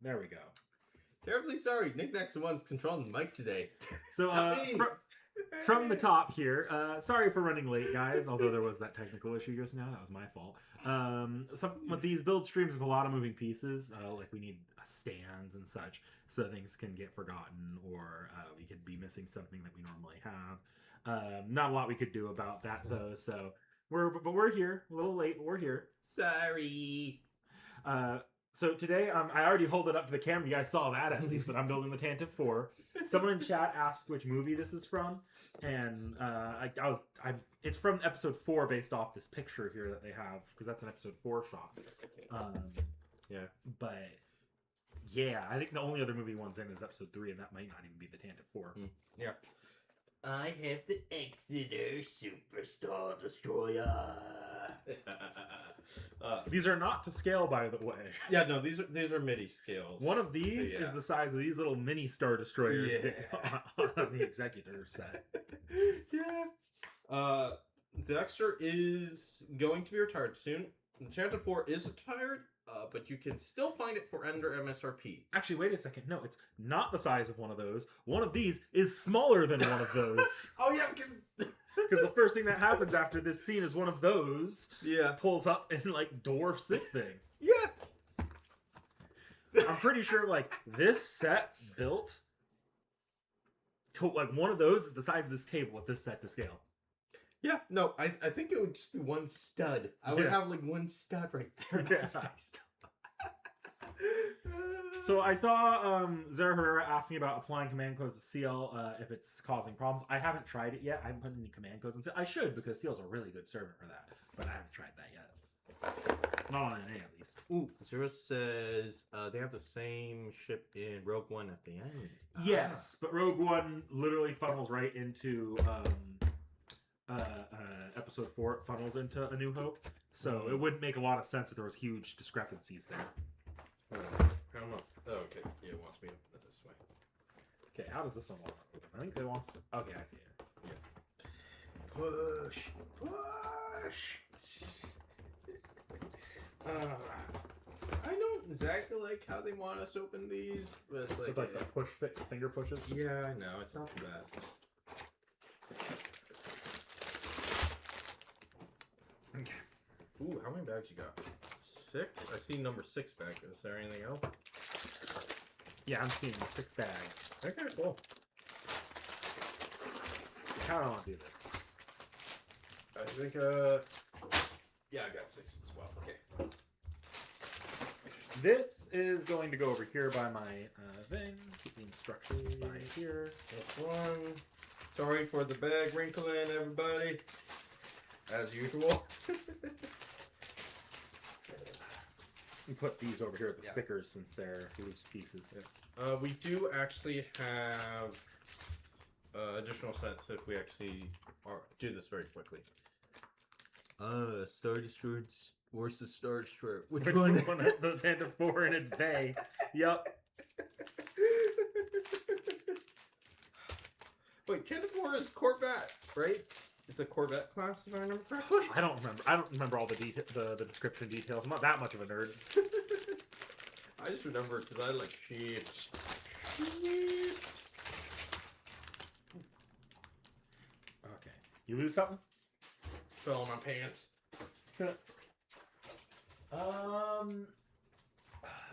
There we go. Terribly sorry. Niknak's the one's controlling the mic today. So, from the top here, sorry for running late, guys. Although there was that technical issue just now, that was my fault. With these build streams, there's a lot of moving pieces. Like we need stands and such, so things can get forgotten, or we could be missing something that we normally have. Not a lot we could do about that though. So we're here, a little late, but we're here. Sorry. So today, I already hold it up to the camera. You guys saw that at least, but I'm building the T.H.E. Someone in chat asked which movie this is from, and it's from episode 4 based off this picture here that they have, because that's an episode 4 shot. Yeah. But yeah, I think the only other movie one's in is episode 3, and that might not even be the T.H.E. Yeah. I have the Exeter Superstar Destroyer. These are not to scale, by the way. Yeah, no, these are MIDI scales. One of these is the size of these little mini Star Destroyers on the Executor set. Yeah. The Exeter is going to be retired soon. The T.H.E. is retired, but you can still find it for under MSRP. Actually, wait a second. No, it's not the size of one of those. One of these is smaller than one of those. Oh, yeah, because the first thing that happens after this scene is one of those pulls up and, like, dwarfs this thing. Yeah. I'm pretty sure, like, this set built, like, one of those is the size of this table with this set to scale. Yeah, no, I think it would just be one stud. I would have, like, one stud right there. Yeah. So I saw Zara Herrera asking about applying command codes to CL if it's causing problems. I haven't tried it yet. I haven't put any command codes into it. I should, because CL's a really good server for that. But I haven't tried that yet. Not on NA, at least. Ooh, Zero says they have the same ship in Rogue One at the end. Yes, but Rogue One literally funnels right into episode 4. It funnels into A New Hope. So it wouldn't make a lot of sense if there was huge discrepancies there. I don't know. Oh, okay. Yeah, it wants me to open it this way. Okay, how does this one want to open? I think they want... Okay, I see it. Yeah. Push! Push! I don't exactly like how they want us to open these, but it's like... With, like the push finger pushes? Yeah, I know. It's not the best. Okay. Ooh, how many bags you got? 6? I see number 6 bag. Is there anything else? Yeah, I'm seeing 6 bags. Okay, cool. How do I want to do this? I think, yeah, I got 6 as well. Okay. This is going to go over here by my thing. Keep the instructions right here. That's one. Sorry for the bag wrinkling, everybody. As usual. We put these over here with the stickers since they're loose pieces. Yeah. We do actually have additional sets if we actually do this very quickly. Star Destroyer versus Star Destroyer. Which one? The T.H.E. in its bay. Yep. Wait, T.H.E. is Corvette, right? It's a Corvette class, if I remember correctly. I don't remember all the description details. I'm not that much of a nerd. I just remember it because I like sheeps. Okay. You lose something? Fell in my pants. That'd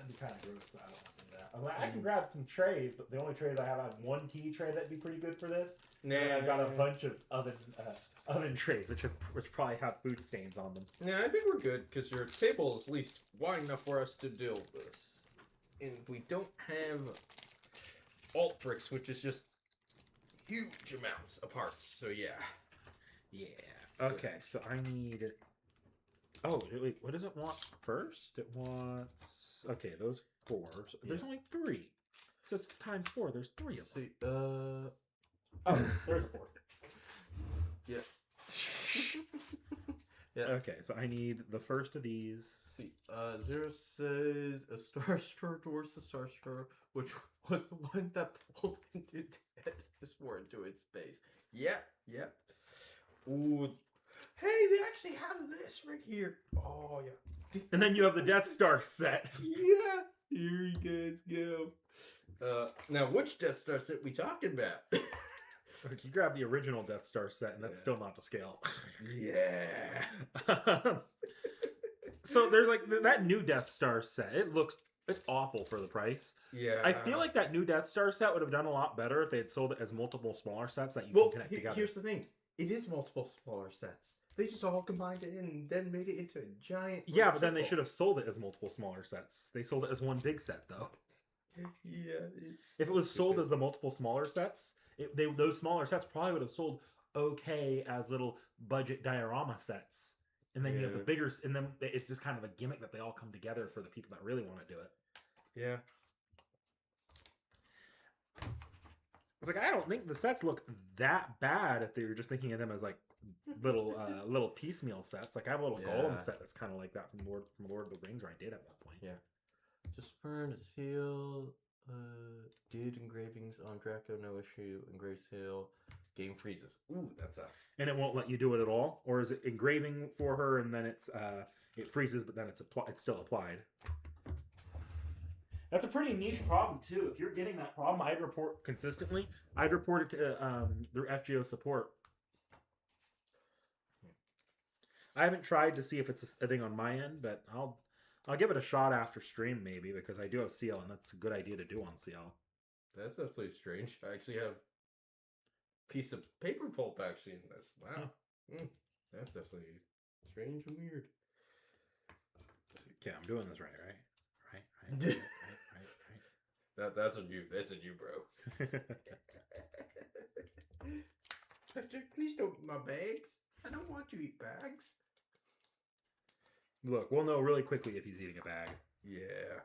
be kind of gross. So I don't want to do that. I can grab some trays, but the only trays I have one tea tray that'd be pretty good for this. Nah, and I've got a bunch of oven trays, which probably have food stains on them. Yeah, I think we're good because your table is at least wide enough for us to deal with this. And we don't have alt bricks, which is just huge amounts of parts. So yeah. Yeah. Okay, so I need... Oh, wait, what does it want first? It wants... Okay, those 4. So there's only 3. It says times 4. There's 3 of them. See, Oh, there's a 4th. Yeah. Yeah. Okay, so I need the first of these. See, Zero says a Star Destroyer towards the Star Destroyer, which was the one that pulled into this war into its base. Yep, yep. Ooh. Hey, they actually have this right here. Oh, yeah. And then you have the Death Star set. Yeah. Here you guys go. Now, which Death Star set we talking about? Like, you grab the original Death Star set, and that's still not to scale. Yeah. So there's like that new Death Star set. It's awful for the price. Yeah. I feel like that new Death Star set would have done a lot better if they had sold it as multiple smaller sets that you can connect together. Here's the thing. It is multiple smaller sets. They just all combined it and then made it into a giant. Yeah, but then they should have sold it as multiple smaller sets. They sold it as one big set, though. Yeah, if it was sold as the multiple smaller sets, those smaller sets probably would have sold okay as little budget diorama sets. And then you have the bigger, and then it's just kind of a gimmick that they all come together for the people that really want to do it. Yeah. It's like, I don't think the sets look that bad if they were just thinking of them as like little piecemeal sets. Like I have a little Golem set that's kind of like that from Lord of the Rings, or I did at that point. Yeah. Just burn a seal. Did engravings on Draco, no issue. Engrave seal. Game freezes. Ooh, that sucks. And it won't let you do it at all, or is it engraving for her and then it freezes, but then it's still applied? That's a pretty niche problem too. If you're getting that problem, I'd report consistently. I'd report it to through FGO support. I haven't tried to see if it's a thing on my end, but I'll give it a shot after stream maybe, because I do have CL and that's a good idea to do on CL. That's absolutely strange. I actually have a piece of paper pulp actually in this. Wow. That's definitely strange and weird. Okay, I'm doing this right. Right. That's a new bro. Please don't eat my bags. I don't want you to eat bags. Look, we'll know really quickly if he's eating a bag. Yeah.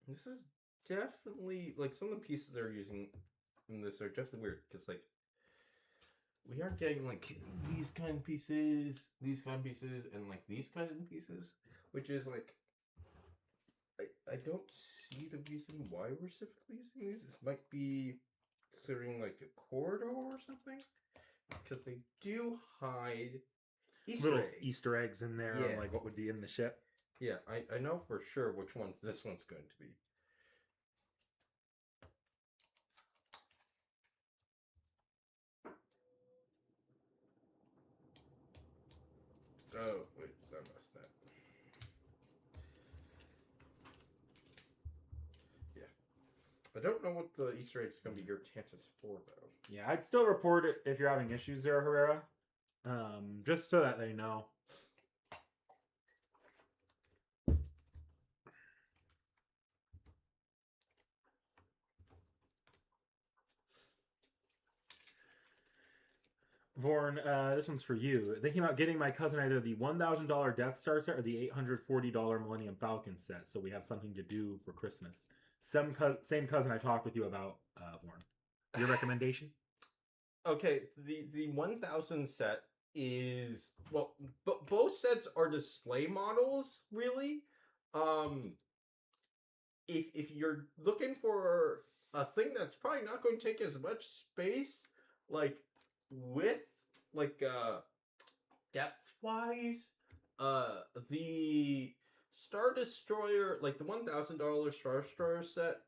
This is definitely, like, some of the pieces they're using in this are definitely weird, because, like, we aren't getting, like, these kind of pieces, and, like, these kind of pieces, which is, like, I don't see the reason why we're specifically using these. This might be considering, like, a corridor or something, because they do hide little Easter eggs in there, on, like, what would be in the ship. Yeah, I know for sure which ones this one's going to be. Oh, wait, I missed that. Yeah. I don't know what the Easter egg is going to be your chances for, though. Yeah, I'd still report it if you're having issues there, Herrera. Just so that they know. Vorn, this one's for you. Thinking about getting my cousin either the $1,000 Death Star set or the $840 Millennium Falcon set, so we have something to do for Christmas. Same cousin I talked with you about, Vorn. Your recommendation? Okay, the 1000 set is, well, both sets are display models, really. If you're looking for a thing that's probably not going to take as much space, like, with, like, depth-wise, the Star Destroyer, like, the $1,000 Star Destroyer set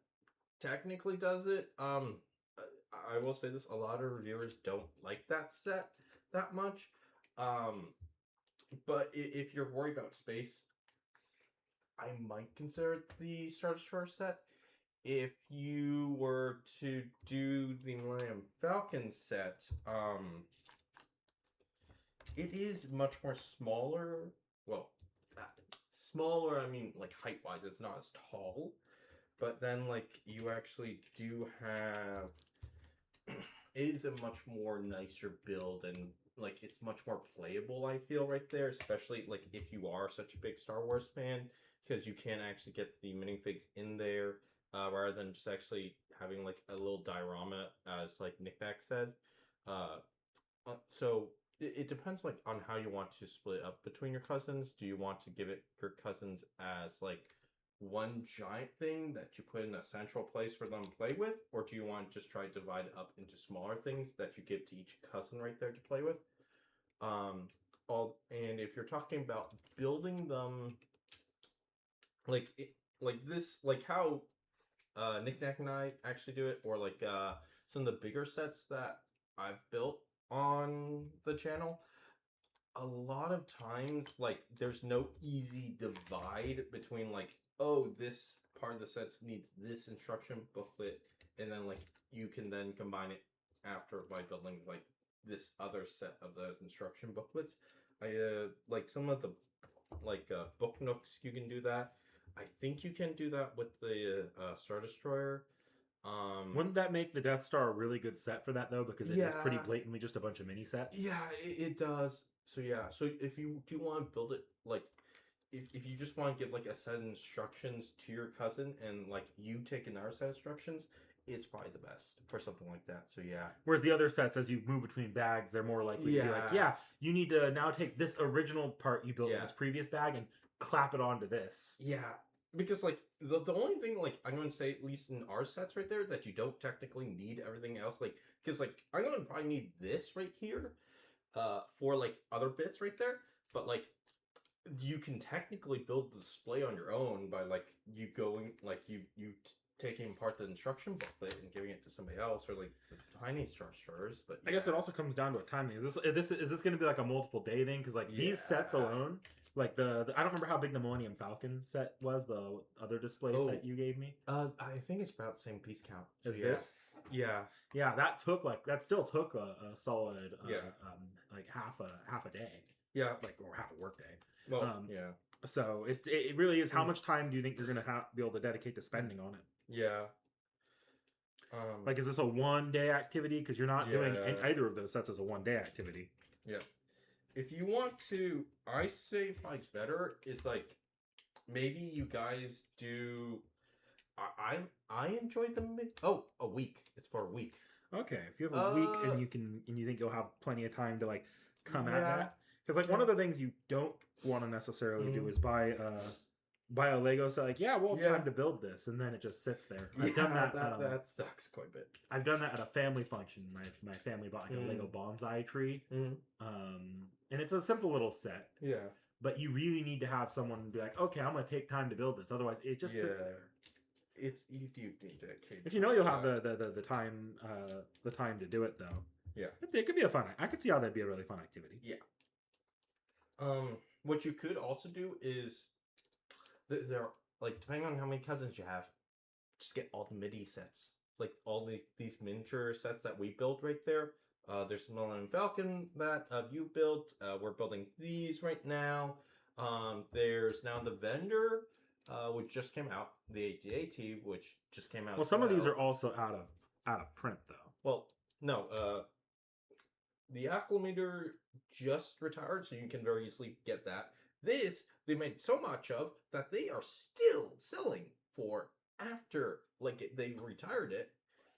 technically does it. I will say this, a lot of reviewers don't like that set that much. But if you're worried about space, I might consider the Star Destroyer set. If you were to do the Millennium Falcon set, it is much more smaller. Well, smaller, I mean, like, height-wise, it's not as tall. But then, like, you actually do have... It is a much more nicer build, and, like, it's much more playable, I feel, right there. Especially, like, if you are such a big Star Wars fan, because you can actually get the minifigs in there, rather than just actually having, like, a little diorama, as, like, Niknak said. So, it depends, like, on how you want to split up between your cousins. Do you want to give it your cousins as, like, one giant thing that you put in a central place for them to play with, or do you want to just try to divide it up into smaller things that you give to each cousin right there to play with? And if you're talking about building them, like like this, like how Niknak and I actually do it, or like some of the bigger sets that I've built on the channel. A lot of times, like, there's no easy divide between like, oh, this part of the sets needs this instruction booklet, and then like you can then combine it after by building like this other set of those instruction booklets. I like some of the like book nooks, you can do that. I think you can do that with the Star Destroyer. Wouldn't that make the Death Star a really good set for that though? Because it is pretty Yeah, blatantly just a bunch of mini sets. yeah, it does. So yeah, so if you do want to build it, like, if you just want to give like a set of instructions to your cousin and like you take another set of instructions, it's probably the best for something like that. So yeah. Whereas the other sets, as you move between bags, they're more likely to be like, yeah, you need to now take this original part you built in this previous bag and clap it onto this. Yeah, because like the only thing like I'm going to say, at least in our sets right there, that you don't technically need everything else, like, because like I'm going to probably need this right here for like other bits right there, but like you can technically build the display on your own by like you going like taking apart the instruction booklet and giving it to somebody else, or like the tiny structures. But yeah. I guess it also comes down to a timing. Is this going to be like a multiple day thing? Because like these sets alone, like the I don't remember how big the Millennium Falcon set was, the other display set you gave me. I think it's about the same piece count as this. Yeah, that still took a solid like half a day. Yeah, like, or half a work day. Well, yeah. So it really is. How much time do you think you're gonna be able to dedicate to spending on it? Yeah. Like, is this a 1 day activity? Because you're not doing either of those sets as a 1 day activity. Yeah. If you want to, I say probably better is like maybe you guys do. I enjoyed them. A week. It's for a week. Okay, if you have a week and you think you'll have plenty of time to like come at that, because like one of the things you don't want to necessarily do is buy a Lego set. Like, we'll have time to build this, and then it just sits there. I've done that. That sucks quite a bit. I've done that at a family function. My family bought like a Lego bonsai tree, and it's a simple little set. Yeah. But you really need to have someone be like, okay, I'm gonna take time to build this. Otherwise, it just sits there. It's you do need that. If you know you'll have the time to do it though. Yeah. It could be a fun. I could see how that'd be a really fun activity. Yeah. What you could also do is there like depending on how many cousins you have, just get all the MIDI sets, like all these miniature sets that we built right there. There's Millennium Falcon that you built. We're building these right now. There's now the vendor, which just came out. The T.H.E, which just came out. Well, some of these are also out of print though. Well, no. The Acclimator just retired, so you can very easily get that. This they made so much of that they are still selling for after they retired it.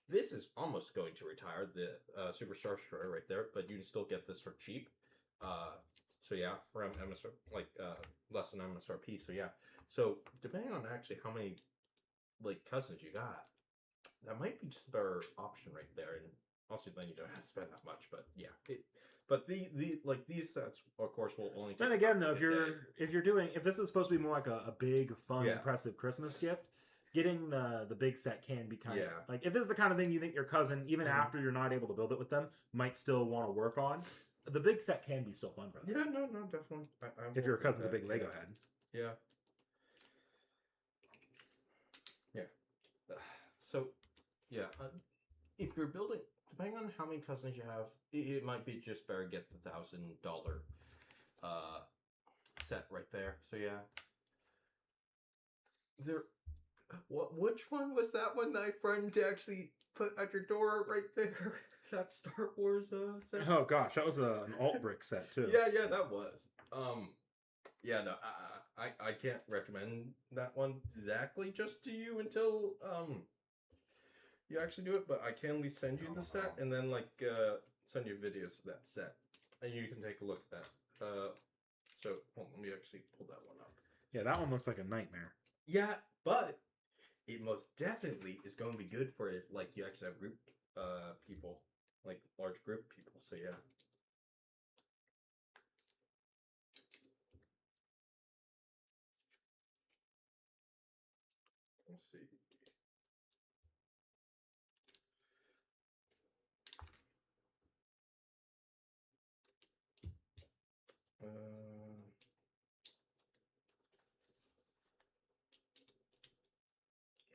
This is almost going to retire, the Super Star Destroyer right there, but you can still get this for cheap. So yeah, for MSR, less than MSRP. So yeah, so depending on actually how many cousins you got, that might be just a better option right there. And also then you don't have to spend that much. But yeah, but these sets, of course, will only. Then again, though, if this is supposed to be more like a big, fun, impressive Christmas gift. Getting the big set can be kind of like, if this is the kind of thing you think your cousin, even after you're not able to build it with them, might still want to work on, the big set can be still fun for them. Yeah, no, definitely. If your cousin's a big Lego head. Yeah. Yeah. So, yeah, if you're building, depending on how many cousins you have, it might be just better to get the $1,000 set right there. So yeah. Which one was that one that I friend actually put at your door right there? That Star Wars set? Oh gosh, that was an alt brick set too. Yeah, that was. Yeah, no, I can't recommend that one exactly just to you until you actually do it, but I can at least send you the set and then send you videos of that set, and you can take a look at that. So let me actually pull that one up. Yeah, that one looks like a nightmare. Yeah, but it most definitely is going to be good for if you actually have group people, large group people. So yeah. see.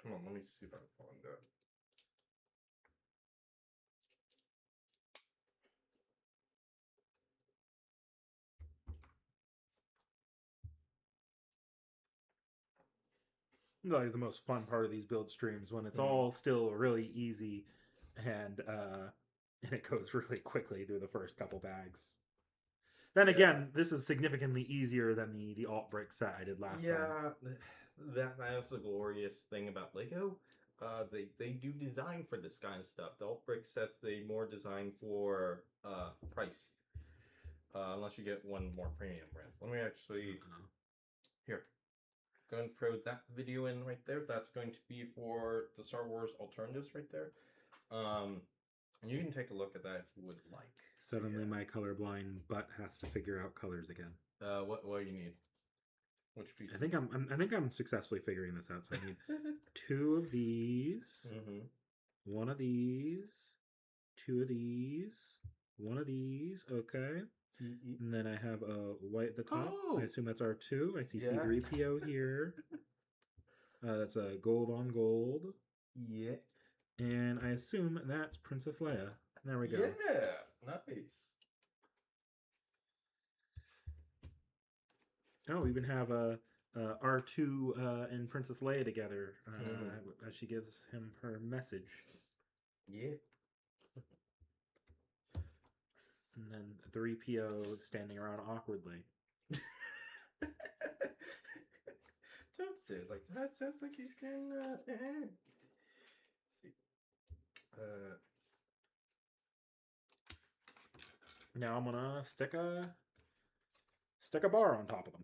Come on, let me see if I can find that. Like the most fun part of these build streams when it's all still really easy and it goes really quickly through the first couple bags. Then again, this is significantly easier than the alt brick set I did last time. Yeah, that's the glorious thing about Lego. They do design for this kind of stuff. The alt brick sets, they more design for price. Unless you get one more premium brands. Let me actually here. Go and throw that video in right there. That's going to be for the Star Wars alternatives right there. And you can take a look at that if you would like. Suddenly my colorblind butt has to figure out colors again. What do you need? Which piece? I think I'm successfully figuring this out. So I need 2 of these, 1 of these, 2 of these, 1 of these. Okay. And then I have a white at the top. Oh! I assume that's R2. I see C3PO here. That's a gold on gold. Yeah. And I assume that's Princess Leia. There we go. Yeah, nice. Oh, we even have R2 and Princess Leia together as she gives him her message. Yeah. And then 3PO standing around awkwardly. Don't say it like that. Sounds like he's getting see. Now I'm gonna stick a bar on top of them.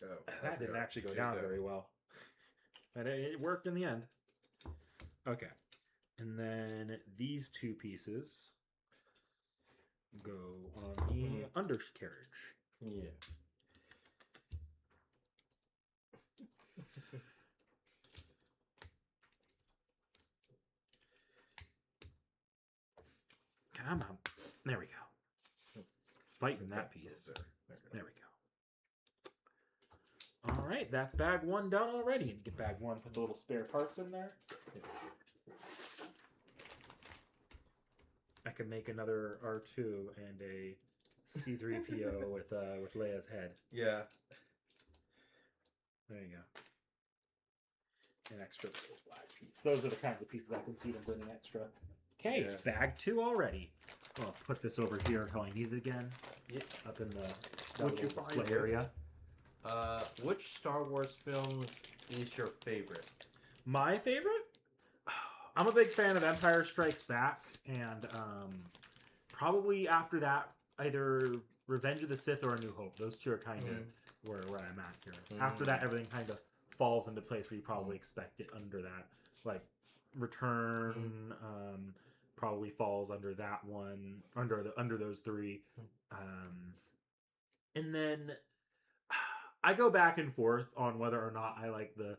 Oh, that didn't actually go down very well. But it worked in the end. Okay. And then these 2 pieces go on the undercarriage. Yeah. Come on. There we go. Fighting that piece. There we go. All right, that's bag 1 done already. And get bag 1, put the little spare parts in there. I could make another R2 and a C3PO with Leia's head. Yeah. There you go. An extra little flag piece. Those are the kinds of pieces I can see them bringing extra. Okay, bag 2 already. I'll put this over here until I need it again. Yeah. Up in the display area. Which Star Wars films is your favorite? My favorite? I'm a big fan of Empire Strikes Back, and probably after that, either Revenge of the Sith or A New Hope. Those 2 are kind of where I'm at here. After that, everything kind of falls into place where you probably expect it under that. Like Return probably falls under that one, under those 3. And then I go back and forth on whether or not I like the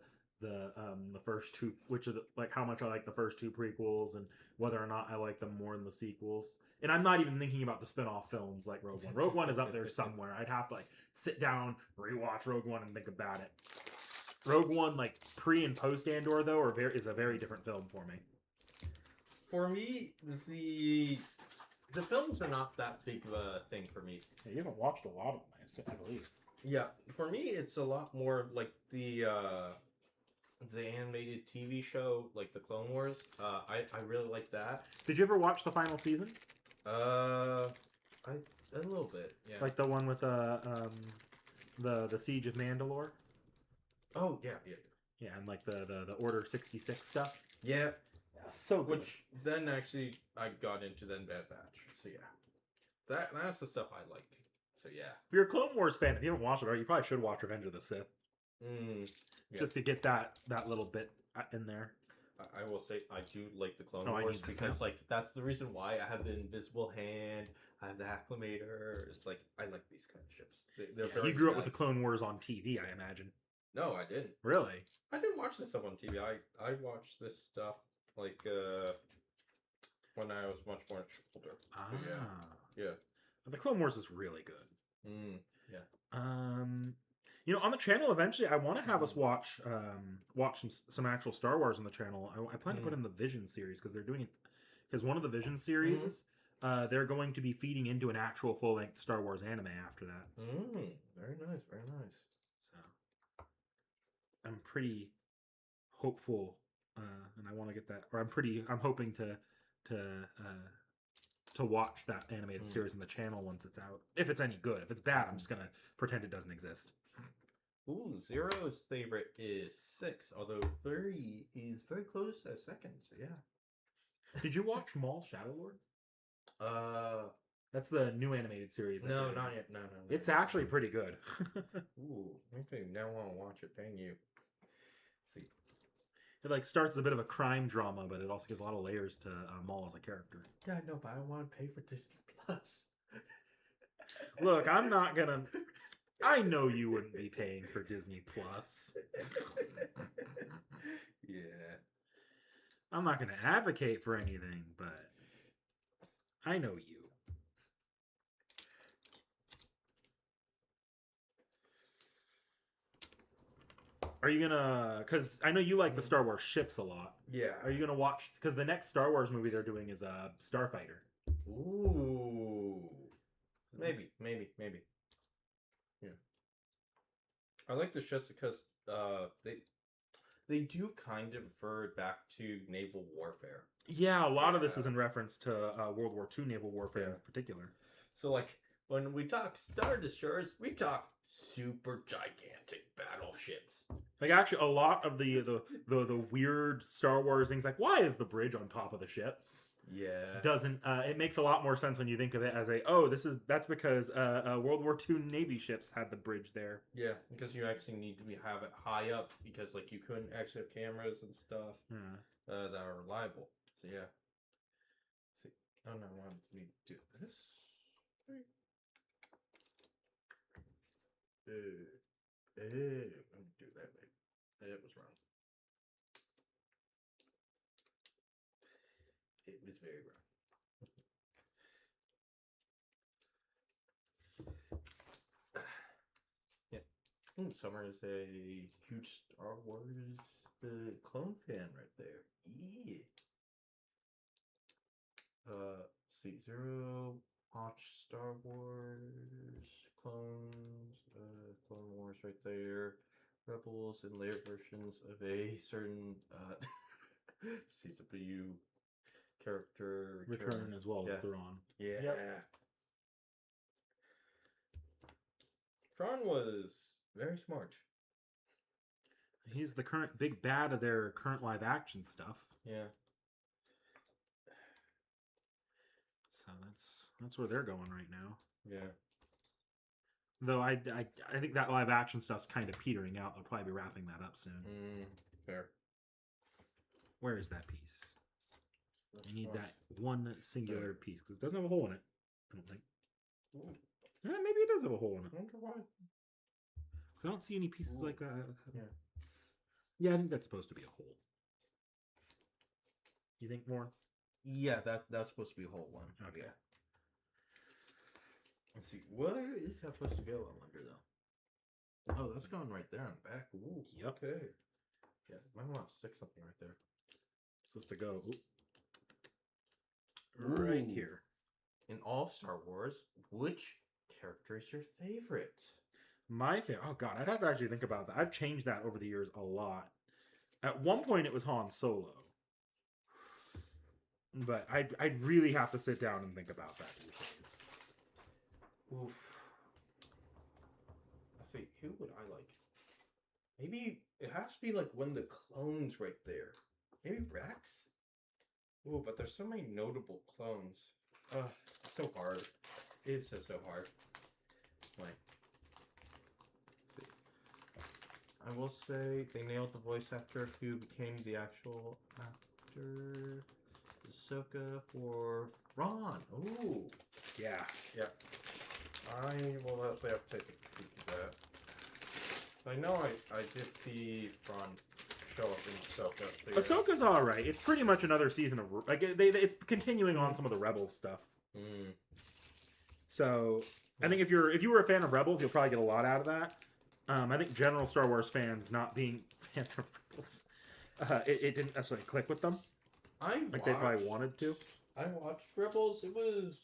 first 2, which are like how much I like the first 2 prequels, and whether or not I like them more than the sequels. And I'm not even thinking about the spin-off films like Rogue One. Rogue One is up there somewhere. I'd have to like sit down, rewatch Rogue One, and think about it. Rogue One, like pre and post Andor though, is a very different film for me. For me, the films are not that big of a thing for me. Yeah, you haven't watched a lot of them, I believe. Yeah, for me, it's a lot more like the animated TV show, like the Clone Wars. I really like that. Did you ever watch the final season? A little bit, yeah. Like the one with the Siege of Mandalore. Oh yeah. Yeah, and like the Order 66 stuff. Yeah. So good. Which then actually I got into then Bad Batch. So yeah, that's the stuff I like. So yeah. If you're a Clone Wars fan, if you haven't watched it already, you probably should watch Revenge of the Sith. Yeah. Just to get that little bit in there. I will say I do like the Clone Wars because like that's the reason why I have the Invisible Hand, I have the Acclimator. It's like I like these kind of ships. They're very you grew up with the Clone Wars on TV, I imagine. No, I didn't. Really? I didn't watch this stuff on TV. I watched this stuff like when I was much more older. Ah. Yeah. The Clone Wars is really good. Yeah. You know, on the channel eventually, I want to have us watch some actual Star Wars on the channel. I plan to put in the Vision series because they're doing it because one of the Vision series is they're going to be feeding into an actual full length Star Wars anime after that. Very nice, very nice. So I'm pretty hopeful, and I want to get that. Or I'm hoping to watch that animated series on the channel once it's out. If it's any good. If it's bad, I'm just gonna pretend it doesn't exist. Ooh, Zero's favorite is 6, although 3 is very close as second, so yeah. Did you watch Maul Shadowlord? That's the new animated series. No, not yet. No. It's actually pretty good. Ooh, okay, now I want to watch it. Dang you. Let's see. It like starts as a bit of a crime drama, but it also gives a lot of layers to Maul as a character. Yeah, no, but I want to pay for Disney Plus. Look, I'm not gonna. I know you wouldn't be paying for Disney Plus. Yeah. I'm not gonna advocate for anything, but I know you. Are you gonna? Because I know you like the Star Wars ships a lot. Yeah. Are you gonna watch? Because the next Star Wars movie they're doing is Starfighter. Ooh. Maybe. Yeah. I like the ships because they do kind of refer back to naval warfare. Yeah, a lot of this is in reference to World War II naval warfare in particular. So, like, when we talk Star Destroyers, we talk super gigantic battleships. Like, actually, a lot of the weird Star Wars things, like, why is the bridge on top of the ship? Yeah. Doesn't it makes a lot more sense when you think of it as that's because World War II Navy ships had the bridge there. Yeah, because you actually need to have it high up because like you couldn't actually have cameras and stuff that are reliable. So yeah. See, oh no, I want me to do this. Let me do that way. It was wrong. It was very wrong. Yeah. Summer is a huge Star Wars clone fan right there. Yeah. See, Zero, watch Star Wars, Clones, Clone Wars right there, Rebels and later versions of a certain CW character Return as well as Thrawn. Yeah. Yep. Vorn was very smart. He's the current big bad of their current live action stuff. Yeah. So that's where they're going right now. Yeah. Though I think that live action stuff's kind of petering out. They'll probably be wrapping that up soon. Fair. Where is that piece? I need that one singular piece because it doesn't have a hole in it. I don't think. Yeah, maybe it does have a hole in it. I wonder why. Because I don't see any pieces like that. Yeah. Yeah, I think that's supposed to be a hole. You think more? Yeah, that's supposed to be a whole one. Okay. Yeah. Let's see. Where is that supposed to go? I wonder though. Oh, that's going right there on the back. Ooh. Yep. Okay. Yeah, might want to stick something right there. Supposed to go right here. In all Star Wars, which character is your favorite? My favorite. Oh god, I'd have to actually think about that. I've changed that over the years a lot. At one point, it was Han Solo. But I'd really have to sit down and think about that these days. Oof. Let's see, who would I like? Maybe it has to be like one of the clones right there. Maybe Rex? Ooh, but there's so many notable clones. It's so hard. It is so hard. Like, let's see. I will say they nailed the voice actor who became the actual actor. Ahsoka for Ron. Ooh. Yeah. Yeah. I will have to take a peek at that. I know I did see Vorn show up in Ahsoka. Ahsoka's all right. It's pretty much another season of like it's continuing on some of the Rebels stuff. Mm. So I think if you were a fan of Rebels, you'll probably get a lot out of that. I think general Star Wars fans not being fans of Rebels, it didn't necessarily click with them. They probably wanted to. I watched Rebels. It was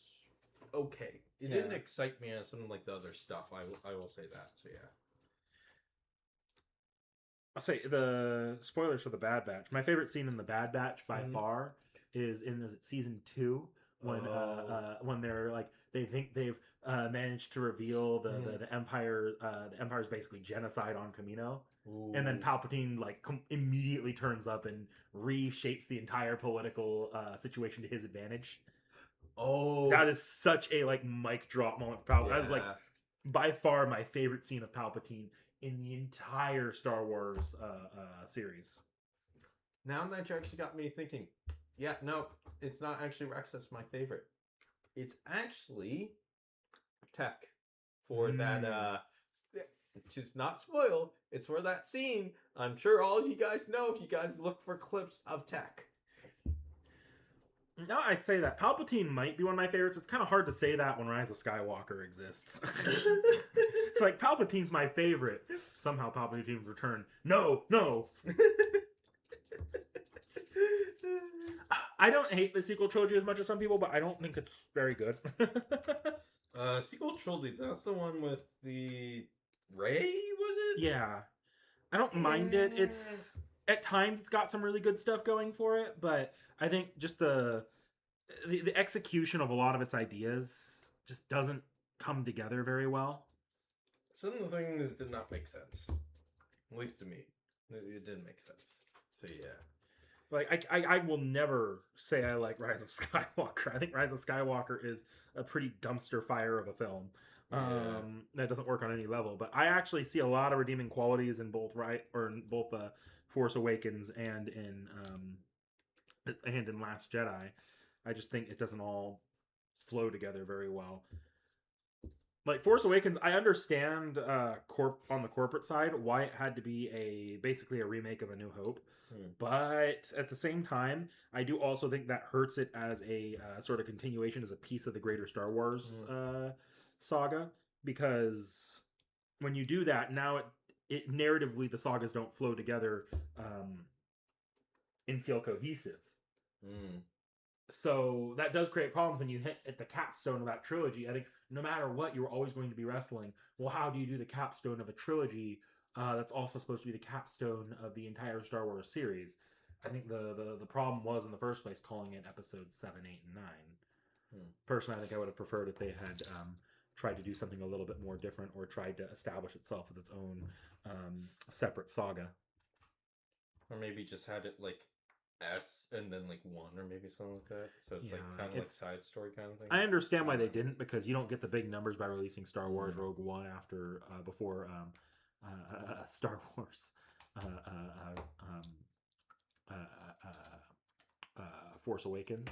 okay. It didn't excite me as something like the other stuff. I will say that. So yeah. I'll say the spoilers for the Bad Batch. My favorite scene in the Bad Batch by far is in season 2 when they're like they think they've managed to reveal the Empire. The Empire's basically genocide on Kamino. Ooh. And then Palpatine like immediately turns up and reshapes the entire political situation to his advantage. Oh, that is such a like mic drop moment for Palpatine. That was like by far my favorite scene of Palpatine in the entire Star Wars series. Now that you actually got me thinking, yeah, no, it's not actually Rex that's my favorite. It's actually Tech for that. Just not spoil. It's for that scene. I'm sure all you guys know if you guys look for clips of Tech. Now I say that Palpatine might be one of my favorites. It's kind of hard to say that when Rise of Skywalker exists. It's like Palpatine's my favorite. Somehow Palpatine's return. No. I don't hate the sequel trilogy as much as some people, but I don't think it's very good. Sequel trilogy, that's the one with the Rey, was it? Yeah. I don't mind it. It's at times it's got some really good stuff going for it, but I think just the execution of a lot of its ideas just doesn't come together very well. Some of the things did not make sense. At least to me. It didn't make sense. So yeah. Like I will never say I like Rise of Skywalker. I think Rise of Skywalker is a pretty dumpster fire of a film. That doesn't work on any level. But I actually see a lot of redeeming qualities in both Force Awakens and in Last Jedi. I just think it doesn't all flow together very well. Like Force Awakens, I understand on the corporate side why it had to be basically a remake of A New Hope. But at the same time, I do also think that hurts it as a sort of continuation, as a piece of the greater Star Wars saga. Because when you do that, now it narratively the sagas don't flow together and feel cohesive. So that does create problems when you hit at the capstone of that trilogy. I think no matter what, you're always going to be wrestling. Well, how do you do the capstone of a trilogy that's also supposed to be the capstone of the entire Star Wars series? I think the problem was in the first place calling it episodes 7, 8, and 9. Personally, I think I would have preferred if they had tried to do something a little bit more different or tried to establish itself as its own separate saga. Or maybe just had it like S and then like 1 or maybe something like that. So it's like kind of like side story kind of thing. I understand why they didn't, because you don't get the big numbers by releasing Star Wars Rogue One before Star Wars Force Awakens.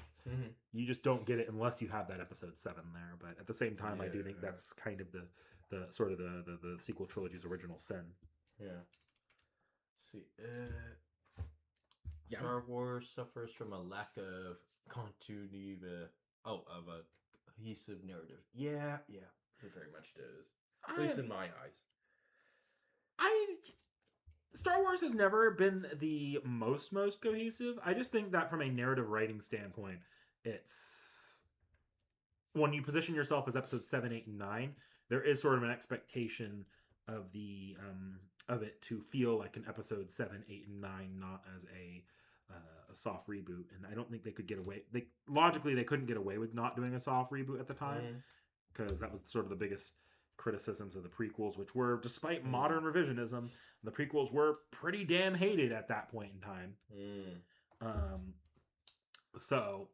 You just don't get it unless you have that episode 7 there. But at the same time, I do think that's kind of the sort of the sequel trilogy's original sin. Yeah. See, Star Wars suffers from a lack of continuity of a cohesive narrative. Yeah, it very much does. At least in my eyes. Star Wars has never been the most cohesive. I just think that from a narrative writing standpoint, it's when you position yourself as episodes 7, 8, and 9, there is sort of an expectation of of it to feel like an episode 7, 8, and 9, not as a soft reboot. And I don't think they could get away. Logically, they couldn't get away with not doing a soft reboot at the time, because that was sort of the biggest criticisms of the prequels, which were, despite modern revisionism, the prequels were pretty damn hated at that point in time. So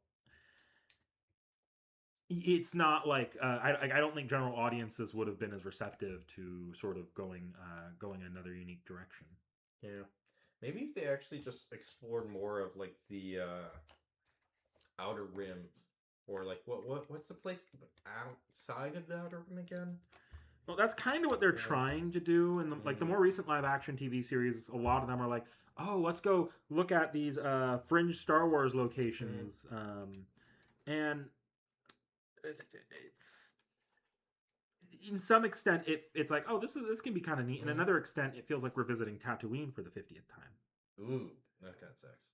it's not like I don't think general audiences would have been as receptive to sort of going another unique direction. Yeah, maybe if they actually just explored more of like the Outer Rim, or like what's the place outside of the Outer Rim again? Well, that's kind of what they're trying to do, and like the more recent live action TV series, a lot of them are like, "Oh, let's go look at these fringe Star Wars locations," and it's in some extent it's like, "Oh, this can be kind of neat," and another extent it feels like we're visiting Tatooine for the 50th time. Ooh, that kind of sucks.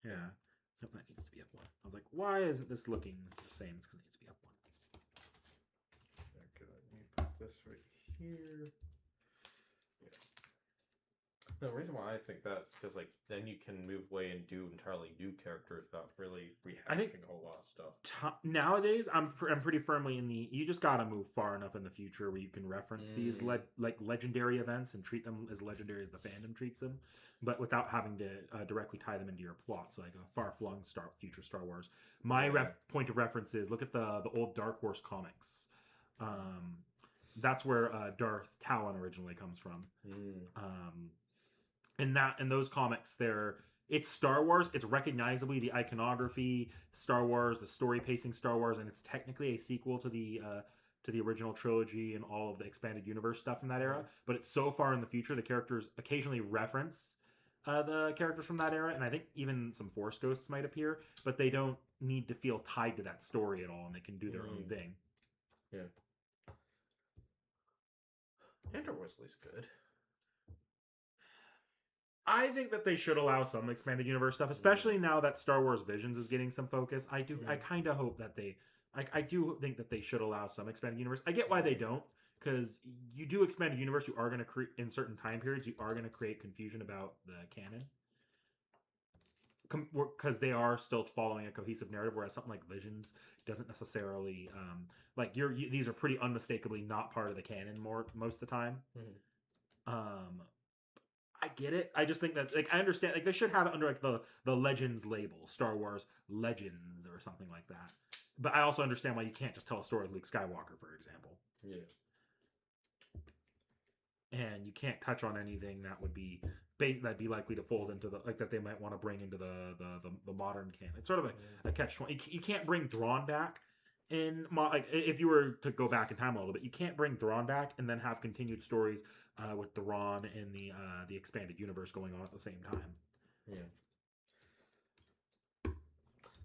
Yeah, nope, that needs to be up one. I was like, "Why isn't this looking the same?" It's because it needs to be up one. Okay, let me put this right here. The reason why I think that's because like then you can move away and do entirely new characters without really rehashing a whole lot of stuff. Nowadays, I'm pretty firmly in the. You just gotta move far enough in the future where you can reference these like legendary events and treat them as legendary as the fandom treats them, but without having to directly tie them into your plot. So like a far flung future Star Wars. My point of reference is look at the old Dark Horse comics. That's where Darth Talon originally comes from. In those comics, it's Star Wars. It's recognizably the iconography Star Wars, the story pacing Star Wars, and it's technically a sequel to the original trilogy and all of the expanded universe stuff from that era. But it's so far in the future, the characters occasionally reference the characters from that era, and I think even some Force ghosts might appear, but they don't need to feel tied to that story at all, and they can do their own thing. Yeah. Andor was at least good. I think that they should allow some expanded universe stuff, especially now that Star Wars Visions is getting some focus. I kind of hope that I do think that they should allow some expanded universe. I get why they don't, because you do expanded universe, you are going to create in certain time periods, you are going to create confusion about the canon, because they are still following a cohesive narrative, whereas something like Visions doesn't necessarily these are pretty unmistakably not part of the canon most of the time. I get it. I just think that I understand they should have it under like the Legends label, Star Wars Legends or something like that. But I also understand why you can't just tell a story of Luke Skywalker, for example. Yeah. And you can't touch on anything that would be that'd be likely to fold into the that they might want to bring into the modern canon. It's sort of a catch-20. You can't bring Thrawn back if you were to go back in time a little bit, you can't bring Thrawn back and then have continued stories with Thrawn and the expanded universe going on at the same time. Yeah.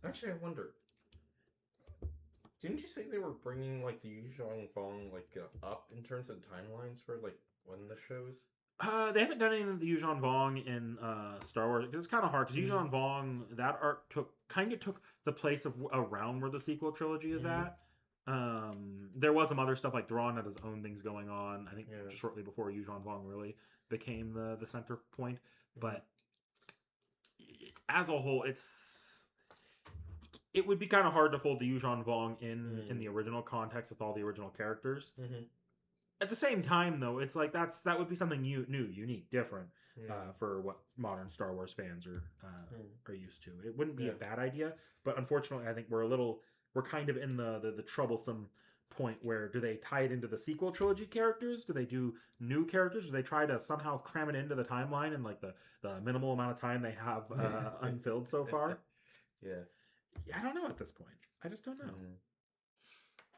Actually, I wonder. Didn't you say they were bringing like the Yuzhong Fong up in terms of timelines for like when the shows? They haven't done anything with the Yuzhong Vong in Star Wars because it's kind of hard. Because Yuzhong Vong, that arc took the place of around where the sequel trilogy is at. There was some other stuff like Thrawn had his own things going on. I think just shortly before Yuzhong Vong really became the center point. But as a whole, it would be kind of hard to fold the Yuzhong Vong in the original context with all the original characters. At the same time, though, it's like that would be something new, unique, different for what modern Star Wars fans are used to. It wouldn't be a bad idea, but unfortunately, I think we're kind of in the troublesome point where do they tie it into the sequel trilogy characters? Do they do new characters? Do they try to somehow cram it into the timeline in like the minimal amount of time they have unfilled so far? Yeah. I don't know at this point. I just don't know.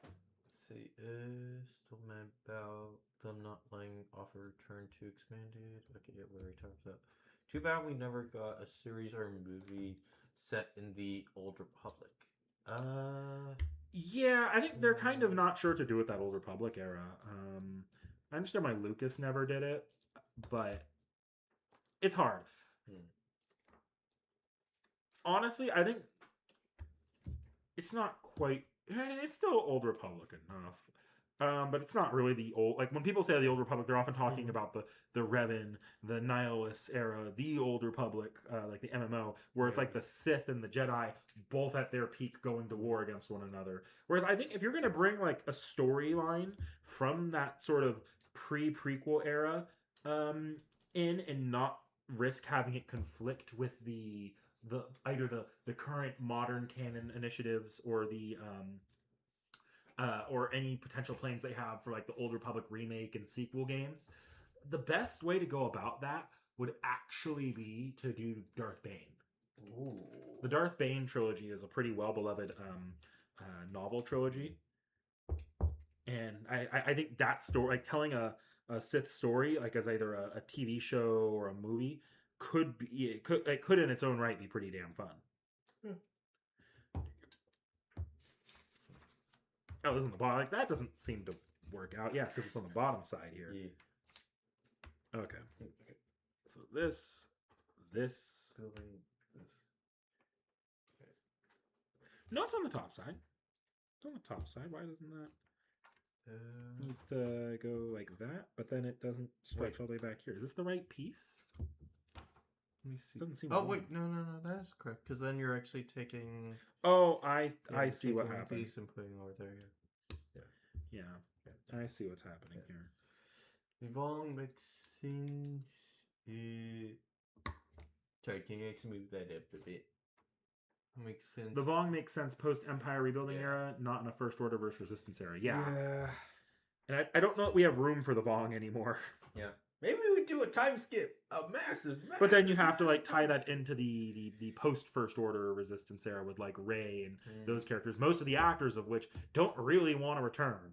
Let's see, still mad about them not letting offer return to expanded. Okay, yeah, we already talked about. Too bad we never got a series or movie set in the Old Republic. Yeah, I think they're kind of not sure what to do with that Old Republic era. I understand why Lucas never did it, but it's hard. Honestly, I think it's not quite. It's still Old Republic enough, but it's not really the old. Like when people say the Old Republic, they're often talking about the Revan, the Nihilist era, the Old Republic, like the MMO, where it's like the Sith and the Jedi both at their peak going to war against one another. Whereas I think if you're gonna bring like a storyline from that sort of pre-prequel era in and not risk having it conflict with either the current modern canon initiatives or or any potential plans they have for like the Old Republic remake and sequel games, the best way to go about that would actually be to do Darth Bane. Ooh. The Darth Bane trilogy is a pretty well beloved novel trilogy. And I think that story, like telling a Sith story, like as either a TV show or a movie, could be it could in its own right be pretty damn fun. Oh, this is on the bottom. Like that doesn't seem to work out. Yeah, it's because it's on the bottom side here. Yeah. Okay. So this. Building this. Okay. No, it's on the top side. It's on the top side. Why doesn't that? Needs to go like that, but then it doesn't stretch all the way back here. Is this the right piece? Let me see. Doesn't seem. Oh wait, no, that's correct. Because then you're actually taking. Oh, I see what happened. Piece and putting over there. Yeah. I see what's happening here. Vorn makes sense. Sorry, can you actually move that up a bit? Makes sense. The Vong makes sense post-Empire rebuilding era, not in a First Order versus Resistance era. Yeah. And I don't know that we have room for the Vong anymore. Yeah. Maybe we do a time skip. A massive. But then you have to like tie that into the post First Order Resistance era with like Rey and those characters, most of the actors of which don't really want to return.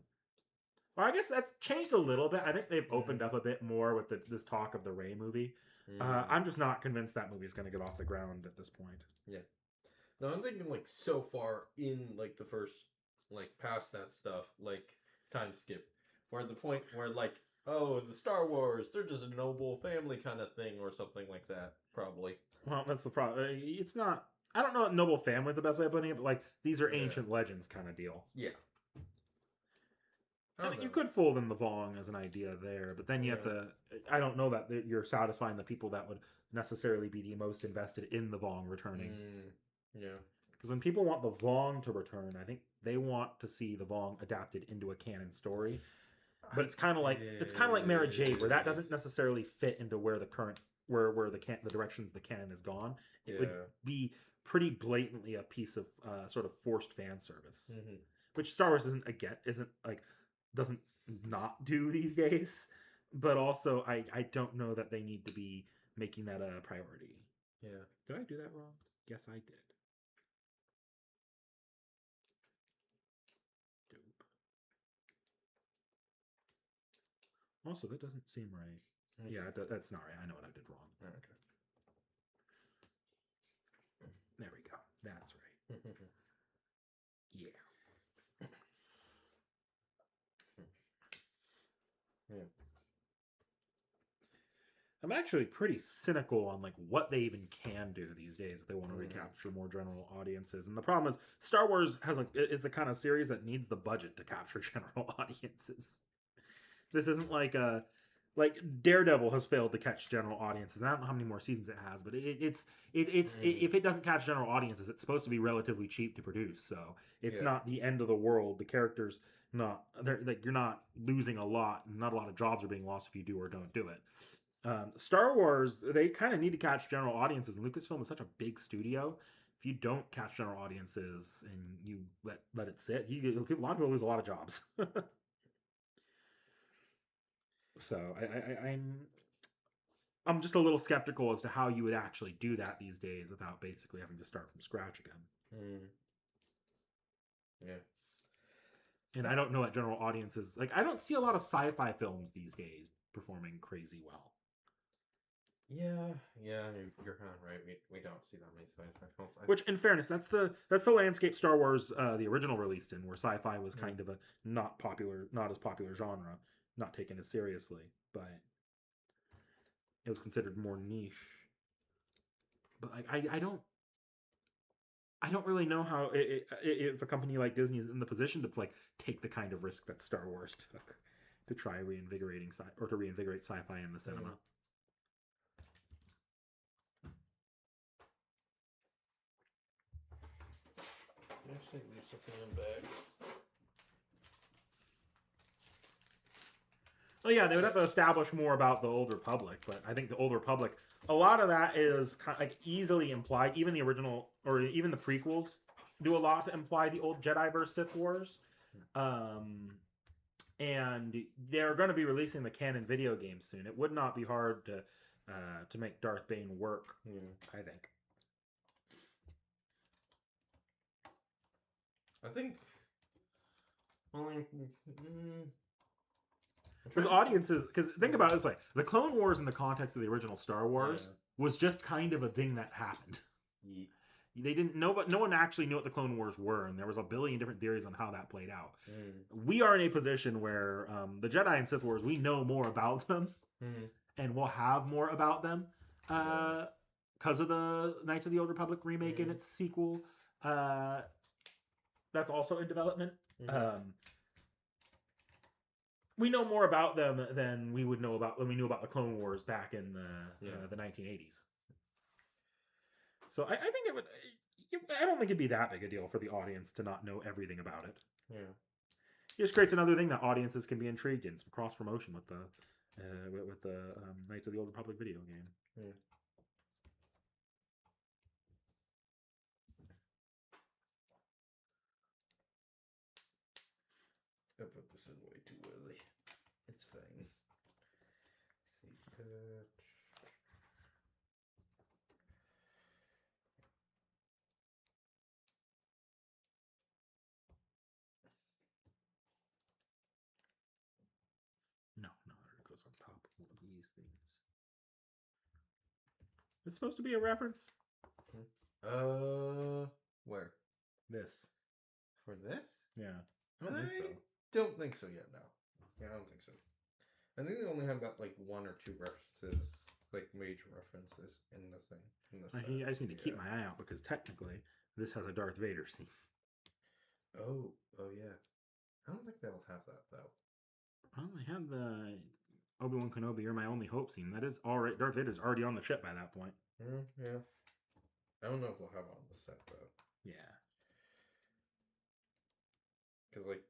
Well, I guess that's changed a little bit. I think they've opened up a bit more with this talk of the Rey movie. I'm just not convinced that movie's going to get off the ground at this point. Yeah. No, I'm thinking like so far in like the first, like past that stuff, like time skip. We're at the point where like, oh, the Star Wars, they're just a noble family kind of thing or something like that, probably. Well, that's the problem. It's not, I don't know what noble family is the best way of putting it, but like these are ancient legends kind of deal. Yeah. I think you could fold in the Vong as an idea there, but then you have to, I don't know that you're satisfying the people that would necessarily be the most invested in the Vong returning. Yeah. Because when people want the Vong to return, I think they want to see the Vong adapted into a canon story. But it's kind of like Mara Jade, where that doesn't necessarily fit into where the current where the directions the canon has gone. It would be pretty blatantly a piece of sort of forced fan service, which Star Wars doesn't not do these days. But also, I don't know that they need to be making that a priority. Yeah. Did I do that wrong? Yes, I did. Also, that doesn't seem right. Yeah, that's not right. I know what I did wrong. Okay. There we go. That's right. Yeah. Yeah. I'm actually pretty cynical on like what they even can do these days if they want to recapture more general audiences. And the problem is Star Wars is the kind of series that needs the budget to capture general audiences. This isn't like Daredevil has failed to catch general audiences. I don't know how many more seasons it has, but it's if it doesn't catch general audiences, it's supposed to be relatively cheap to produce. So it's not the end of the world. The characters you're not losing a lot. Not a lot of jobs are being lost if you do or don't do it. Star Wars, they kind of need to catch general audiences, and Lucasfilm is such a big studio. If you don't catch general audiences and you let it sit, a lot of people lose a lot of jobs. So I'm just a little skeptical as to how you would actually do that these days without basically having to start from scratch again. Yeah. And I don't know what general audiences like. I don't see a lot of sci-fi films these days performing crazy well. Yeah, you're kind of right. We don't see that many sci-fi films. Which, in fairness, that's the landscape Star Wars, the original, released in, where sci-fi was kind of a not as popular genre, not taken as seriously, but it was considered more niche. But I don't really know how if a company like Disney is in the position to like take the kind of risk that Star Wars took to try reinvigorate sci-fi in the cinema. Actually, leave something in back. Oh yeah, they would have to establish more about the Old Republic, but I think the Old Republic, a lot of that is kind of like easily implied. Even the original, or even the prequels, do a lot to imply the old Jedi versus Sith Wars. And they're going to be releasing the canon video game soon. It would not be hard to make Darth Bane work. I think. I think Well, Because audiences, because think about it this way: the Clone Wars, in the context of the original Star Wars, was just kind of a thing that happened. Yeah. They didn't know, but no one actually knew what the Clone Wars were, and there was a billion different theories on how that played out. We are in a position where the Jedi and Sith Wars, we know more about them, and we'll have more about them because of the Knights of the Old Republic remake and its sequel. That's also in development. We know more about them than we would know about when we knew about the Clone Wars back in the 1980s. So I think it would. I don't think it'd be that big a deal for the audience to not know everything about it. Yeah. It just creates another thing that audiences can be intrigued in. Some cross promotion with the Knights of the Old Republic video game. Yeah. I put this in way too early. It's fine. Let's see. No, it goes on top of one of these things. It's supposed to be a reference. Where? This. For this? Yeah. I don't think so yet, no. Yeah, I don't think so. I think they only have got like one or two references, like major references in the thing. I just need to keep my eye out because technically this has a Darth Vader scene. Oh yeah. I don't think they'll have that though. Well, they had the Obi-Wan Kenobi, "You're My Only Hope" scene. That is already Darth Vader's already on the ship by that point. Yeah. I don't know if they'll have it on the set though. Yeah. Because like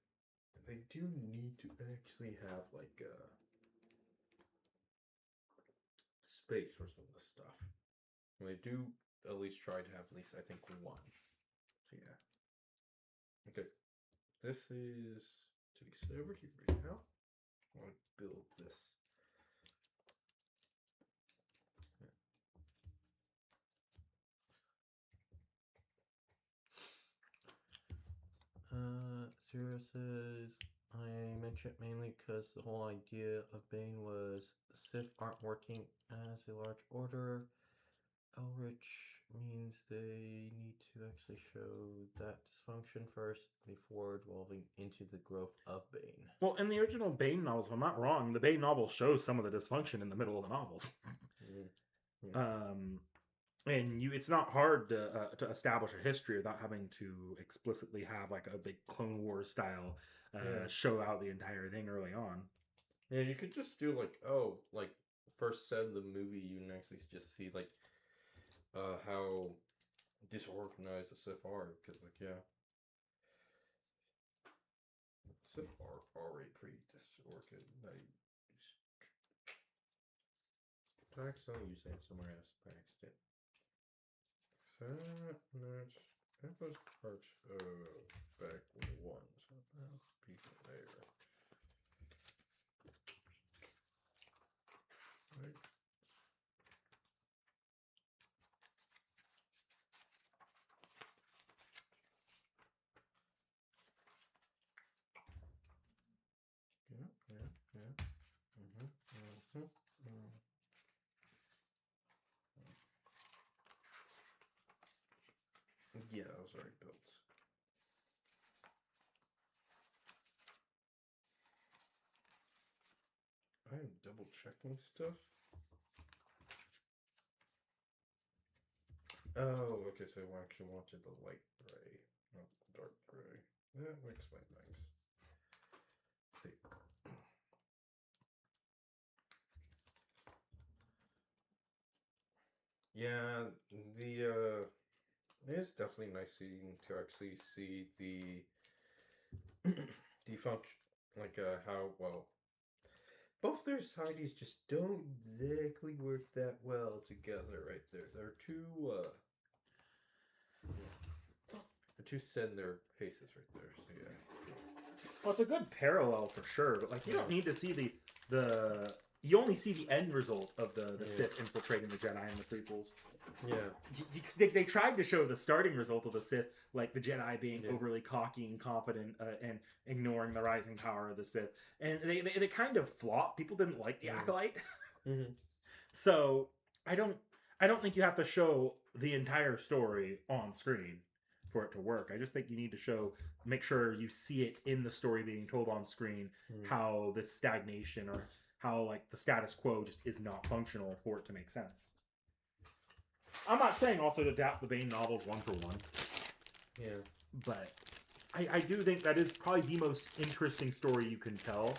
they do need to actually have like space for some of the stuff. And they do at least try to have at least I think one. So yeah. Okay. This is to be set over here right now. I want to build this. Zero says, I mentioned mainly because the whole idea of Bane was the Sith aren't working as a large order. Elrich means they need to actually show that dysfunction first before delving into the growth of Bane. Well, in the original Bane novels, if I'm not wrong, the Bane novel shows some of the dysfunction in the middle of the novels. And it's not hard to establish a history without having to explicitly have like a big Clone Wars style show out the entire thing early on. Yeah, you could just do like first set of the movie, you can actually just see like how disorganized the Sith are, because Sith are already pretty disorganized. Tax on you saying somewhere else by accident. That was part of back one, so now people there. Right. Yeah. Yeah, that was already built. I am double checking stuff. Oh, okay, so I actually wanted the light gray, not the dark gray. That will explain things. Let's see. Yeah, it's definitely nice to actually see the defunction, like how well both their societies just don't exactly work that well together right there. They're too set in their paces right there. So yeah. Well, it's a good parallel for sure, but like you don't need to see the you only see the end result of the Sith infiltrating the Jedi in the prequels. Yeah. They tried to show the starting result of the Sith, like the Jedi being overly cocky and confident and ignoring the rising power of the Sith. And they kind of flopped. People didn't like the Acolyte. So I don't think you have to show the entire story on screen for it to work. I just think you need to make sure you see it in the story being told on screen, how this stagnation or how like the status quo just is not functional for it to make sense. I'm not saying also to adapt the Bane novels one for one. Yeah. But I do think that is probably the most interesting story you can tell.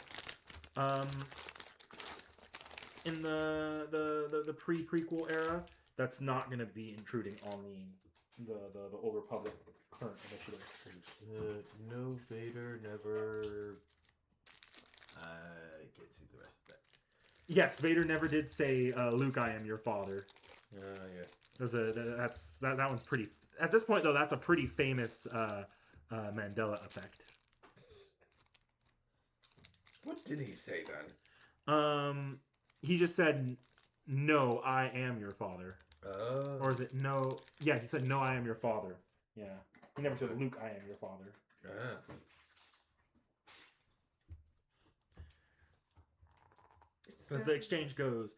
In the pre-prequel era, that's not going to be intruding on the Old Republic current initiatives. No, Vader never. I can't see the rest of that. Yes, Vader never did say, "Luke, I am your father." Yeah. That one's pretty. At this point, though, that's a pretty famous Mandela effect. What did he say then? He just said, "No, I am your father." Or is it no? Yeah, he said, "No, I am your father." Yeah, he never said, "Luke, I am your father." As the exchange goes,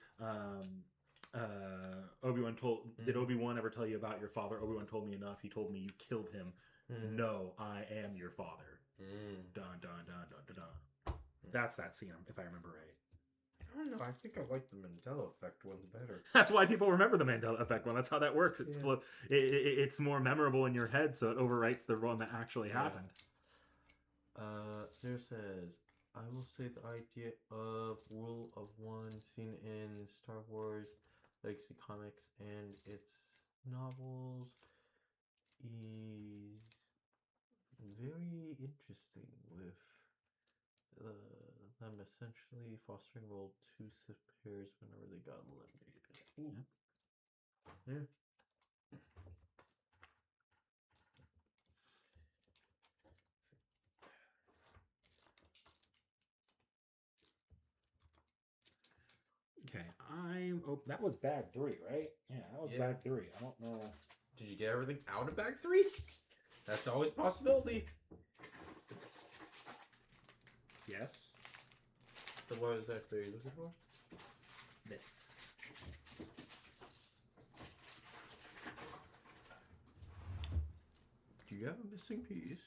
Obi-Wan did Obi-Wan ever tell you about your father? Obi-Wan told me enough. He told me you killed him. No, I am your father. Dun dun dun dun dun dun. That's that scene, if I remember right. I don't know. I think I like the Mandela effect one better. That's why people remember the Mandela effect one. That's how that works. It's more memorable in your head, so it overwrites the one that actually happened. There says, I will say the idea of rule of one seen in Star Wars Legacy Comics and its novels is very interesting, with them essentially fostering role two Sith pairs whenever they got eliminated. Yeah. Okay, that was bag 3, right? Yeah, that was bag 3. I don't know. Did you get everything out of bag 3? That's always a possibility. Yes. So what exactly are you looking for? This. Do you have a missing piece?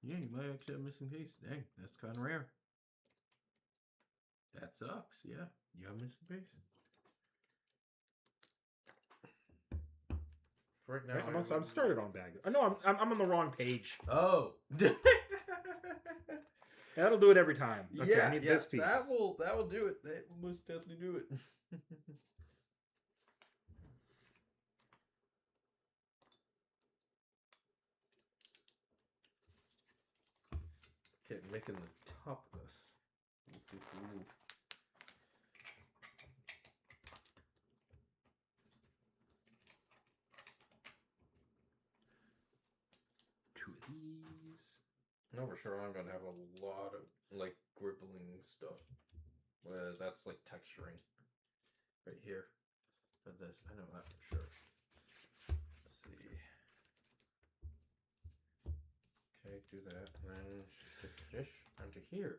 Yeah, you might actually have a missing piece. Dang, that's kind of rare. That sucks. Yeah, you have a missing piece. Right now, I'm started on bag. No, I'm on the wrong page. Oh. That'll do it every time. Okay, yeah, I need this piece. That will do it. That will most definitely do it. Okay, making the top of this. Two of these. No, for sure I'm gonna have a lot of like grippling stuff. That's like texturing right here. But this, I know that for sure. Let's see. Okay, do that, and then stick the dish onto here.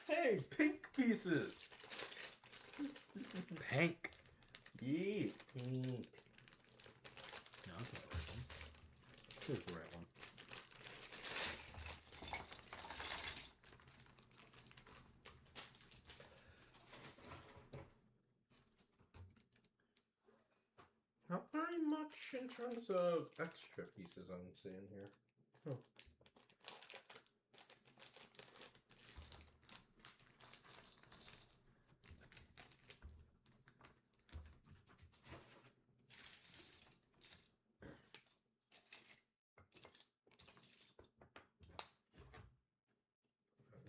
Hey, pink pieces. Pink. Yeah, pink. No, that's not the right one. Here's the right one. Not very much in terms of extra pieces I'm seeing here. Huh.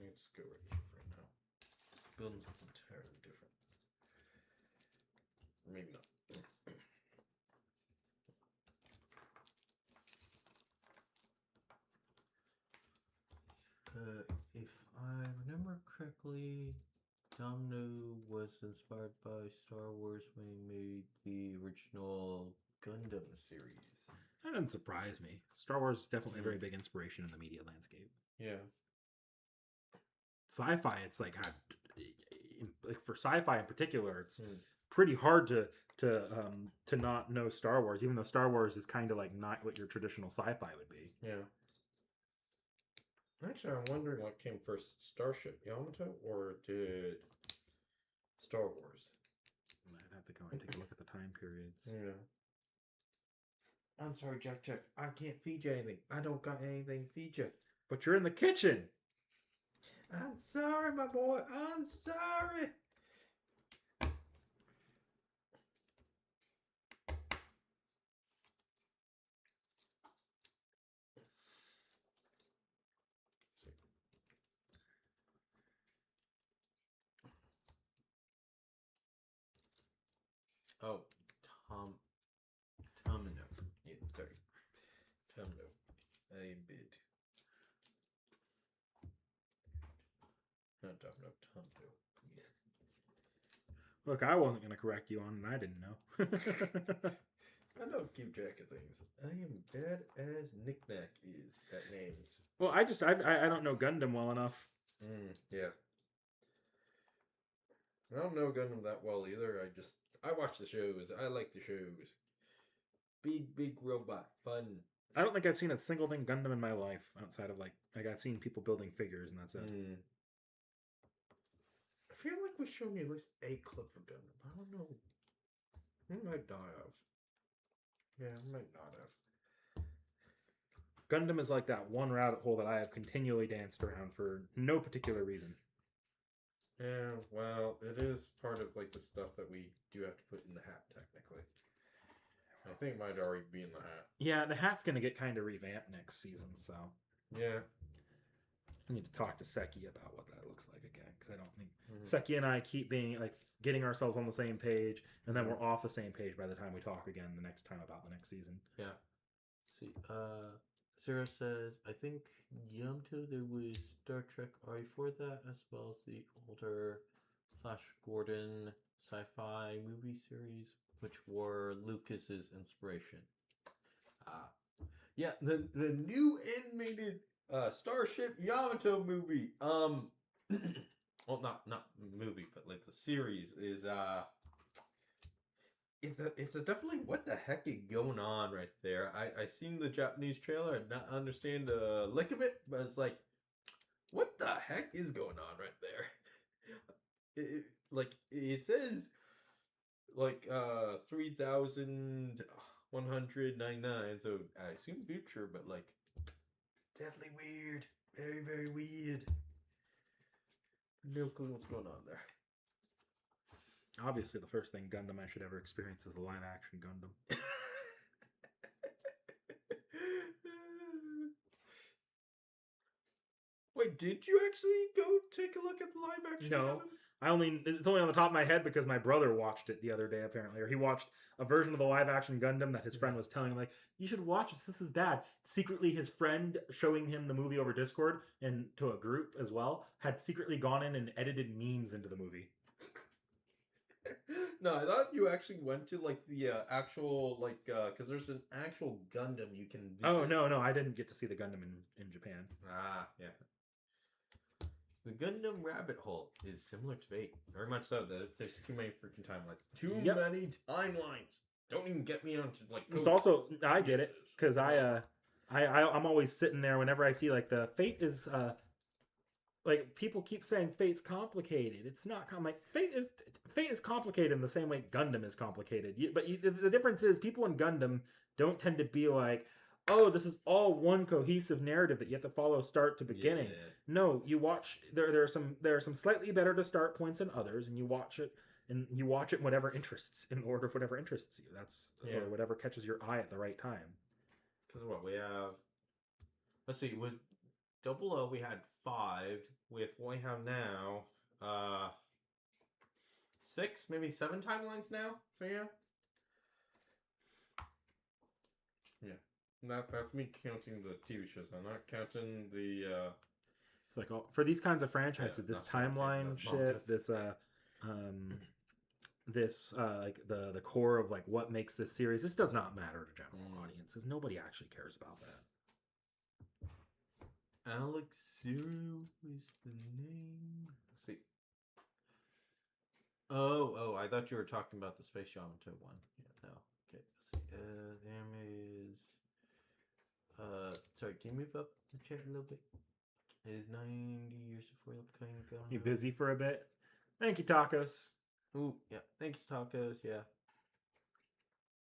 Let's go right here for now. Building something entirely different. Maybe not. Domino was inspired by Star Wars when he made the original Gundam series. That doesn't surprise me. Star Wars is definitely a very big inspiration in the media landscape. Yeah. Sci-fi, it's like for sci-fi in particular, it's pretty hard to not know Star Wars, even though Star Wars is kind of like not what your traditional sci-fi would be. Yeah. Actually, I'm wondering what came first, Starship Yamato or did Star Wars? I'd have to go and take a look at the time periods. Yeah. I'm sorry, Jack. I can't feed you anything. I don't got anything to feed you. But you're in the kitchen. I'm sorry, my boy. I'm sorry. Oh, Tomino. Yeah, sorry. Tomino. A bit. Not Tomino, Tomino. Yeah. Look, I wasn't going to correct you on it. I didn't know. I don't keep track of things. I am bad as Niknak is at names. Well, I don't know Gundam well enough. Yeah. I don't know Gundam that well either. I watch the shows. I like the shows. Big robot. Fun. I don't think I've seen a single thing Gundam in my life outside of like I've seen people building figures and that's it. I feel like we showed me at least a clip of Gundam. I don't know. We might not have. Yeah, we might not have. Gundam is like that one rabbit hole that I have continually danced around for no particular reason. Yeah, well, it is part of like the stuff that we do have to put in the hat, technically. I think it might already be in the hat. Yeah, the hat's going to get kind of revamped next season, so. Yeah. I need to talk to Seki about what that looks like again, because I don't think Seki and I keep being like getting ourselves on the same page, and then we're off the same page by the time we talk again the next time about the next season. Yeah. See, Sarah says, I think Yamato, there was Star Trek R before that, as well as the older Flash Gordon sci-fi movie series, which were Lucas's inspiration. Yeah, the new animated Starship Yamato movie. Well, not movie, but like the series is it's a definitely what the heck is going on right there. I seen the Japanese trailer and not understand a lick of it, but it's like, what the heck is going on right there? It says like 3,199, so I assume future, but like definitely weird, very weird. No clue what's going on there. Obviously, the first thing Gundam I should ever experience is the live-action Gundam. Wait, did you actually go take a look at the live-action Gundam? It's only on the top of my head because my brother watched it the other day, apparently. Or he watched a version of the live-action Gundam that his friend was telling him, like, you should watch this is bad. Secretly, his friend, showing him the movie over Discord, and to a group as well, had secretly gone in and edited memes into the movie. No, I thought you actually went to like the actual because there's an actual Gundam you can visit. Oh no, I didn't get to see the Gundam in Japan. Yeah. The Gundam rabbit hole is similar to Fate, very much so. There's too many freaking timelines. Too many timelines. Don't even get me onto like. It's also I get it because I'm always sitting there whenever I see like the Fate is. Like people keep saying Fate's complicated. It's not like Fate is complicated in the same way Gundam is complicated. The difference is people in Gundam don't tend to be like, oh, this is all one cohesive narrative that you have to follow start to beginning. Yeah. No, you watch. There are some slightly better to start points than others, and you watch it in whatever interests in order of whatever interests you. That's or whatever catches your eye at the right time. Because what we have. Let's see. With 00, we had 5. With what we have now, 6, maybe 7 timelines now. So yeah. That's me counting the TV shows. I'm not counting the like for these kinds of franchises, this that's what I'm saying, timeline not shit, mangas. this like the core of like what makes this series, this does not matter to general audiences. Nobody actually cares about that. Alex Zero is the name. Let's see. Oh, I thought you were talking about the Space Yamato one. Yeah, no. Okay, let's see. There is. Sorry, can you move up the chat a little bit? It is 90 years before the becoming gone. You busy for a bit? Thank you, Tacos. Ooh, yeah. Thanks, Tacos. Yeah.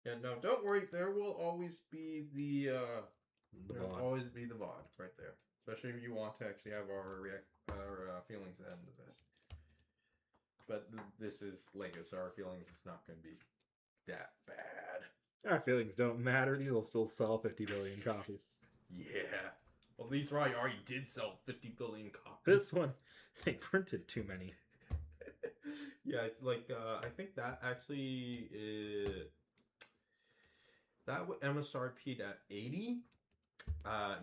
Yeah, no, don't worry. There will always be the VOD. always be the VOD right there. Especially if you want to actually have our feelings at the end of this. But this is Lego, so our feelings is not going to be that bad. Our feelings don't matter. These will still sell 50 billion copies. Yeah. Well, these already did sell 50 billion copies. This one, they printed too many. Yeah, like I think that actually that MSRP'd at 80.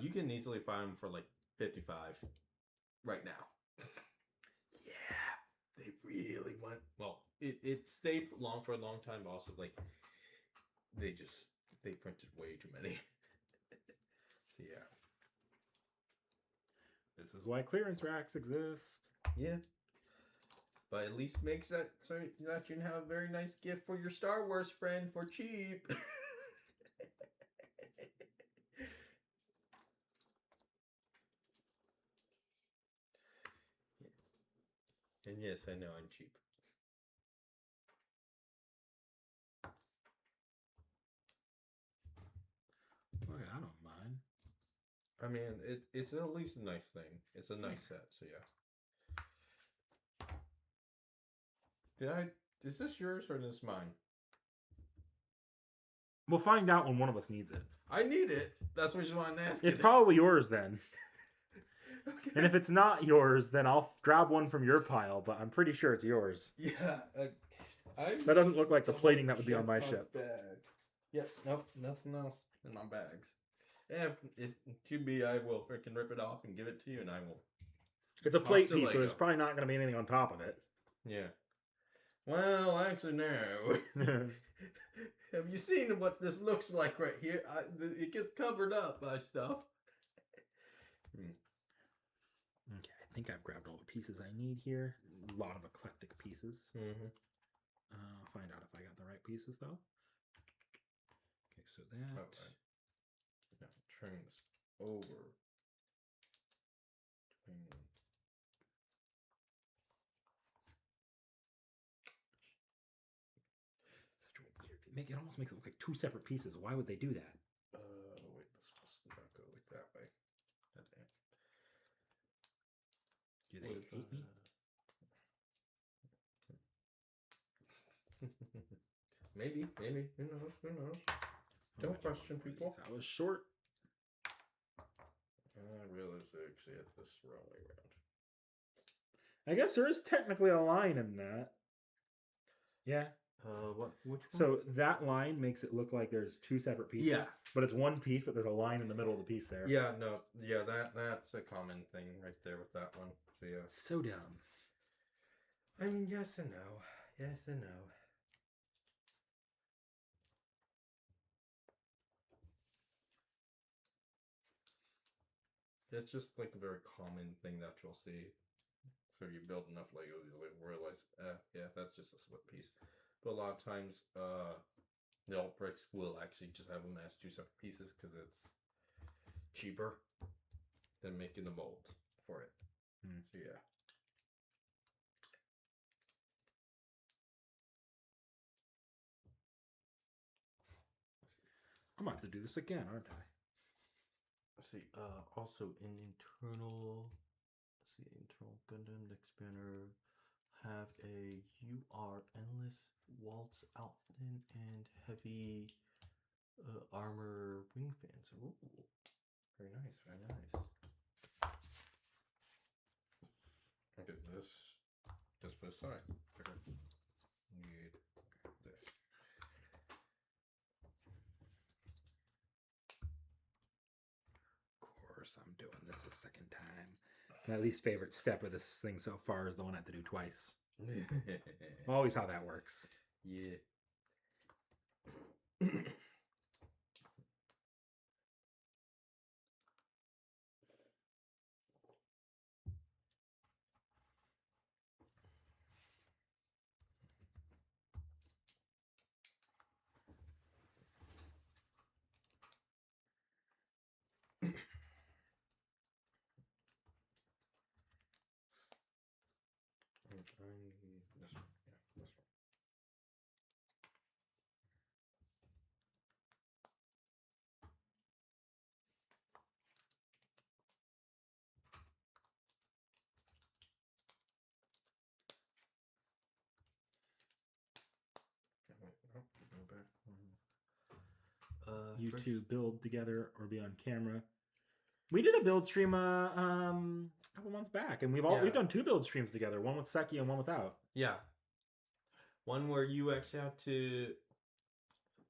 You can easily find them for like 55 right now. Yeah, they really went. Well, it stayed long for a long time, but also like they printed way too many. So yeah. This is why clearance racks exist. Yeah. But at least makes that so that you can have a very nice gift for your Star Wars friend for cheap. And yes, I know I'm cheap. Okay, I don't mind. I mean, it's at least a nice thing. It's a nice set, so yeah. Is this yours or is this mine? We'll find out when one of us needs it. I need it. That's what you want to ask. It's probably yours then. Okay. And if it's not yours, then I'll grab one from your pile, but I'm pretty sure it's yours. Yeah. That doesn't look like the plating that would be on my ship. Bag. Yes. Nope. Nothing else in my bags. And if to be, I will freaking rip it off and give it to you, and I will. It's a plate piece, so there's probably not going to be anything on top of it. Yeah. Well, actually, no. Have you seen what this looks like right here? It gets covered up by stuff. Okay, I think I've grabbed all the pieces I need here. A lot of eclectic pieces. Mm-hmm. I'll find out if I got the right pieces, though. Okay, so that... Okay. Now, turn this over. It almost makes it look like two separate pieces. Why would they do that? Wait, this must not go like that way. Do they hate me? Maybe. Who knows? Don't question people. I was short. I realize they actually had this wrong way around. I guess there is technically a line in that. Yeah. What? Which one? So that line makes it look like there's two separate pieces. Yeah. But it's one piece, but there's a line in the middle of the piece there. Yeah, no. Yeah, that's a common thing right there with that one. So yeah. So dumb. I mean, yes and no. Yes and no. It's just like a very common thing that you'll see. So you build enough Legos, you'll realize, yeah, that's just a split piece. But a lot of times, the alt bricks will actually just have them as two separate pieces because it's cheaper than making the mold for it. So yeah. I'm about to do this again, aren't I? Let's see. Also internal Gundam Expander have a UR Endless Waltz Outfit and heavy armor wing fans. Ooh, very nice, very nice. Okay, this just put aside. Okay. Need this. Of course, I'm doing this a second time. My least favorite step of this thing so far is the one I have to do twice. Always how that works. Yeah. I need this one. Yeah, this one. Wait, no, go back. You First- two build together or be on camera. We did a build stream a couple months back, and we've done 2 build streams together, one with Seki and one without. Yeah. One where you actually have to.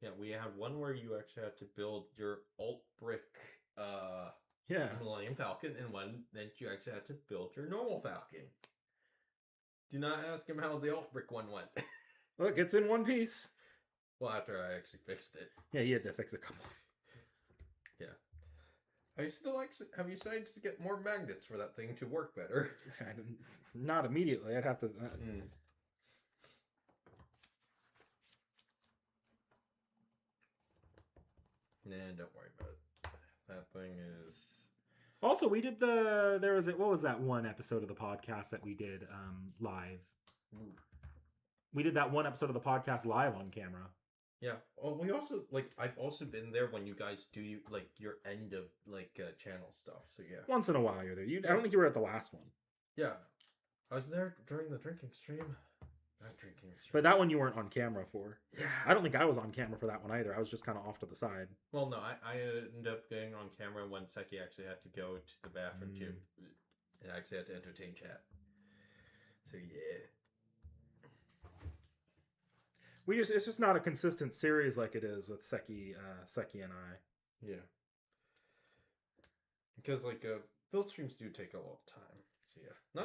Yeah, we had one where you actually had to build your alt brick Yeah. Millennium Falcon, and one that you actually had to build your normal Falcon. Do not ask him how the alt brick one went. Look, it's in one piece. Well, after I actually fixed it. Yeah, you had to fix a couple. Yeah. I still have you decided to get more magnets for that thing to work better? Not immediately. I'd have to. Nah, don't worry about it. That thing is. Also, we did what was that one episode of the podcast that we did live? Ooh. We did that one episode of the podcast live on camera. Yeah. Well, we also I've also been there when you guys do your end of channel stuff. So yeah. Once in a while you're there. I don't think you were at the last one. Yeah. I was there during the drinking stream. Not drinking stream. But that one you weren't on camera for. Yeah. I don't think I was on camera for that one either. I was just kind of off to the side. Well, no, I ended up getting on camera when Seki actually had to go to the bathroom too, and I actually had to entertain chat. So yeah. It's just not a consistent series like it is with Seki and I. Yeah. Because build streams do take a lot of time. So yeah.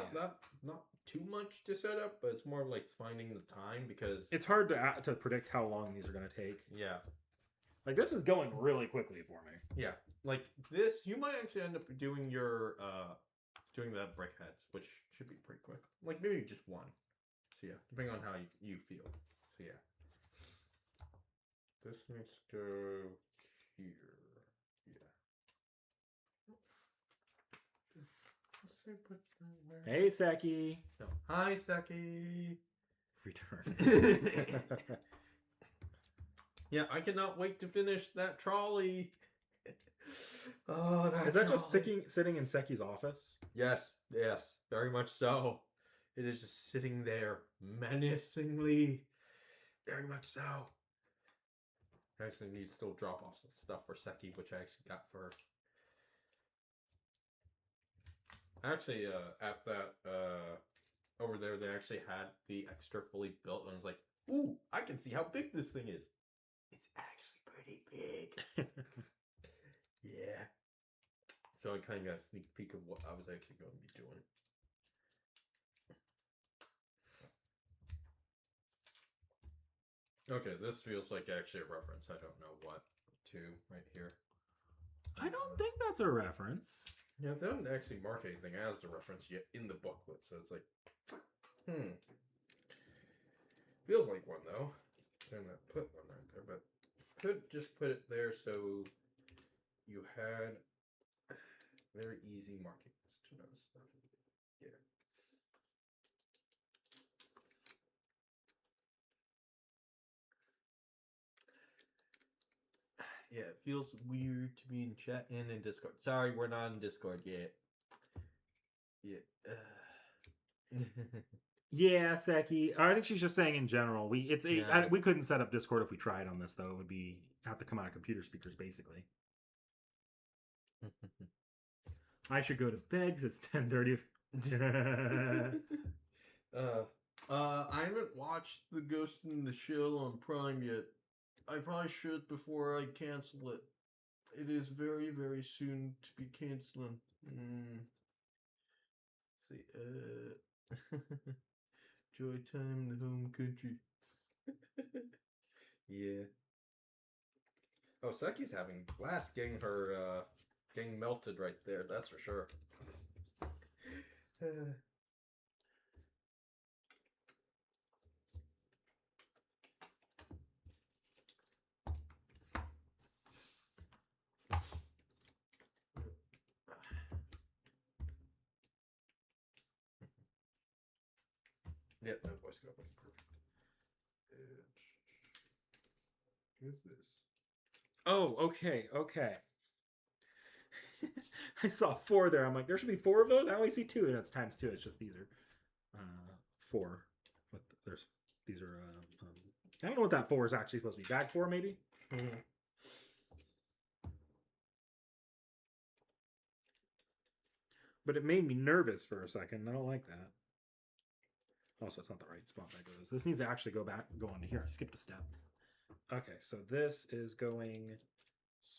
Not too much to set up, but it's more like finding the time because it's hard to predict how long these are going to take. Yeah. Like this is going really quickly for me. Yeah. Like this, you might actually end up doing your doing the brick heads, which should be pretty quick. Like maybe just one. So yeah, depending on how you feel. So yeah. This needs to go here. Yeah. Hey, Seki. No. Hi, Seki. Return. Yeah, I cannot wait to finish that trolley. Oh, Is that just sitting in Seki's office? Yes, very much so. It is just sitting there menacingly. Very much so. I actually need to still drop off some stuff for Seki, which I actually got for her. Actually, at that, over there, they actually had the extra fully built, and I was like, ooh, I can see how big this thing is. It's actually pretty big. Yeah. So I kind of got a sneak peek of what I was actually going to be doing. Okay, this feels like actually a reference. I don't know what to right here. I don't think that's a reference. Yeah, they don't actually mark anything as a reference yet in the booklet, so it's like, feels like one though. I'm gonna put one right there, but could just put it there so you had very easy markings to know stuff. Yeah. Yeah, it feels weird to be in chat and in Discord. Sorry, we're not in Discord yet. Yeah. Yeah, Seki. I think she's just saying in general. We couldn't set up Discord if we tried on this though. It would have to come out of computer speakers basically. I should go to bed because it's 10:30. I haven't watched The Ghost in the Shell on Prime yet. I probably should before I cancel it. It is very, very soon to be canceling. see. Joy time in the home country. Yeah. Oh, Saki's having a blast getting her getting melted right there. That's for sure. Yeah, no voice go. Perfect. Who's this? Oh, okay, okay. I saw 4 there. I'm like, there should be 4 of those. I only see 2, and it's times 2. It's just these are 4. But there's these are. I don't know what that 4 is actually supposed to be. Bag 4, maybe. Mm-hmm. But it made me nervous for a second. I don't like that. Also, it's not the right spot that goes. This needs to actually go onto here. I skipped a step. Okay, so this is going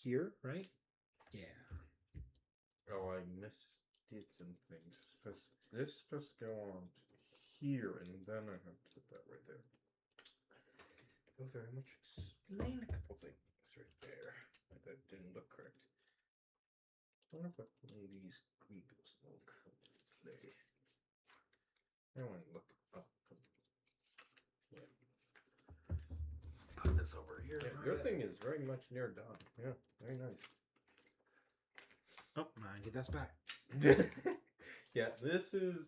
here, right? Yeah. Oh, I misdid some things. Because this is supposed to go on here, and then I have to put that right there. It'll very much explain a couple things right there. That didn't look correct. I wonder what one of these creepers will come into play. I want to look up. Yeah. Put this over here. Yeah, your thing is very much near done. Yeah, very nice. Oh, I need that back. Yeah, this is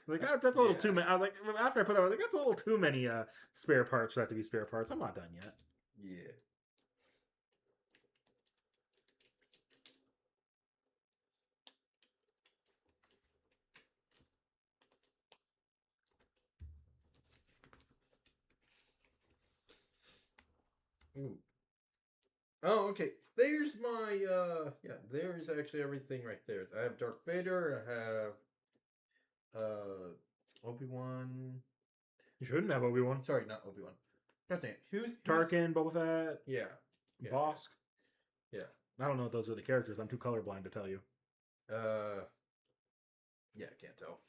like that's a little too many. I was like, after I put that, I was like, that's a little too many spare parts that have to be spare parts. I'm not done yet. Yeah. Ooh. Oh, okay. There's my yeah, there's actually everything right there. I have Darth Vader, I have Obi-Wan. You shouldn't have Obi-Wan. Sorry, not Obi-Wan. God damn. Who's Tarkin, Boba Fett, yeah. Bosk. Yeah. I don't know if those are the characters. I'm too colorblind to tell you. Yeah, I can't tell.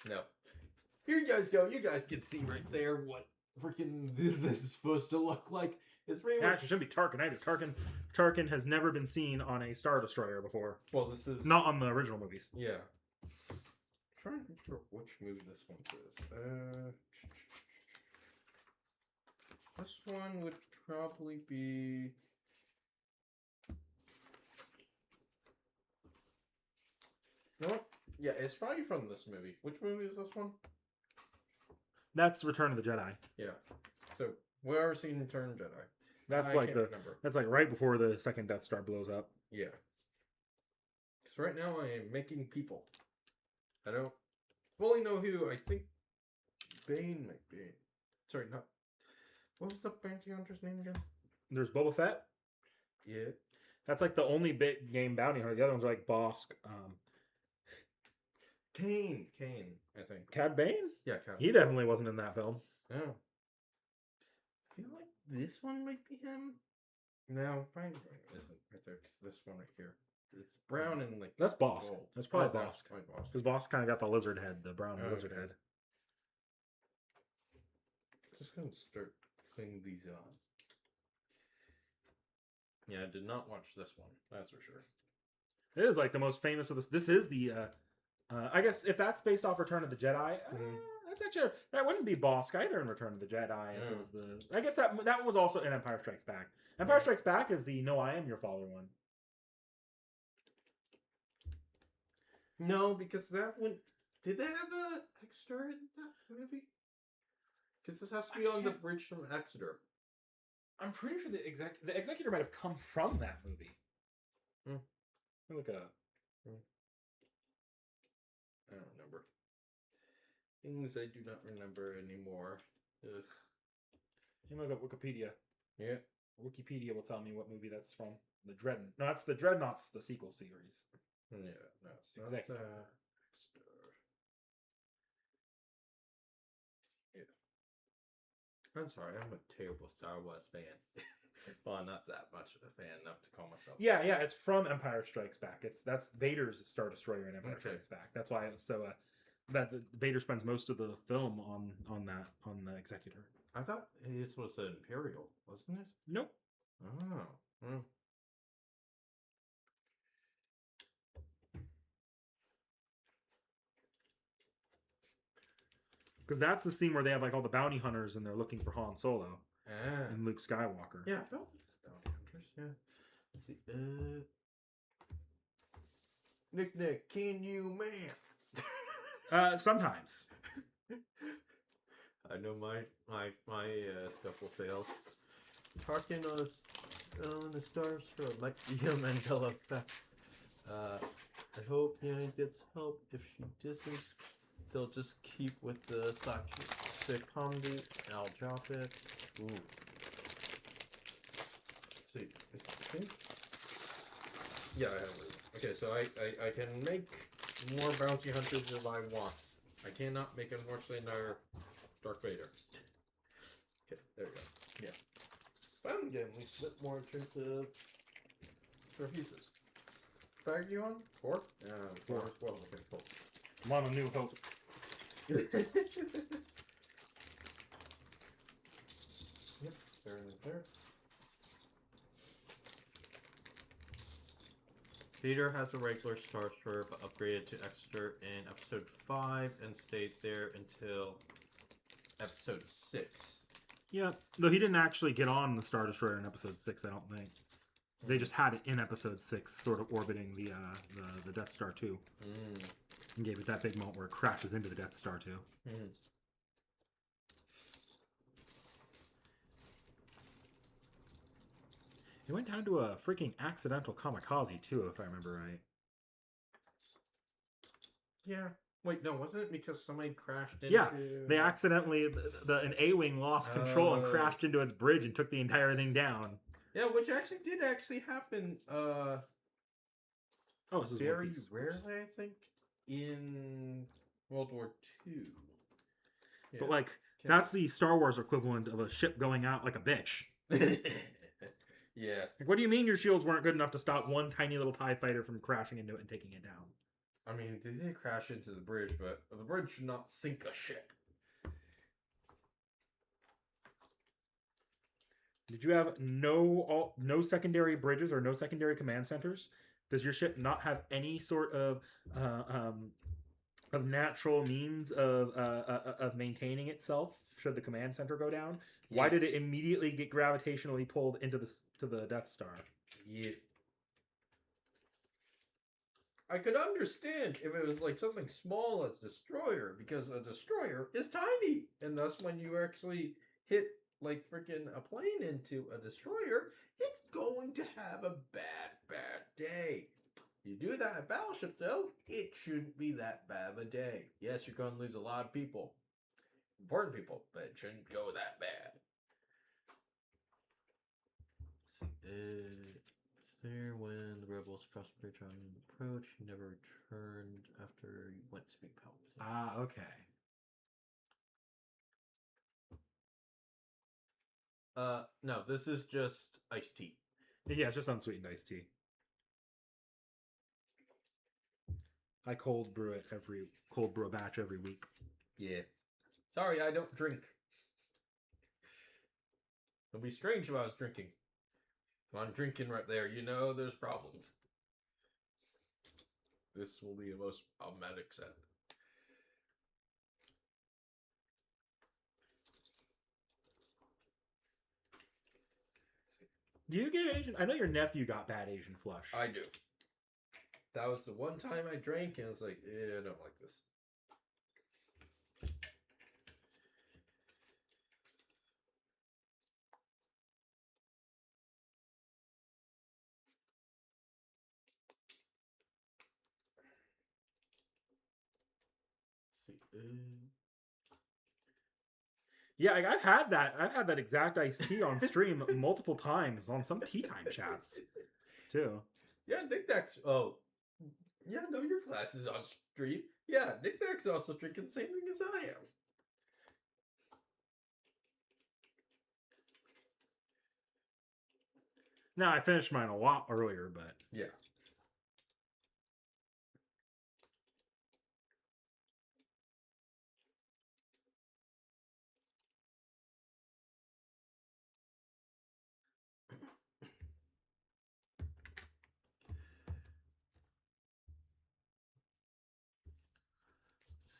No. Here you guys go. You guys can see right there what freaking this is supposed to look like. It's pretty much. Actually, shouldn't be Tarkin either. Tarkin has never been seen on a Star Destroyer before. Well, this is not on the original movies. Yeah. I'm trying to remember which movie this one is. This one would probably be. No, yeah, it's probably from this movie. Which movie is this one? That's Return of the Jedi. Yeah. So we've ever seen Return of the Jedi. That's that's like right before the second Death Star blows up. Yeah. Because right now I am making people. I don't fully know who. I think Bane might be. Sorry, not. What was the bounty hunter's name again? There's Boba Fett. Yeah. That's like the only big game bounty hunter. The other ones are like Bosk. Kane, I think. Cad Bane? Yeah, Cad. He definitely wasn't in that film. No. I feel like this one might be him. No, fine isn't right there because this one right here. It's brown and like. That's Bosk. Gold. That's probably Bosk. Bosk. Because Bosk kind of got the lizard head, the brown lizard head. Just gonna start cleaning these on. Yeah, I did not watch this one. That's for sure. It is like the most famous of this. This is the. I guess if that's based off Return of the Jedi, that's actually that wouldn't be Bosk either in Return of the Jedi. If it was the. I guess that one was also in Empire Strikes Back. Empire Strikes Back is the No, I Am Your Father one. No, because that one did they have a extra in that movie? Because this has to be on the bridge from Exeter. I'm pretty sure the executor might have come from that movie. Look at. I don't remember. Things I do not remember anymore. Ugh. You look at Wikipedia. Yeah. Wikipedia will tell me what movie that's from. The Dreadnought. No, it's the Dreadnoughts, the sequel series. Yeah, no, it's not Executor. Yeah. I'm sorry, I'm a terrible Star Wars fan. Well, I'm not that much of a fan enough to call myself. Yeah, it's from Empire Strikes Back. That's Vader's Star Destroyer in Empire Okay. Strikes Back. That's why it's so Vader spends most of the film on the Executor. I thought this was an Imperial, wasn't it? Nope. Oh. Hmm. Because that's the scene where they have like all the bounty hunters and they're looking for Han Solo and Luke Skywalker. Yeah, I felt these bounty hunters. Yeah. Let's see. Niknak, can you math? Sometimes. I know my stuff will fail. Tarkin on the stars for might be a Mandela effect. I hope Yanni gets help. If she doesn't, they'll just keep with the sick comedy. I'll drop it. Ooh. See, I think. Yeah, I have it. Okay, so I can make more bounty hunters if I want. I cannot make, unfortunately, another Darth Vader. Okay, there we go. Yeah. But I'm getting at least a bit more in terms of pieces. Bag you on? 4? 4 as well. Okay, cool. I'm on a New Hope. Yep, there. Peter has a regular Star Destroyer, but upgraded to Exeter in episode 5 and stayed there until episode 6. Yeah, though he didn't actually get on the Star Destroyer in episode 6, I don't think. They just had it in episode 6, sort of orbiting the Death Star 2. And gave it that big moment where it crashes into the Death Star 2. It went down to a freaking accidental kamikaze, too, if I remember right. Yeah. Wait, no, wasn't it because somebody crashed into... Yeah, they accidentally... an A-Wing lost control and crashed into its bridge and took the entire thing down. Yeah, which did happen, this is very rarely, I think, in World War II. Yeah. But, like, that's the Star Wars equivalent of a ship going out like a bitch. Yeah. Like, what do you mean your shields weren't good enough to stop one tiny little TIE fighter from crashing into it and taking it down? I mean, they did crash into the bridge, but the bridge should not sink a ship. Did you have no secondary bridges or no secondary command centers? Does your ship not have any sort of natural means of maintaining itself should the command center go down? Yeah. Why did it immediately get gravitationally pulled into the Death Star? Yeah. I could understand if it was like something small as Destroyer, because a Destroyer is tiny, and thus when you actually hit like freaking a plane into a Destroyer, it's going to have a bad day. You do that at Battleship, though, it shouldn't be that bad of a day. Yes, you're going to lose a lot of people. Important people, but it shouldn't go that bad. There when the rebels crossed the bridge on approach, he never returned after he went to speak Palpatine. Ah, okay. No, this is just iced tea. Yeah, it's just unsweetened iced tea. I cold brew a batch every week. Yeah. Sorry, I don't drink. It'll be strange if I was drinking. If I'm drinking right there, you know there's problems. This will be the most problematic set. Do you get Asian? I know your nephew got bad Asian flush. I do. That was the one time I drank and I was like, I don't like this. Yeah, I've had that exact iced tea on stream multiple times on some tea time chats, too. Yeah, Niknak's. Oh, yeah, no, your class is on stream. Yeah, Niknak's also drinking the same thing as I am. Now, I finished mine a lot earlier, but... Yeah.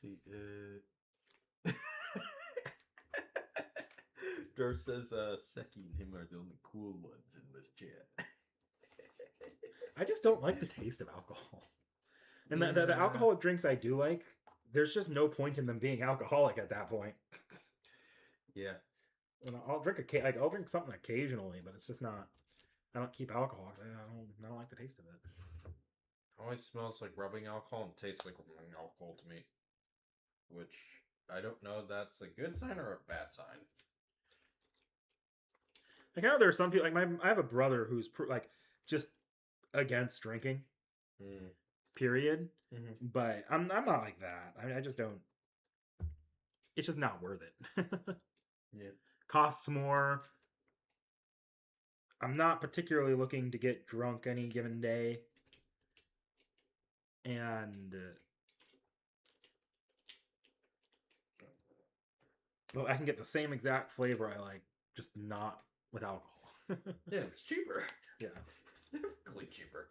See, Durf says Seki and him are the only cool ones in this chat. I just don't like the taste of alcohol. And the Yeah. alcoholic drinks I do like, there's just no point in them being alcoholic at that point. Yeah. And I'll drink I'll drink something occasionally, but it's just not. I don't keep alcohol. I don't like the taste of it. It always smells like rubbing alcohol and tastes like rubbing alcohol to me. Which, I don't know if that's a good sign or a bad sign. Like, I know there are some people, like I have a brother who's like just against drinking, period. Mm-hmm. But I'm not like that. I mean, I just don't. It's just not worth it. Yeah. Costs more. I'm not particularly looking to get drunk any given day. And well, I can get the same exact flavor I like, just not with alcohol. Yeah, it's cheaper. Yeah. Significantly cheaper.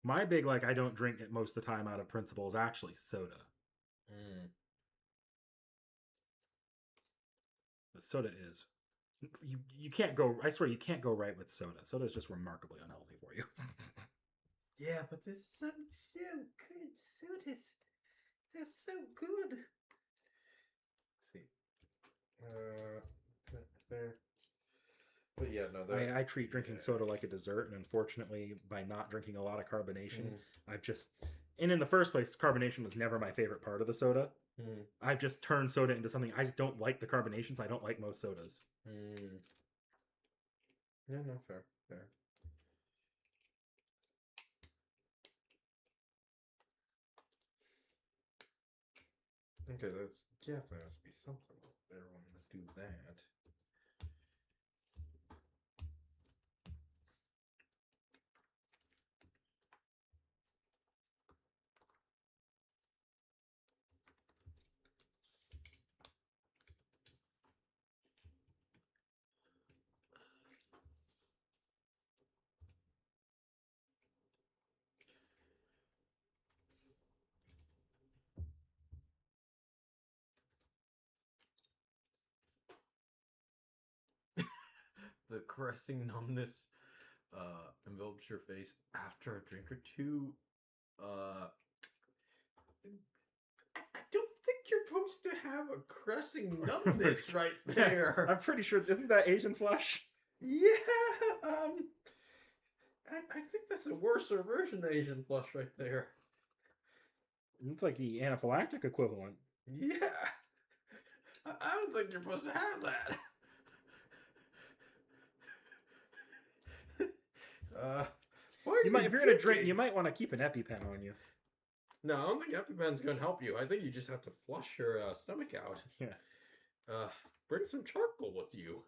My big, like, I don't drink it most of the time out of principle is actually soda. The soda is. You can't go, I swear, you can't go right with soda. Soda is just remarkably unhealthy for you. Yeah, but there's some so good sodas. They're so good. Let's see. There. But yeah, no, I treat drinking soda like a dessert, and unfortunately, by not drinking a lot of carbonation, I've just... And in the first place, carbonation was never my favorite part of the soda. I've just turned soda into something... I just don't like the carbonation, so I don't like most sodas. Yeah, no, fair. Okay, that's definitely has to be something up there when I do that. The caressing numbness envelops your face after a drink or two. I don't think you're supposed to have a caressing numbness right there. I'm pretty sure... Isn't that Asian flush? Yeah, I think that's a worse version of Asian flush right there. It's like the anaphylactic equivalent. Yeah. I don't think you're supposed to have that. If you're gonna drink, you might want to keep an EpiPen on you. No, I don't think EpiPen's gonna help you. I think you just have to flush your stomach out. Yeah. Bring some charcoal with you.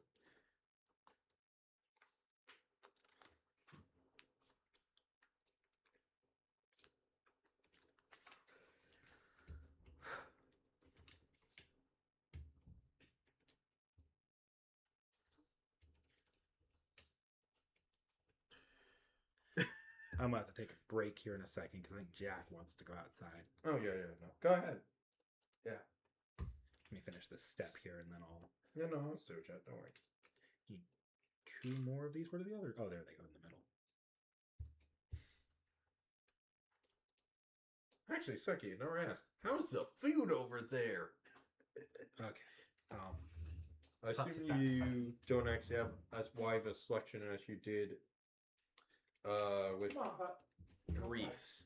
I'm gonna have to take a break here in a second because I think Jack wants to go outside. Oh yeah, no. Go ahead. Yeah. Let me finish this step here and then I'll... Yeah, no, I'll do it, Chad. Don't worry. Need 2 more of these. Where are the other? Oh, there they go in the middle. Actually, Seki, I never asked. How's the food over there? Okay. I assume you don't actually have as wide a selection as you did with Greece.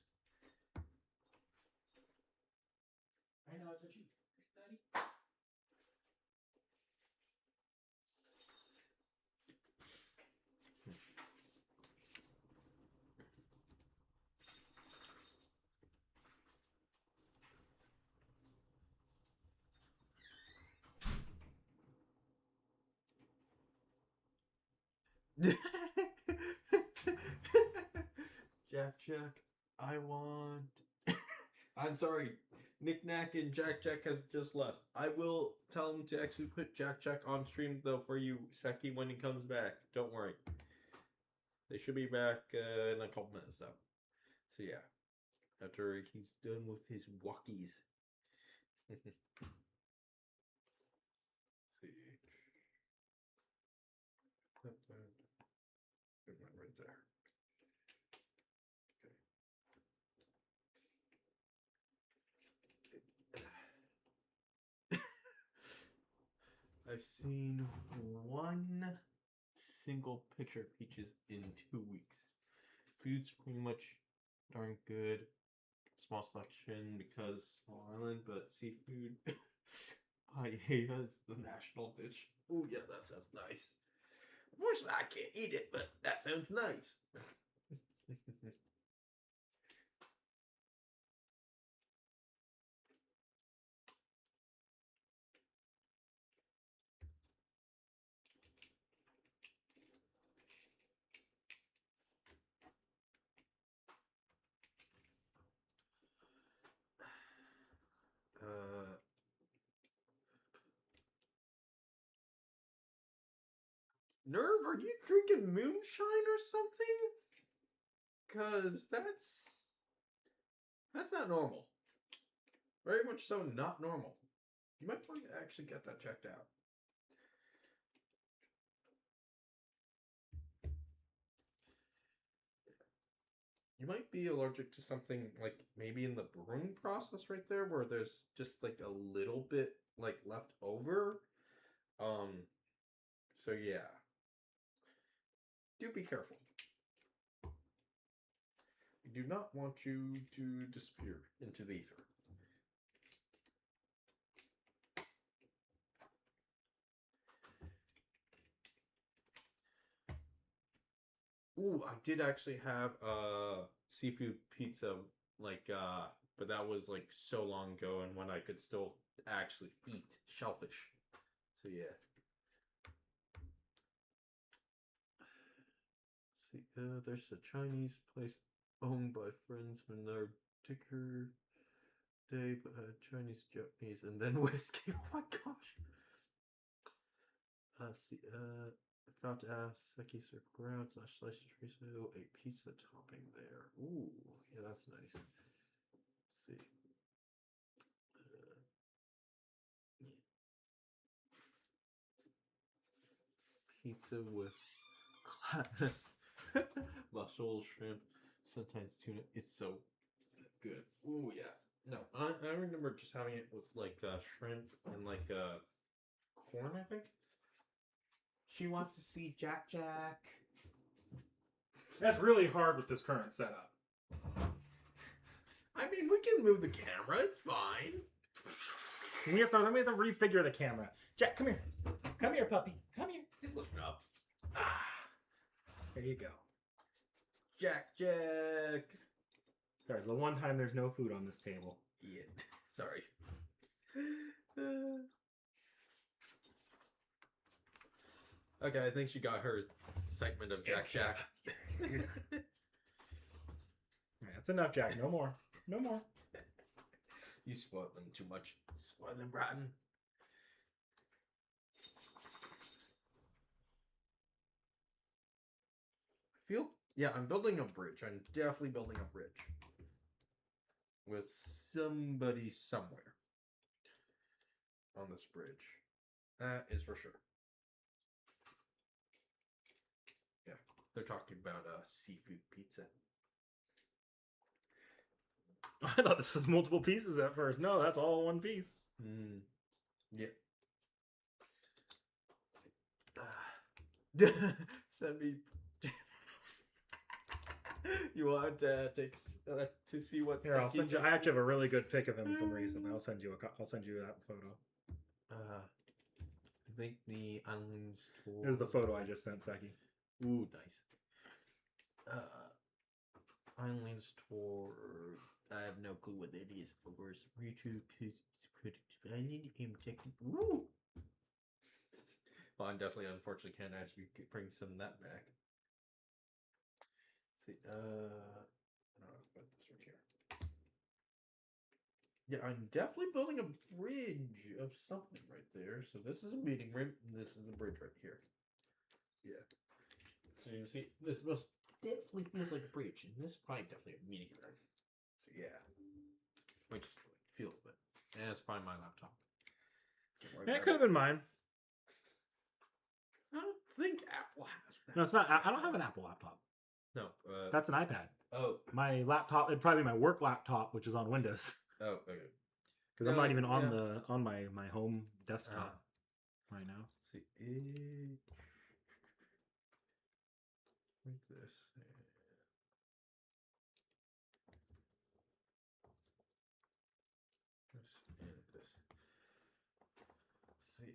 I know, it's what you... Jack Jack, I want. I'm sorry, Niknak and Jack Jack has just left. I will tell him to actually put Jack Jack on stream though for you, Seki, when he comes back. Don't worry. They should be back in a couple minutes though. So yeah, after he's done with his walkies. See. Put that right there. Okay. I've seen one single picture of peaches in 2 weeks. Food's pretty much darn good. Small selection because small island, but seafood. Paella is the national dish. Oh yeah, that sounds nice. Unfortunately, I can't eat it, but that sounds nice. Nerve, are you drinking moonshine or something? Cause that's not normal. Very much so not normal. You might want to actually get that checked out. You might be allergic to something like maybe in the brewing process right there where there's just like a little bit like left over. So yeah. Do be careful. We do not want you to disappear into the ether. Ooh, I did actually have seafood pizza but that was like so long ago and when I could still actually eat shellfish. So yeah. See, there's a Chinese place owned by friends when they're particular day, but Chinese, Japanese, and then whiskey. Oh my gosh. See, I forgot to ask Seki serve ground / sliced chorizo, a pizza topping there. Ooh, yeah, that's nice. Let's see. Yeah. Pizza with class, mussels, shrimp, sometimes tuna. It's so good. Ooh, yeah. No, I remember just having it with like shrimp and like corn, I think. She wants to see Jack Jack. That's really hard with this current setup. I mean, we can move the camera. It's fine. We have to refigure the camera. Jack, come here. Come here, puppy. Come here. Just lift it up. Ah, there you go. Jack Jack. Sorry, it's the one time there's no food on this table. Yeah. Sorry. Okay, I think she got her segment of Jack Jack. That's enough, Jack. No more. No more. You spoiled them too much. Spoiled them rotten. Yeah, I'm building a bridge. I'm definitely building a bridge. With somebody somewhere. On this bridge. That is for sure. Yeah, they're talking about seafood pizza. I thought this was multiple pieces at first. No, that's all one piece. Yeah. Send me. You want to see what? Here, I'll send you. I actually have a really good pic of him from recently. I'll send you that photo. I think the islands tour. Here's the photo I just sent, Seki. Ooh, nice. Islands tour. I have no clue what it is. Of course, YouTube is pretty. I need him checking. Ooh. Well, I definitely, unfortunately, can't ask you to bring some of that back. Let's see, no, I'll put this right here. Yeah, I'm definitely building a bridge of something right there. So this is a meeting room, and this is a bridge right here. Yeah. So you see, this most definitely feels like a bridge, and this is probably definitely a meeting room. So yeah, which feels it. And it's probably my laptop. That could have been mine. I don't think Apple has that. No, it's not. I don't have an Apple laptop. No, That's an iPad. Oh, My laptop, it'd probably be my work laptop, which is on Windows. oh, okay. Because I'm not even on my home desktop right now. Let's see, like this. This and this. See.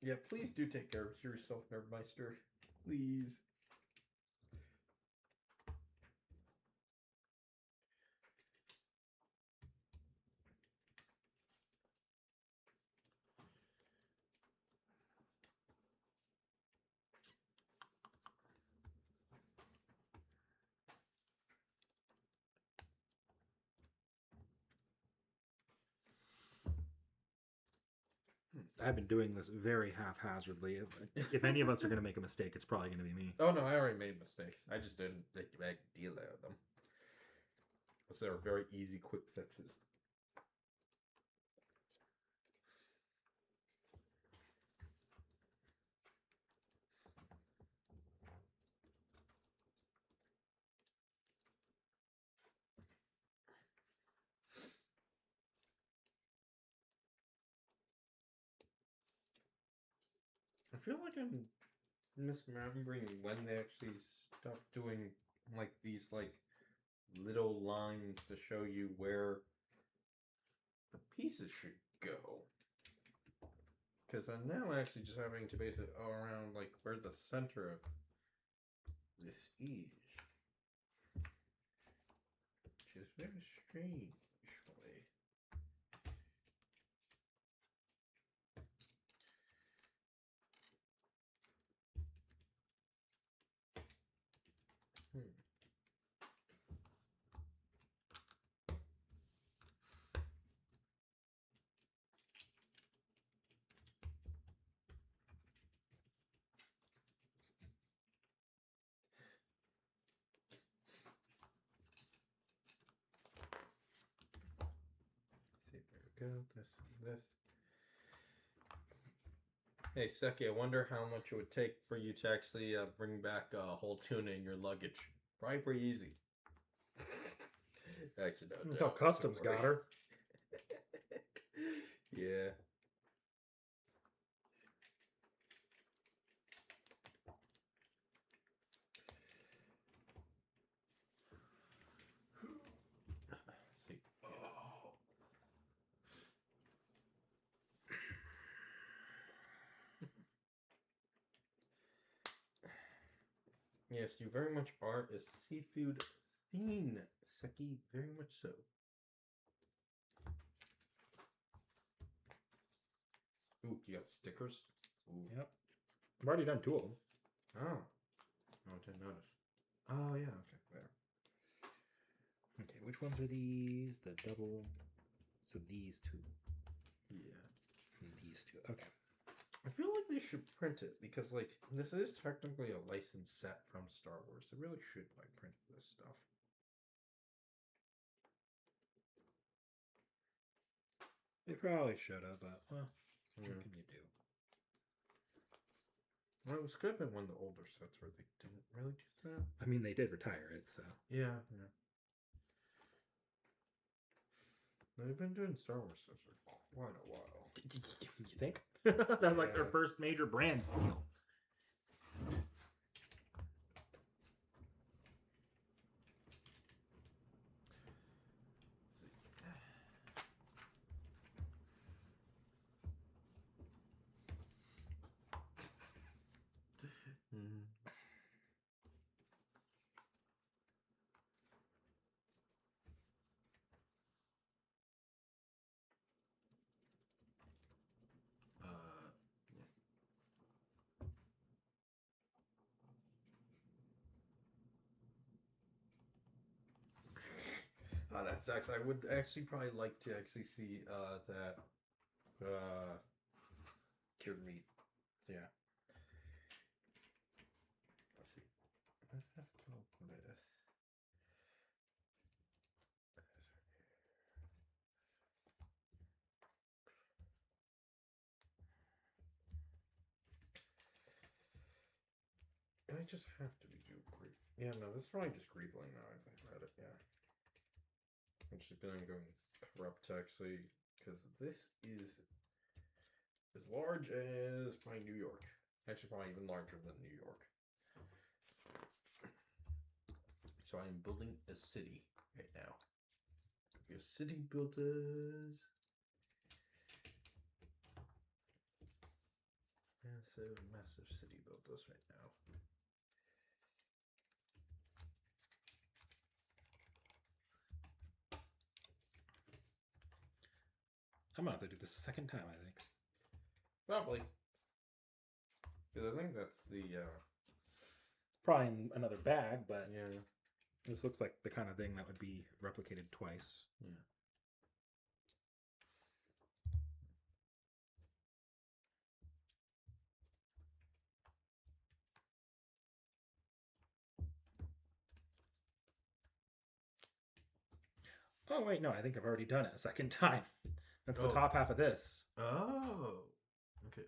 Yeah, please do take care of yourself, Nerdmeister. Please. I've been doing this very haphazardly. If any of us are going to make a mistake, it's probably going to be me. Oh no, I already made mistakes. I just didn't make a big deal out of them. Because they were very easy, quick fixes. I feel like I'm misremembering when they actually stopped doing like these like little lines to show you where the pieces should go. Because I'm now actually just having to base it all around like where the center of this is. Which is very strange. See, there we go. This. Hey, Seki, I wonder how much it would take for you to actually bring back a whole tuna in your luggage. Probably pretty easy. Actually, no. That's how customs got her. Yeah. See. Oh. Yes, you very much are a seafood fiend, Seki. Very much so. Ooh, you got stickers? Ooh. Yep. I've already done 2 of them. Oh. Oh, I didn't notice. Oh, yeah, okay, there. Okay, which ones are these? The double. So these 2. Yeah. And these 2. Okay. I feel like they should print it because, like, this is technically a licensed set from Star Wars. They really should, like, print this stuff. They probably should have, but, well, what can you do? Well, this could have been one of the older sets where they didn't really do that. I mean, they did retire it, so. Yeah, yeah. They've been doing Star Wars sets for quite a while. You think? That was like their first major brand seal. that sucks. I would actually probably like to actually see that cured meat. Yeah. Let's see. Let's have to go with this. I just have to be doing grief. Yeah, no, this is probably just grieving now. I think about it. Yeah. I'm just gonna go corrupt actually, because this is as large as probably New York. Actually, probably even larger than New York. So I am building a city right now. Your city builders. Massive, massive city builders right now. I'm gonna have to do this a second time, I think. Probably. Because I think that's the Probably in another bag, but yeah. this looks like the kind of thing that would be replicated twice. Yeah. Oh wait, no, I think I've already done it a second time. That's the Oh. top half of this. Oh. Okay.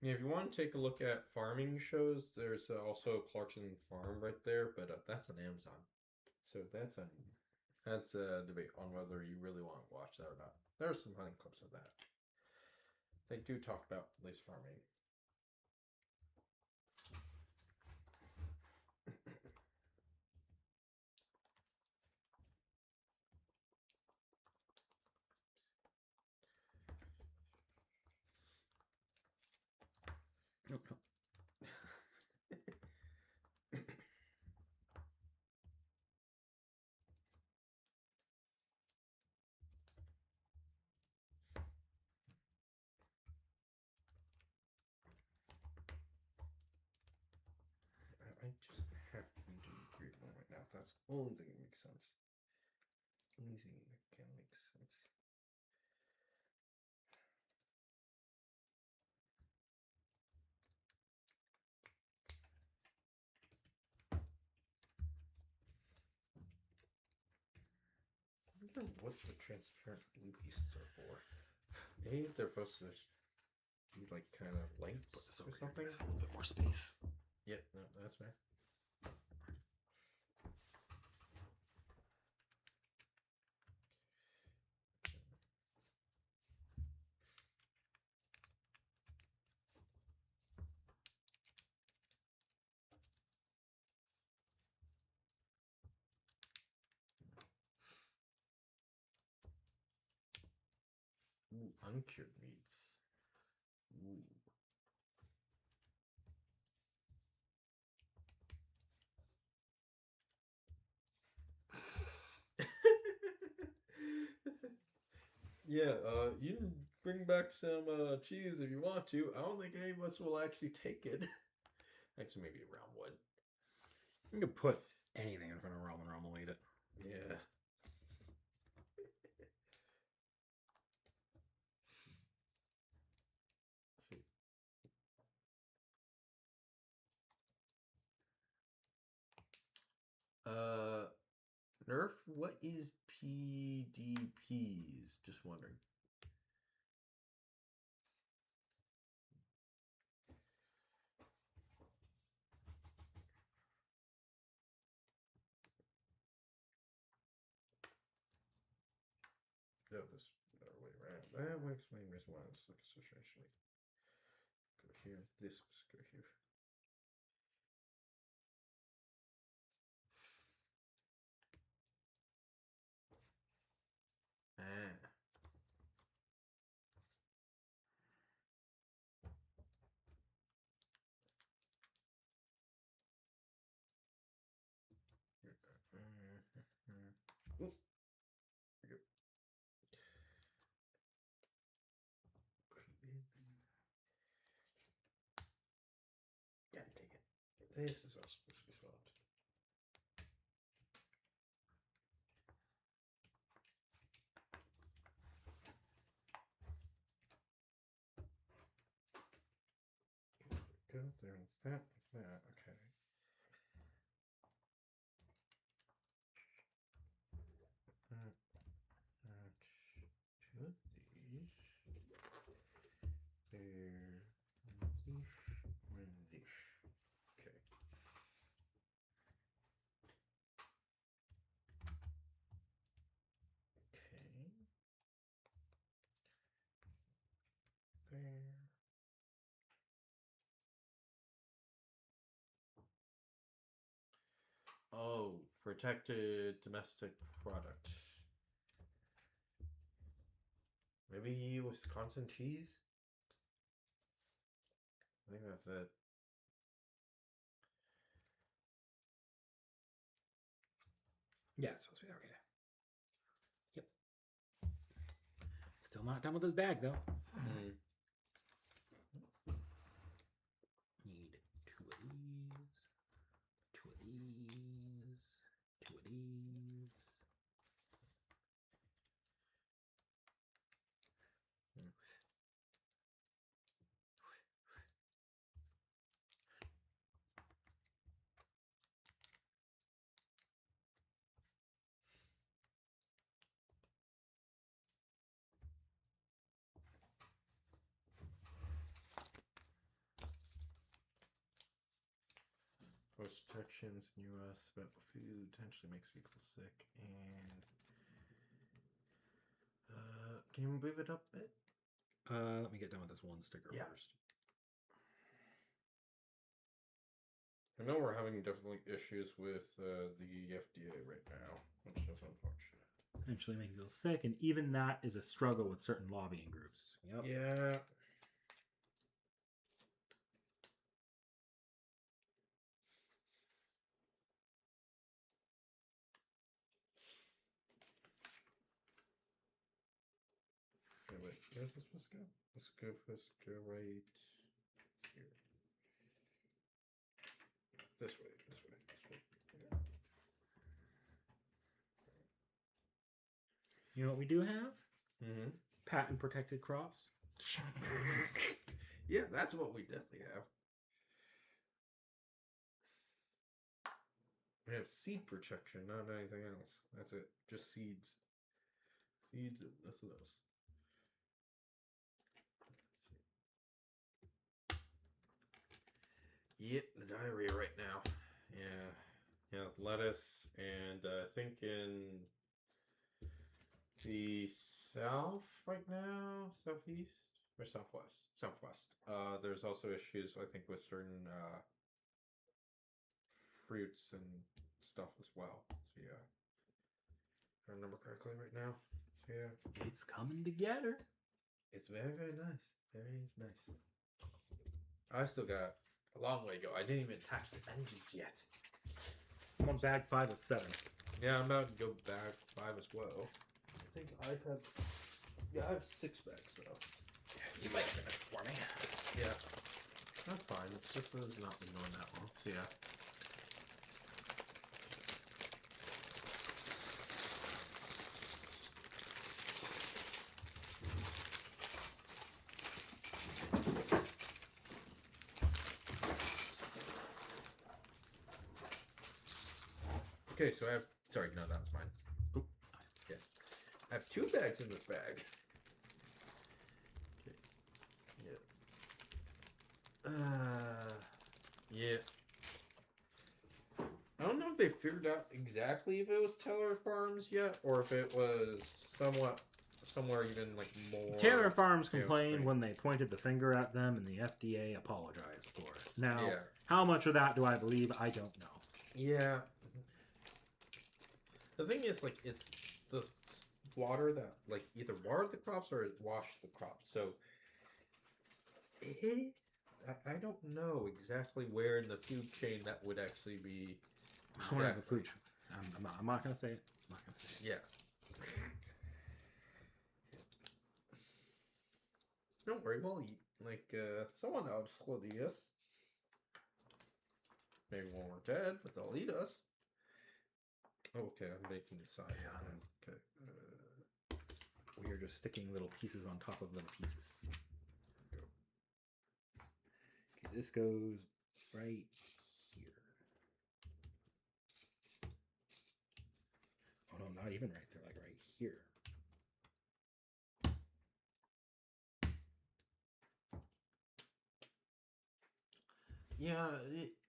Yeah, if you want to take a look at farming shows, there's also Clarkson Farm right there, but that's on Amazon. So that's a debate on whether you really want to watch that or not. There are some hunting clips of that. They do talk about lace farming. Nope, nope. I just have to be doing great one right now. That's the only thing that makes sense. Only thing that can make sense. I wonder what the transparent blue pieces are for. Maybe they're supposed to be like kind of lights or something. A little bit more space. Yeah, no, that's fair. Ooh, uncured meats. Ooh. Yeah, you can bring back some cheese if you want to. I don't think any of us will actually take it. Actually, maybe around wood. You can put anything in front of Roll and Roll will eat it. Yeah. Let's see. Nerf, what is PDPs? Just wondering. Oh, this other way around. That will explain the reason why this looks so strangely. Go here. This was go here. Ah. Ooh. There we go. this is all supposed to be swapped. Good, there's that, that, okay. Two of these. There, this, and this. Okay. Okay. There. Oh, protected domestic product. Maybe Wisconsin cheese? I think that's it. Yeah, it's supposed to be okay. Yep. Still not done with his bag, though. Mm. Need two of these, two of these, two of these. Post protections in U.S. about food potentially makes people sick, and can you move it up a bit? Let me get done with this one sticker first. I know we're having definitely issues with the FDA right now, which is unfortunate. Potentially make people sick, and even that is a struggle with certain lobbying groups. Yep. Yeah. Okay, wait, where's this supposed to go? This supposed to go right here. This way, this way, this way. Yeah. You know what we do have? Mm-hmm. Patent protected crops. Yeah, that's what we definitely have. We have seed protection, not anything else. That's it. Just seeds. Seeds and nothing else. Yep, the diarrhea right now. Yeah. Yeah, lettuce and I think in the south right now, southeast or southwest. There's also issues I think with certain fruits and stuff as well. So yeah, if I remember correctly right now. So yeah, It's coming together. it's very very nice. Very nice. I still got a long way to go. I didn't even attach the engines yet. I'm on bag 5 of 7. Yeah, I'm about to go back 5 as well. I think I have. Yeah, I have 6 bags though. You might finish it for me. Yeah, that's fine. It's just that it's not been going that long. So yeah. Okay, so I have. Sorry, no, that's mine. Oop. Yeah, I have 2 bags in this bag. Okay. Yeah. I don't know if they figured out exactly if it was Taylor Farms yet, or if it was somewhere even like more. Taylor Farms complained when they pointed the finger at them, and the FDA apologized for it. Now, how much of that do I believe? I don't know. Yeah. The thing is, like, it's the water that, like, either watered the crops or it washed the crops. So, I don't know exactly where in the food chain that would actually be. Exactly. The food. I'm not gonna say it. I'm not gonna say it. Yeah. Don't worry, we'll eat. Like, someone else will eat us. Maybe when we're dead, but they'll eat us. Okay, I'm making the sign. Yeah. Okay. We are just sticking little pieces on top of little pieces. Okay, this goes right here. Oh no, not even right there, like right here. Yeah,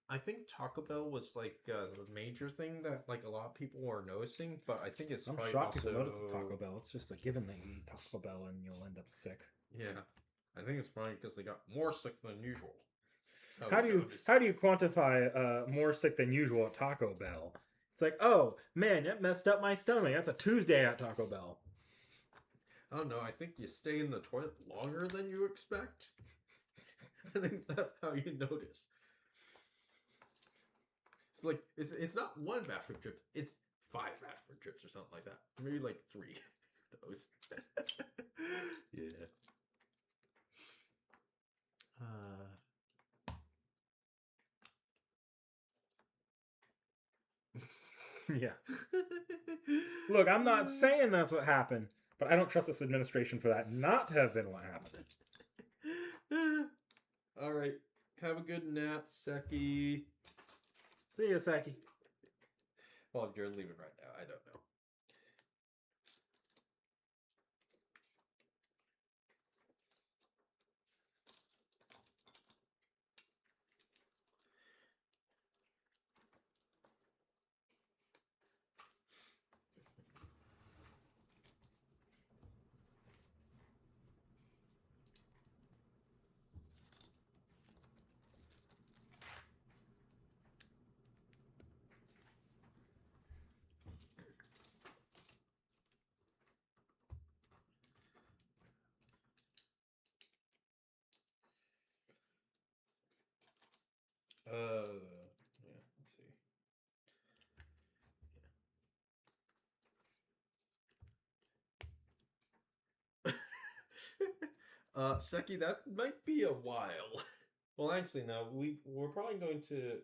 I think Taco Bell was like the major thing that like a lot of people were noticing, but I think it's I'm probably shocked also... people notice the Taco Bell. It's just a given that you eat Taco Bell and you'll end up sick. Yeah, I think it's probably because they got more sick than usual. How do you quantify more sick than usual at Taco Bell? It's like, oh man, that messed up my stomach. That's a Tuesday at Taco Bell. I don't know. I think you stay in the toilet longer than you expect. I think that's how you notice. It's like it's not one bathroom trip. It's 5 bathroom trips or something like that. Maybe like 3. Those. Yeah. Yeah. Look, I'm not saying that's what happened, but I don't trust this administration for that not to have been what happened. All right. Have a good nap, Seki. See you, Seki. Well, you're leaving right now. I don't know. Yeah, let's see. Seki, that might be a while. Well, actually, no. We're probably going to...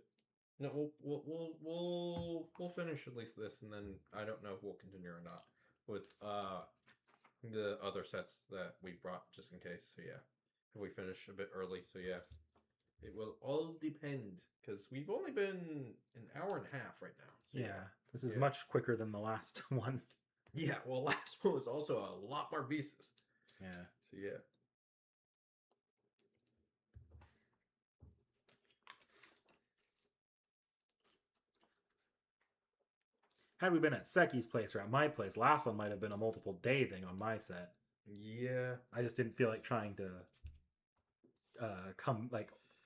No, we'll finish at least this, and then I don't know if we'll continue or not with the other sets that we brought just in case. So yeah, if we finish a bit early, so yeah, it will all depend because we've only been an hour and a half right now. So Yeah, this is much quicker than the last one. Yeah, well, last one was also a lot more pieces. Yeah. So yeah. Had we been at Seki's place or at my place, last one might have been a multiple day thing on my set. Yeah. I just didn't feel like trying to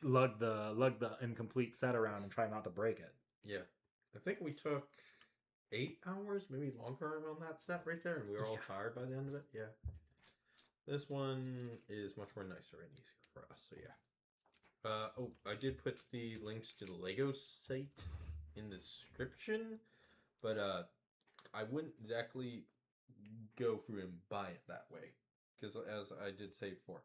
lug the incomplete set around and try not to break it. Yeah. I think we took 8 hours, maybe longer on that set right there, and we were all tired by the end of it. Yeah. This one is much more nicer and easier for us, so yeah. Oh, I did put the links to the Lego site in the description, but I wouldn't exactly go through and buy it that way, because as I did say before,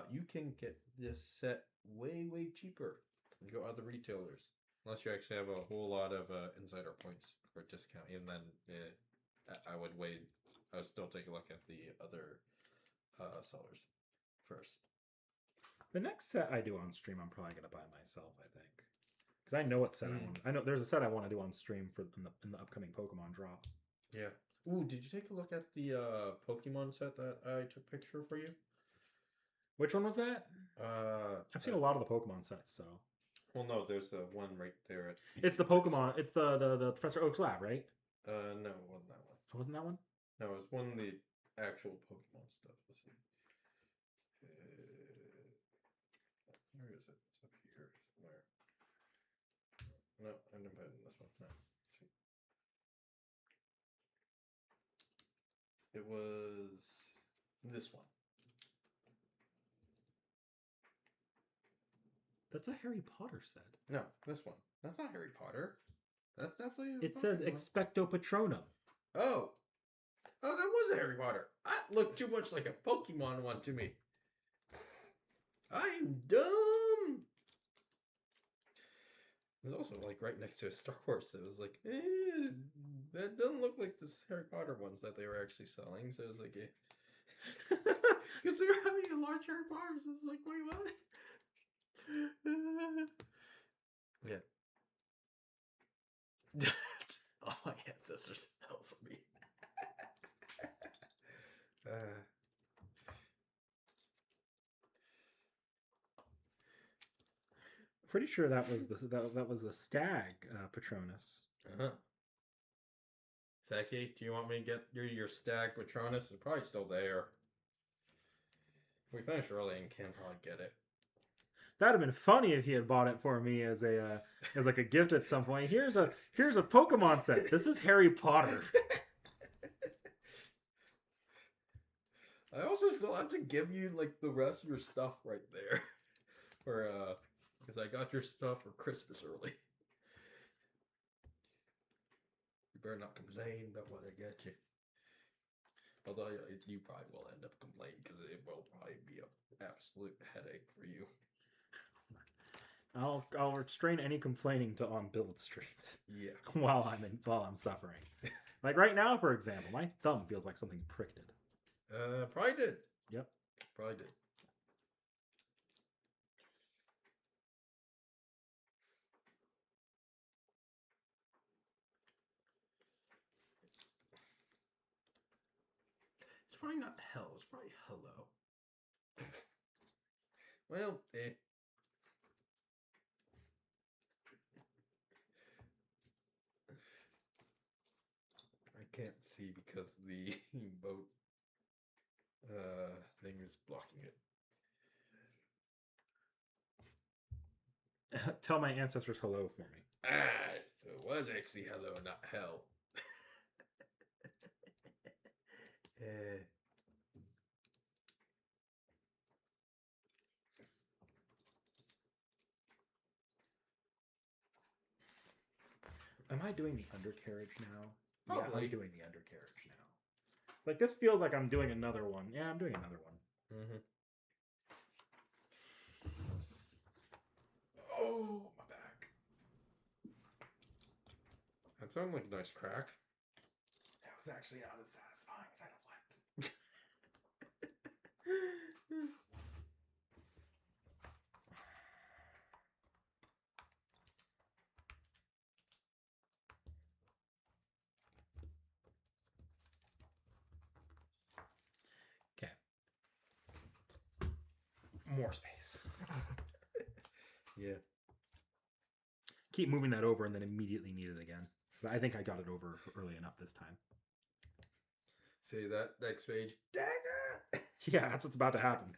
you can get this set way cheaper. You go other retailers, unless you actually have a whole lot of insider points for discount, and then I would wait. I would still take a look at the other sellers first. The next set I do on stream, I'm probably gonna buy myself. I think because I know what set I want. I know there's a set I want to do on stream for in the upcoming Pokemon drop. Yeah. Ooh, did you take a look at the Pokemon set that I took a picture for you? Which one was that? I've seen a lot of the Pokemon sets, so. Well, no, there's the one right there. It's the Pokemon. It's the Professor Oak's lab, right? No, it wasn't that one. It wasn't that one? No, it was one of the actual Pokemon stuff. Let's see. Where is it? It's up here somewhere. No, I didn't put it in this one. No. Let's see. It was this one. That's a Harry Potter set. No, this one. That's not Harry Potter. That's definitely. It says Expecto Patronum. Oh, that was a Harry Potter. That looked too much like a Pokemon one to me. I'm dumb. It was also like right next to a Star Wars. It was like, that doesn't look like the Harry Potter ones that they were actually selling. So it was like, because they were having a large Harry Potter. So it's like, wait, what? Yeah. All my ancestors help for me. Pretty sure that was the stag Patronus. Uh-huh. Seki, do you want me to get your stag Patronus? It's probably still there. If we finish early, and can probably get it. That'd have been funny if he had bought it for me as a as like a gift at some point. Here's a Pokemon set. This is Harry Potter. I also still have to give you like the rest of your stuff right there, for because I got your stuff for Christmas early. You better not complain about what I get you. Although you probably will end up complaining because it will probably be an absolute headache for you. I'll restrain any complaining to on build streams. Yeah. while I'm suffering. Like right now, for example, my thumb feels like something pricked it. Probably did. Yep. Probably did. It's probably not hell. It's probably hello. Well, I can't see because the boat thing is blocking it. Tell my ancestors hello for me. So it was actually hello, not hell. Am I doing the undercarriage now? Probably. Yeah, I'm doing the undercarriage now. Like this feels like I'm doing another one. Yeah, I'm doing another one. Mm-hmm. Oh, my back. That sounded like a nice crack. That was actually not as satisfying as I'd have liked. Okay. More space. Yeah. Keep moving that over and then immediately need it again. But I think I got it over early enough this time. See that next page? Dagger! Yeah, that's what's about to happen.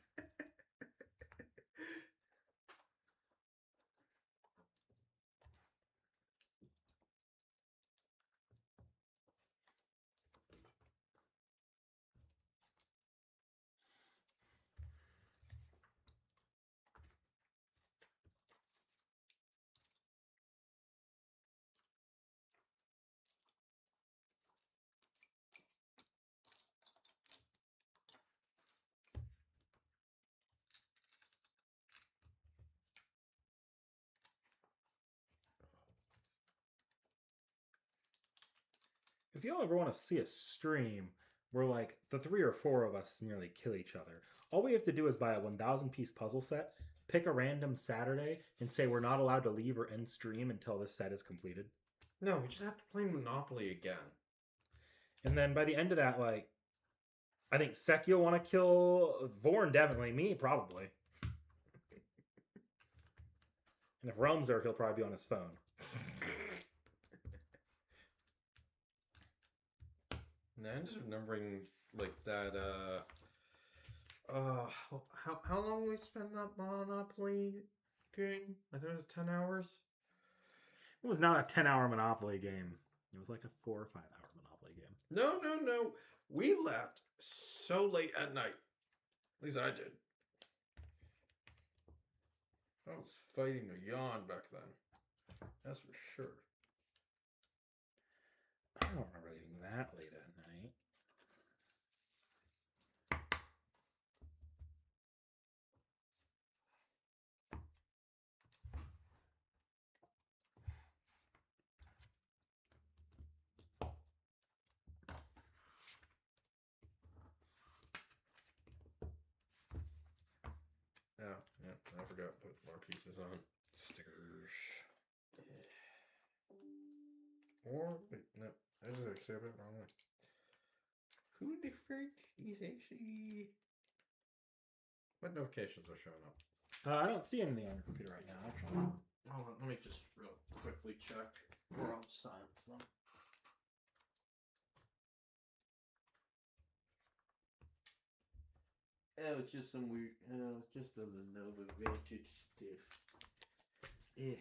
If y'all ever want to see a stream where like the 3 or 4 of us nearly kill each other, all we have to do is buy a 1,000 piece puzzle set, pick a random Saturday, and say we're not allowed to leave or end stream until this set is completed. No, we just have to play Monopoly again. And then by the end of that, like, I think Seki will want to kill Vorn, definitely. Me, probably. And if Rome's there, he'll probably be on his phone. Now I'm just remembering like that. How long we spent that Monopoly game? I think it was 10 hours. It was not a 10-hour Monopoly game. It was like a 4 or 5 hour Monopoly game. No. We left so late at night. At least I did. I was fighting a yawn back then. That's for sure. I don't remember leaving that late at night. I forgot to put more pieces on. Stickers. Or, wait, no. I just actually have it wrong one. Who the frick is actually... What notifications are showing up? I don't see anything on your computer right now, actually. Hold on, let me just real quickly check. Or I'll silence them. Oh, it's just some weird. It's just a Lenovo vintage stuff. Yeah.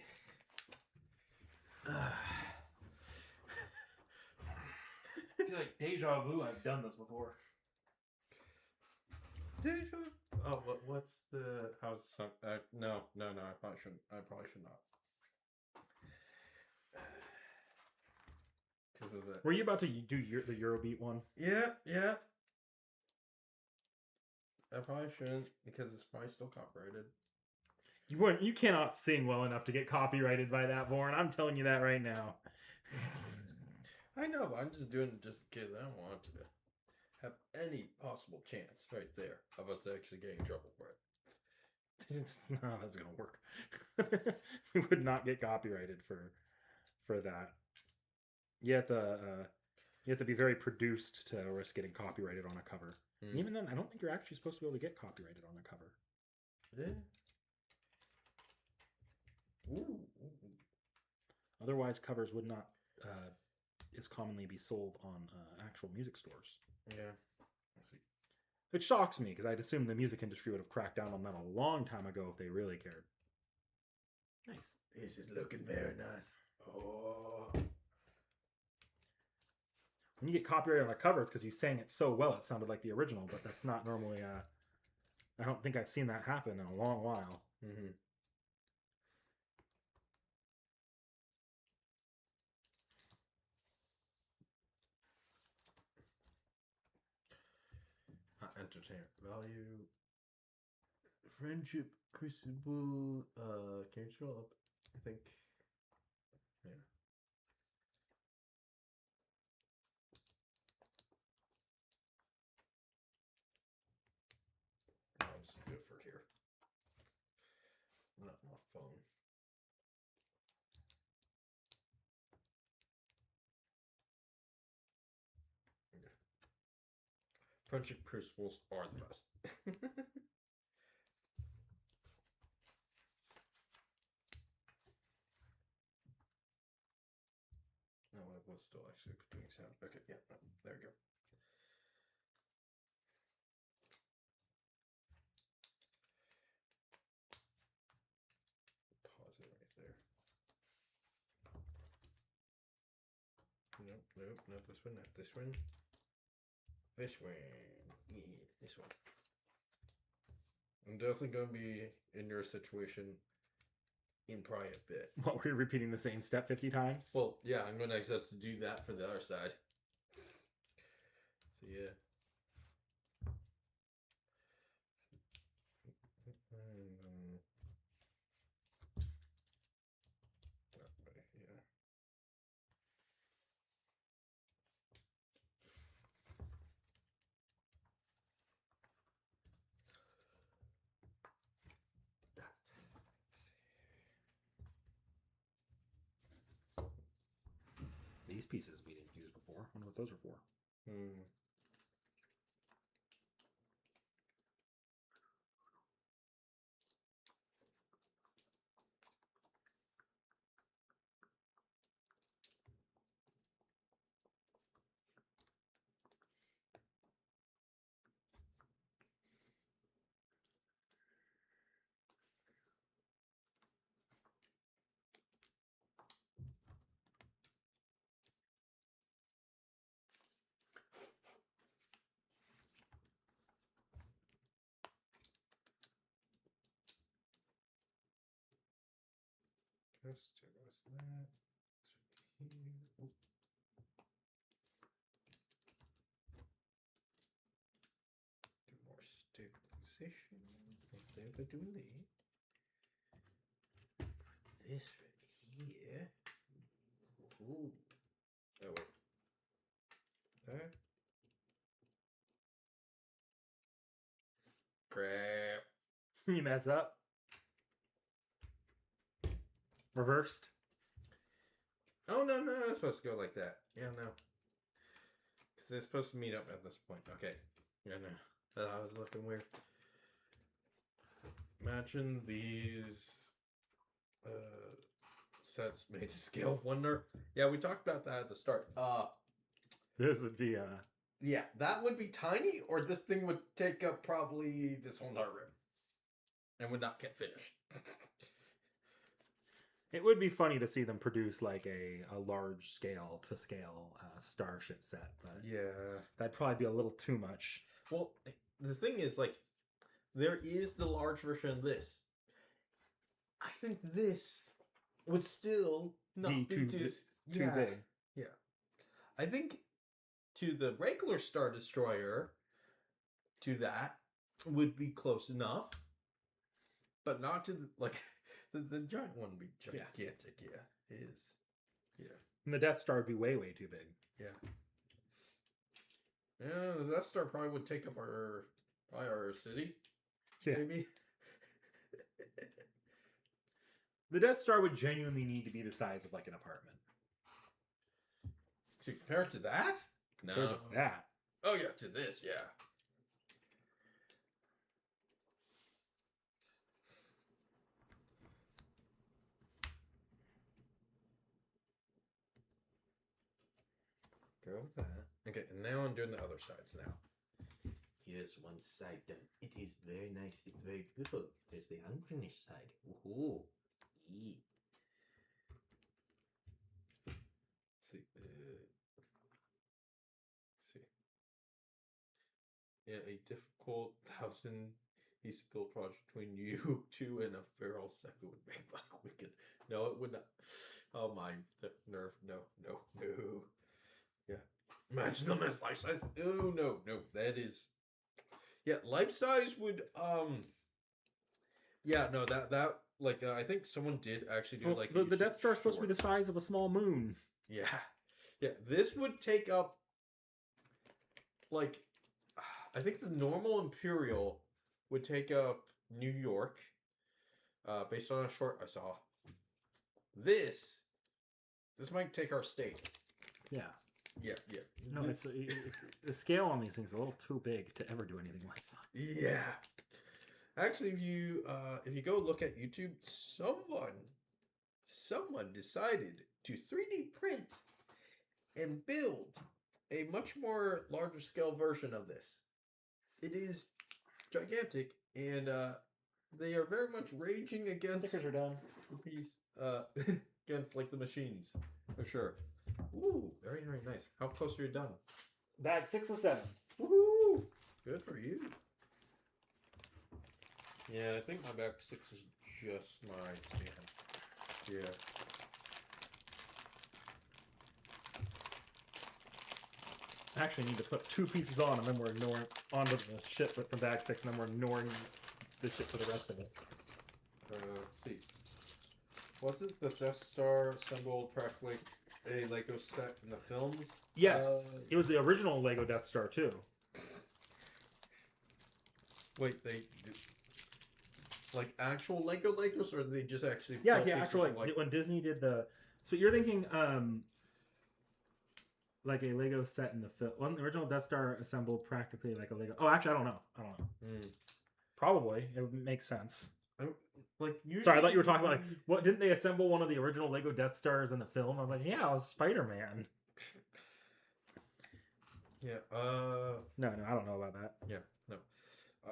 I feel like deja vu. I've done this before. Deja. Oh, what's the? How's some? No. I probably shouldn't. I probably should not. Because of that. Were you about to do the Eurobeat one? Yeah. I probably shouldn't because it's probably still copyrighted. You wouldn't. You cannot sing well enough to get copyrighted by that, Vorn. I'm telling you that right now. I know, but I'm just doing it just because I don't want to have any possible chance right there of us actually getting in trouble for it. It's not how that's gonna work. We would not get copyrighted for that. You have to be very produced to risk getting copyrighted on a cover. And even then, I don't think you're actually supposed to be able to get copyrighted on a cover. Yeah. Ooh. Otherwise, covers would not as commonly be sold on actual music stores. Yeah. Let's see. It shocks me because I'd assume the music industry would have cracked down on that a long time ago if they really cared. Nice. This is looking very nice. Oh. When you get copyrighted on a cover, it's because you sang it so well it sounded like the original, but that's not normally. I don't think I've seen that happen in a long while. Mm-hmm. Entertainment value. Friendship crucible. Can you scroll up? I think. Yeah. I'll just do it for here. Not my phone. Okay. Friendship crucibles are the best. No, it was still actually doing sound. Okay, yeah, there we go. Pause it right there. Nope, not this one, not this one. This one. Yeah, this one. I'm definitely going to be in your situation in probably a bit. What, were you repeating the same step 50 times? Well, yeah, I'm going to actually have to do that for the other side. So, yeah. That way, yeah. These pieces we didn't use before. I wonder what those are for. Just check what's that. This one here. Oop. Do more stabilization. Okay, we're doing this right here. Ooh. Oh wait. Okay. Crap. You mess up. reversed. Oh, no, it's supposed to go like that. Yeah, no. Because they're supposed to meet up at this point. Okay. Yeah, no. I was looking weird. Imagine these sets made to scale of wonder. Yeah, we talked about that at the start. This would be Yeah, that would be tiny, or this thing would take up probably this whole entire room and would not get finished. It would be funny to see them produce like a large scale to scale starship set, but Yeah. that'd probably be a little too much. Well, the thing is, like, there is the large version of this. I think this would still not be too big. Yeah. I think to the regular Star Destroyer, to that would be close enough, but not to the giant one would be gigantic. Yeah, it is. Yeah. And the Death Star would be way too big. Yeah. Yeah, the Death Star probably would take up our city. Yeah. Maybe. The Death Star would genuinely need to be the size of like an apartment. To compare it to that? No. Compared to that. Oh yeah, to this, yeah. Go with that. Okay, and now I'm doing the other sides now. Here's one side done. It is very nice. It's very beautiful. There's the unfinished side. Ooh. See. See. Yeah, a difficult 1,000-piece build project between you two and a feral second would make Black wicked. No, it would not. Oh my nerve. No. Yeah. Imagine them as life size. Oh no. That is. Yeah, life size would Yeah, no, that like I think someone did actually do like the Death Star is supposed to be the size of a small moon. Yeah. This would take up like I think the normal Imperial would take up New York, based on a short I saw. This might take our state. Yeah. Yeah. No, it's the scale on these things is a little too big to ever do anything like that. Yeah. Actually, if you go look at YouTube, someone decided to 3D print and build a much more larger scale version of this. It is gigantic, and they are very much raging against Stickers are done. the piece, against like the machines, for sure. Ooh, very nice. How close are you done? Bag 6 of 7. Woohoo! Good for you. Yeah, I think my back 6 is just my stand. Yeah. I actually need to put 2 pieces on, and then we're ignoring onto the ship with the bag 6, and then we're ignoring the ship for the rest of it. Let's see. Wasn't the Death Star assembled practically a Lego set in the films? Yes, it was the original Lego Death Star too. Wait, like actual Legos, or they just actually? Yeah, actually, like when Disney did the. So you're thinking, like a Lego set in the film. Well, the original Death Star assembled practically like a Lego. Oh, actually, I don't know. Probably it would make sense. Sorry, I thought you were talking about like what? Didn't they assemble one of the original Lego Death Stars in the film? I was like, yeah, it was Spider-Man. Yeah. No, I don't know about that. Yeah, no.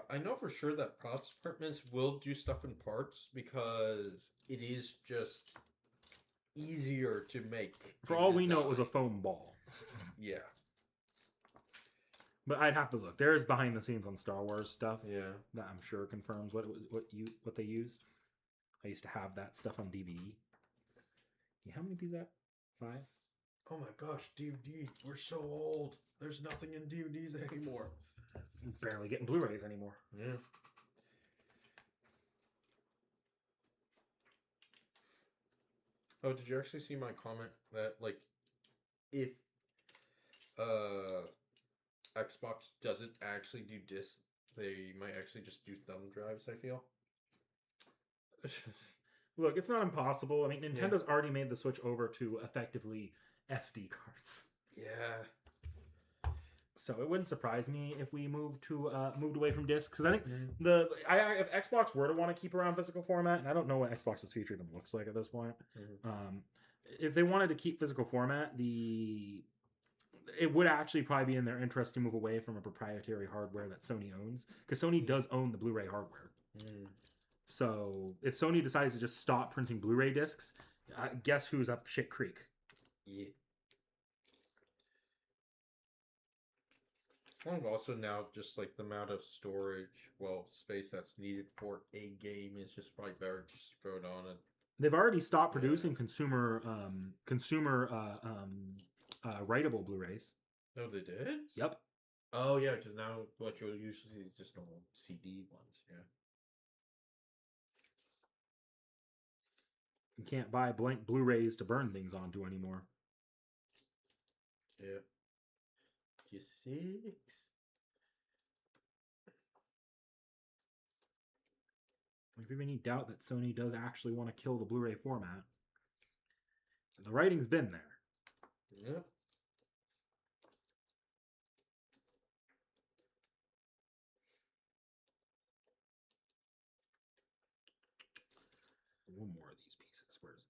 I know for sure that product departments will do stuff in parts because it is just easier to make. For all we know, it was a foam ball. Yeah. But I'd have to look. There's behind the scenes on Star Wars stuff. Yeah. That I'm sure confirms what they used. I used to have that stuff on DVD. Yeah, how many pieces that? 5? Oh my gosh, DVD. We're so old. There's nothing in DVDs anymore. Barely getting Blu-rays anymore. Yeah. Oh, did you actually see my comment that like if Xbox doesn't actually do discs, they might actually just do thumb drives, I feel. Look, it's not impossible. I mean, Nintendo's already made the switch over to effectively SD cards. Yeah. So it wouldn't surprise me if we moved away from discs, because I think if Xbox were to want to keep around physical format, and I don't know what Xbox's future even looks like at this point, if they wanted to keep physical format, it would actually probably be in their interest to move away from a proprietary hardware that Sony owns, because Sony does own the Blu-ray hardware. So if Sony decides to just stop printing Blu-ray discs, guess who's up shit creek? Yeah. Well, also now just like the amount of storage, space that's needed for a game is just probably better to just throw it on it. They've already stopped producing consumer writable Blu-rays. Oh, they did? Yep. Oh yeah, because now what you'll usually see is just normal CD ones. Yeah. You can't buy blank Blu-rays to burn things onto anymore. Yep. Just 6. If you have any doubt that Sony does actually want to kill the Blu-ray format, the writing's been there. Yep. One more of these pieces. Where's that?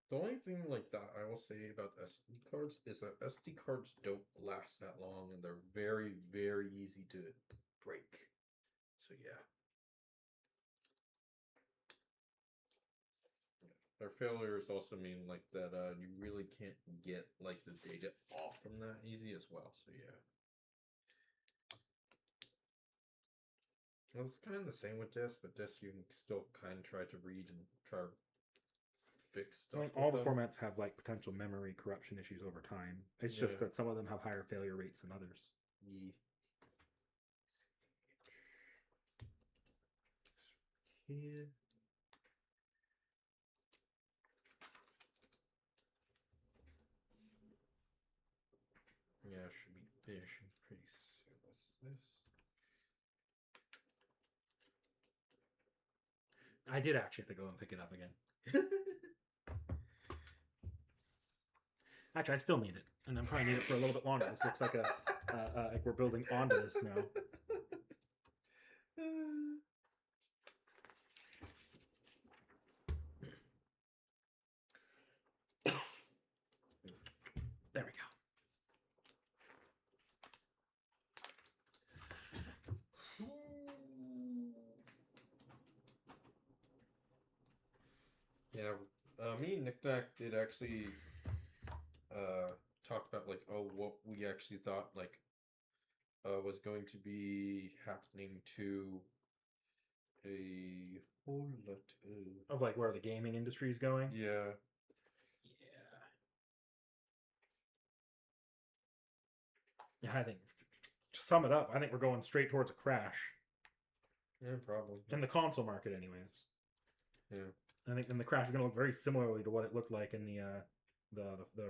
The only thing like that I will say about SD cards is that SD cards don't last that long and they're very, very easy to break. So yeah. Their failures also mean like that you really can't get like the data off from that easy as well. So yeah. Well, it's kind of the same with discs, but discs you can still kind of try to read and try to fix stuff. Like all the formats have like potential memory corruption issues over time. It's just that some of them have higher failure rates than others. Here. Yeah, it should be finishing pretty soon. What's this? I did actually have to go and pick it up again. Actually, I still need it, and I'm probably need it for a little bit longer. This looks like like we're building onto this now. There we go. Yeah, me and Niknak did actually talk about like what we actually thought like was going to be happening to a whole lot of like where the gaming industry is going. Yeah. Yeah, I think to sum it up, I think we're going straight towards a crash. Yeah, probably. In the console market, anyways. Yeah. I think the crash is going to look very similarly to what it looked like in the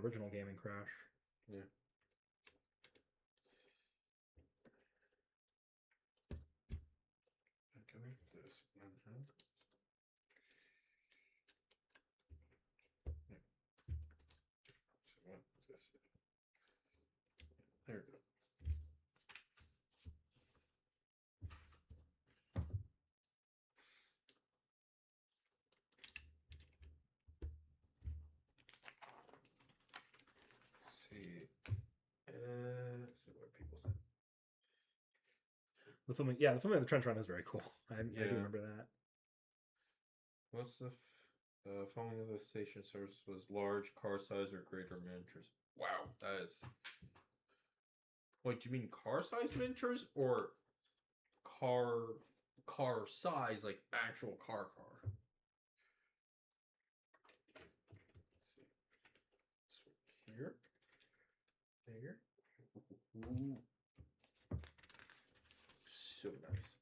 original gaming crash. Yeah. Can I make this one? Huh? Yeah. So what is this? There we go. See. Let's see what people said. The filming of the trench run is very cool. I do remember that. What's the following of the station service was large car size or greater miniatures? Wow, that is. Wait, do you mean car size miniatures or car size like actual car? Let's see. Here. There. Ooh. So nice.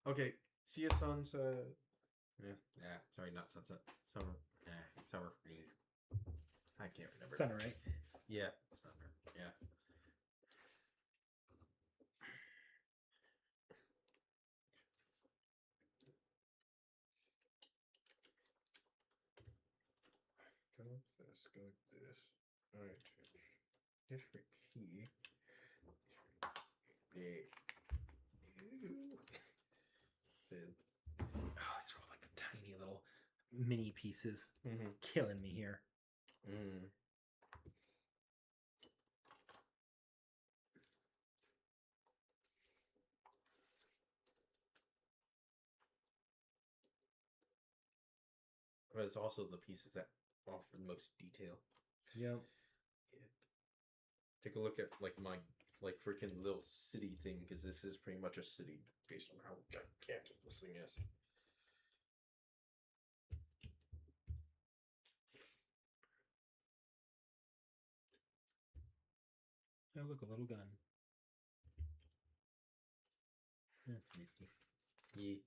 Okay. See you, sunset. Yeah. Sorry, not sunset. Summer. Summer. I can't remember. Center, right? Yeah, summer. Yeah. Go like this. Go like this. All right. History key. Big. Ew. Fib. Oh, these are all like the tiny little mini pieces. It's Mhm. killing me here. Mm. But it's also the pieces that offer the most detail. Yep. Yeah. Take a look at like my freaking little city thing, because this is pretty much a city based on how gigantic this thing is. Oh, look, a little gun. That's nifty. Yeah.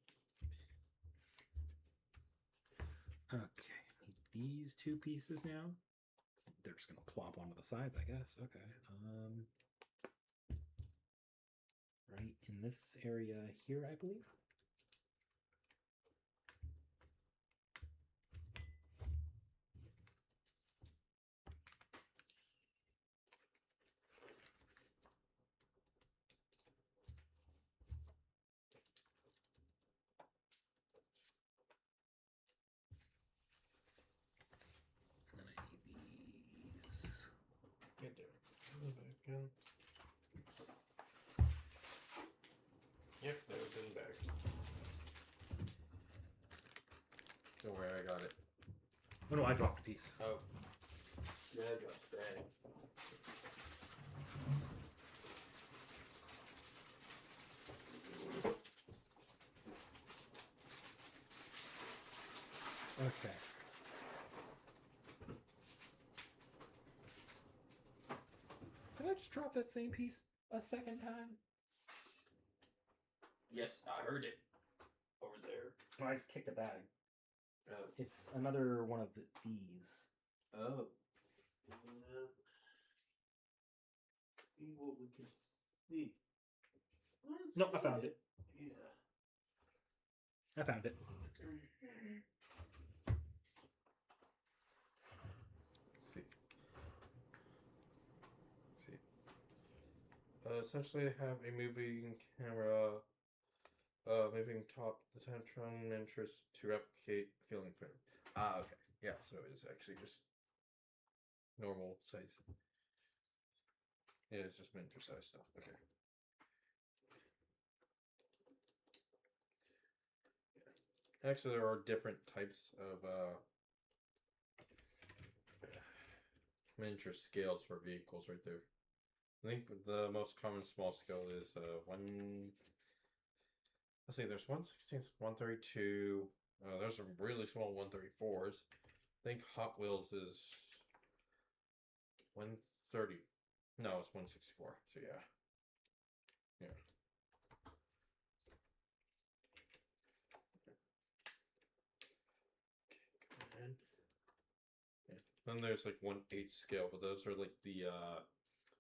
Okay, I need these two pieces now. They're just gonna plop onto the sides, I guess. Okay. Right in this area here, I believe. And then I need these. Get there. Back in. Yep, that was in the bag. Don't worry, I got it. Oh no, I dropped a piece. Oh. Yeah, I got the bag. Okay. Did I just drop that same piece a second time? Yes, I heard it. Over there. I just kicked a bag. Oh. It's another one of these. Oh. See what we can see. No, I found it. Yeah. I found it. See. Essentially, I have a moving camera, moving top the tantrum interest to replicate feeling frame. Ah, okay. Yeah, so it's actually just normal size. Yeah, it's just miniature size stuff. Okay. Yeah. Actually, there are different types of miniature scales for vehicles right there. I think the most common small scale is one. Let's see, there's 1/16, 132. There's some really small 134s. I think Hot Wheels is 130. No, it's 164. So yeah. Yeah. Okay, yeah. Then there's like 1/8 scale, but those are like the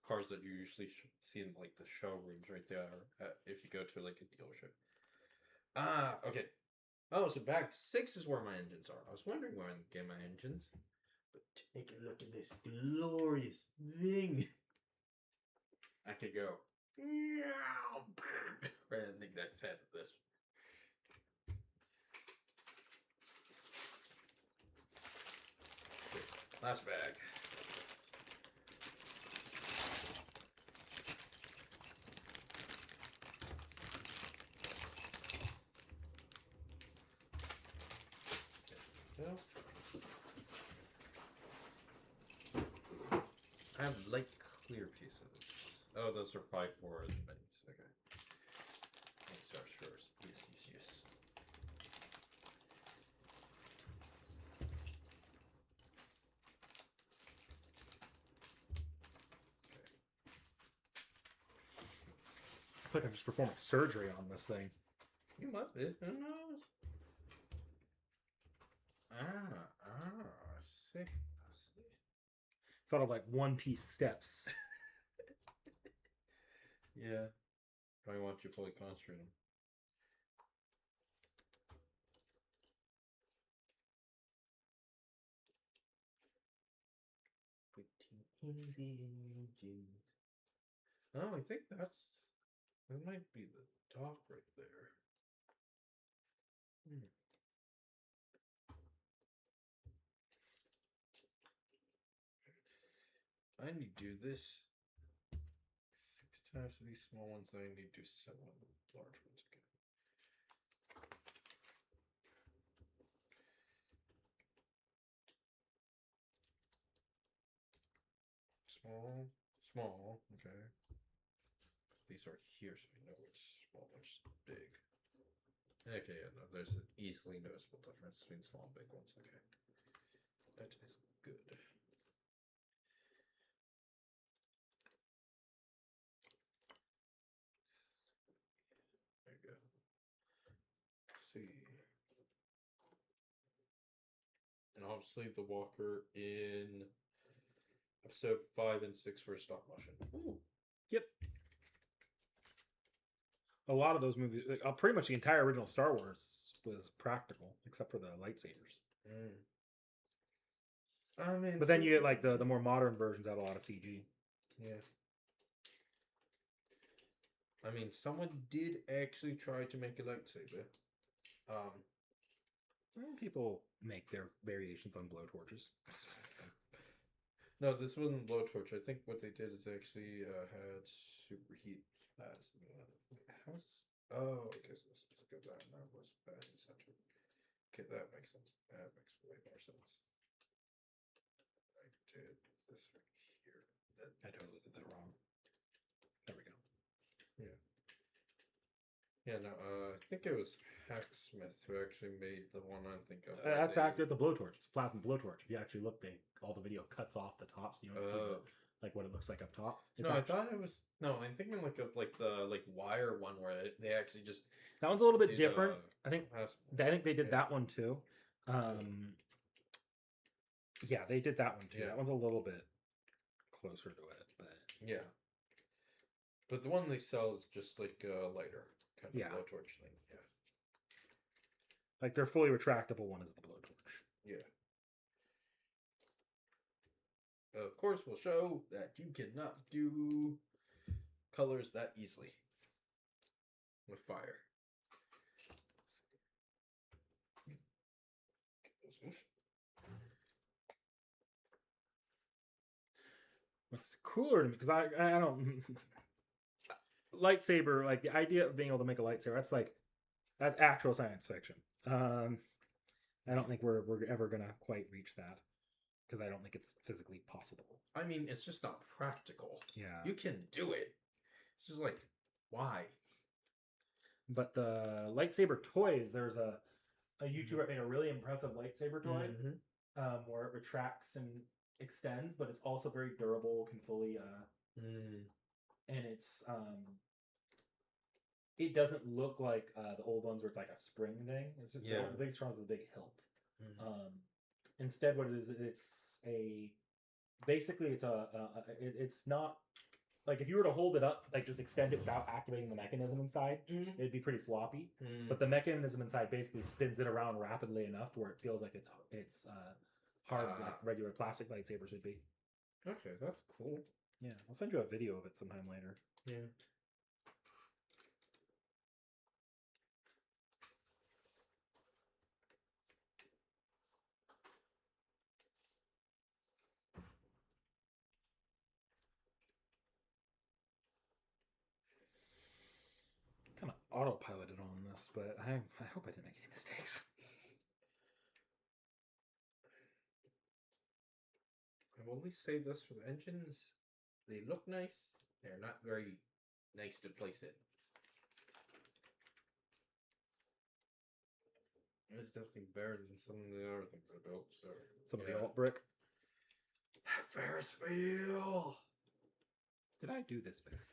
cars that you usually see in like the showrooms right there if you go to like a dealership. Ah, okay. Oh, so bag 6 is where my engines are. I was wondering where I get my engines. But take a look at this glorious thing. I could go. Right in the Niknak's head of this. Okay, last bag. Well, I have light clear pieces. Oh, those are probably for the minis. Okay. Star Shores. Yes. I feel like I'm just performing surgery on this thing. You might be. Who knows? I see. Thought of like One Piece steps. Yeah. Probably want you fully concentrated. Putting in the engines. Oh, I think that might be the top right there. I need to do this 6 times to these small ones. I need to do 7 of the large ones again. Small, small. Okay. These are here, so I know which small, which big. Okay, yeah, no, there's an easily noticeable difference between small and big ones. Okay, that is good. There you go. Let's see. And obviously the walker in episode 5 and 6 were stop motion. Ooh. Yep. A lot of those movies, pretty much the entire original Star Wars was practical, except for the lightsabers. I mean, But then you get like the more modern versions have a lot of CG. Yeah. I mean, someone did actually try to make a lightsaber. People make their variations on blowtorches. No, this wasn't blowtorch. I think what they did is actually had superheat plasma. How is this? Oh, I guess this was good. That was bad in center. Okay, that makes sense. That makes way more sense. I did this right here. I totally did that wrong. There we go. Yeah. Yeah, no, I think it was Hacksmith who actually made the one I think of. That's accurate. It's a blowtorch. It's a plasma blowtorch. If you actually look, all the video cuts off the top, so you don't see like what it looks like up top. No, I thought it was I'm thinking like of like the wire one where they actually just that one's a little bit different. I think they did that one too. Yeah, they did that one too. Yeah. That one's a little bit closer to it, but yeah. But the one they sell is just like lighter kind of Yeah. blowtorch thing. Yeah. like their fully retractable one is the blowtorch. Yeah. Of course, we'll show that you cannot do colors that easily with fire. What's cooler to me, because I don't lightsaber, like the idea of being able to make a lightsaber, that's actual science fiction. I don't think we're ever gonna quite reach that, because I don't think it's physically possible. I mean, it's just not practical. Yeah. You can do it. It's just like, why? But the lightsaber toys, there's a YouTuber that made a really impressive lightsaber toy, where it retracts and extends, but it's also very durable, can fully and it's it doesn't look like the old ones where it's like a spring thing. It's just the big straw is the big hilt. Instead, what it is, it's not like if you were to hold it up, like just extend it without activating the mechanism inside, it'd be pretty floppy. But the mechanism inside basically spins it around rapidly enough to where it feels like it's hard, like regular plastic lightsabers would be. Okay, that's cool. Yeah, I'll send you a video of it sometime later. Yeah. Kind of autopiloted on this, but I hope I didn't make any mistakes. I will at least say this for the engines. They look nice. They're not very nice to place in. It's definitely better than some of the other things I built. So Some of the alt brick. That Ferris wheel. Did I do this backwards?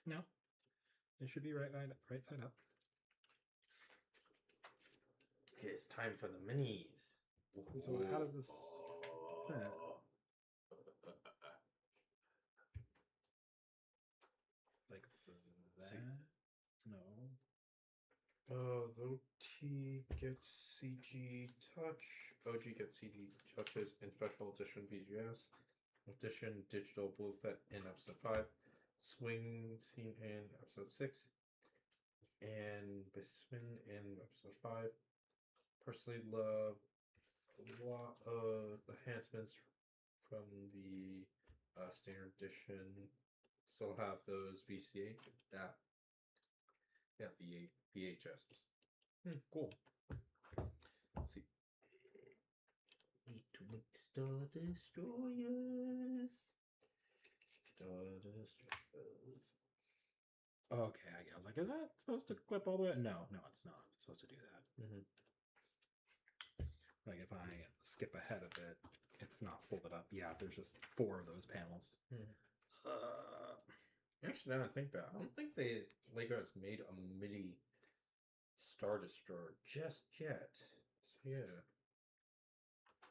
No, it should be right side up. Okay, it's time for the minis. So how does this fit? Like that? See. No. The OT gets CG touch. OG gets CG touches in special edition VGS. Edition digital blue fit in episode 5. Swing scene in episode 6. And Bisman in episode 5. Personally love a lot of the enhancements from the standard edition. Still have those VCH. VHSs. Cool. Let's see. Need to make Star Destroyers. Star Destroyers. Okay, I was like, is that supposed to clip all the way? No, it's not. It's supposed to do that. Mm-hmm. Like if I skip ahead a bit, it's not folded up. Yeah, there's just 4 of those panels. Actually, now I think about it, I don't think Lego has made a MIDI Star Destroyer just yet. So yeah.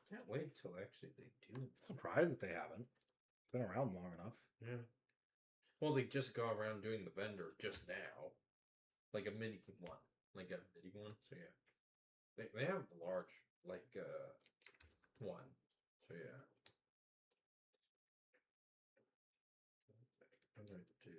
Can't wait till actually they do. Surprised that they haven't. It's been around long enough. Yeah. Well, they just got around doing the vendor just now. Like a MIDI one. Like a MIDI one. So yeah. They have the large, like, one. So yeah. I'm going to do.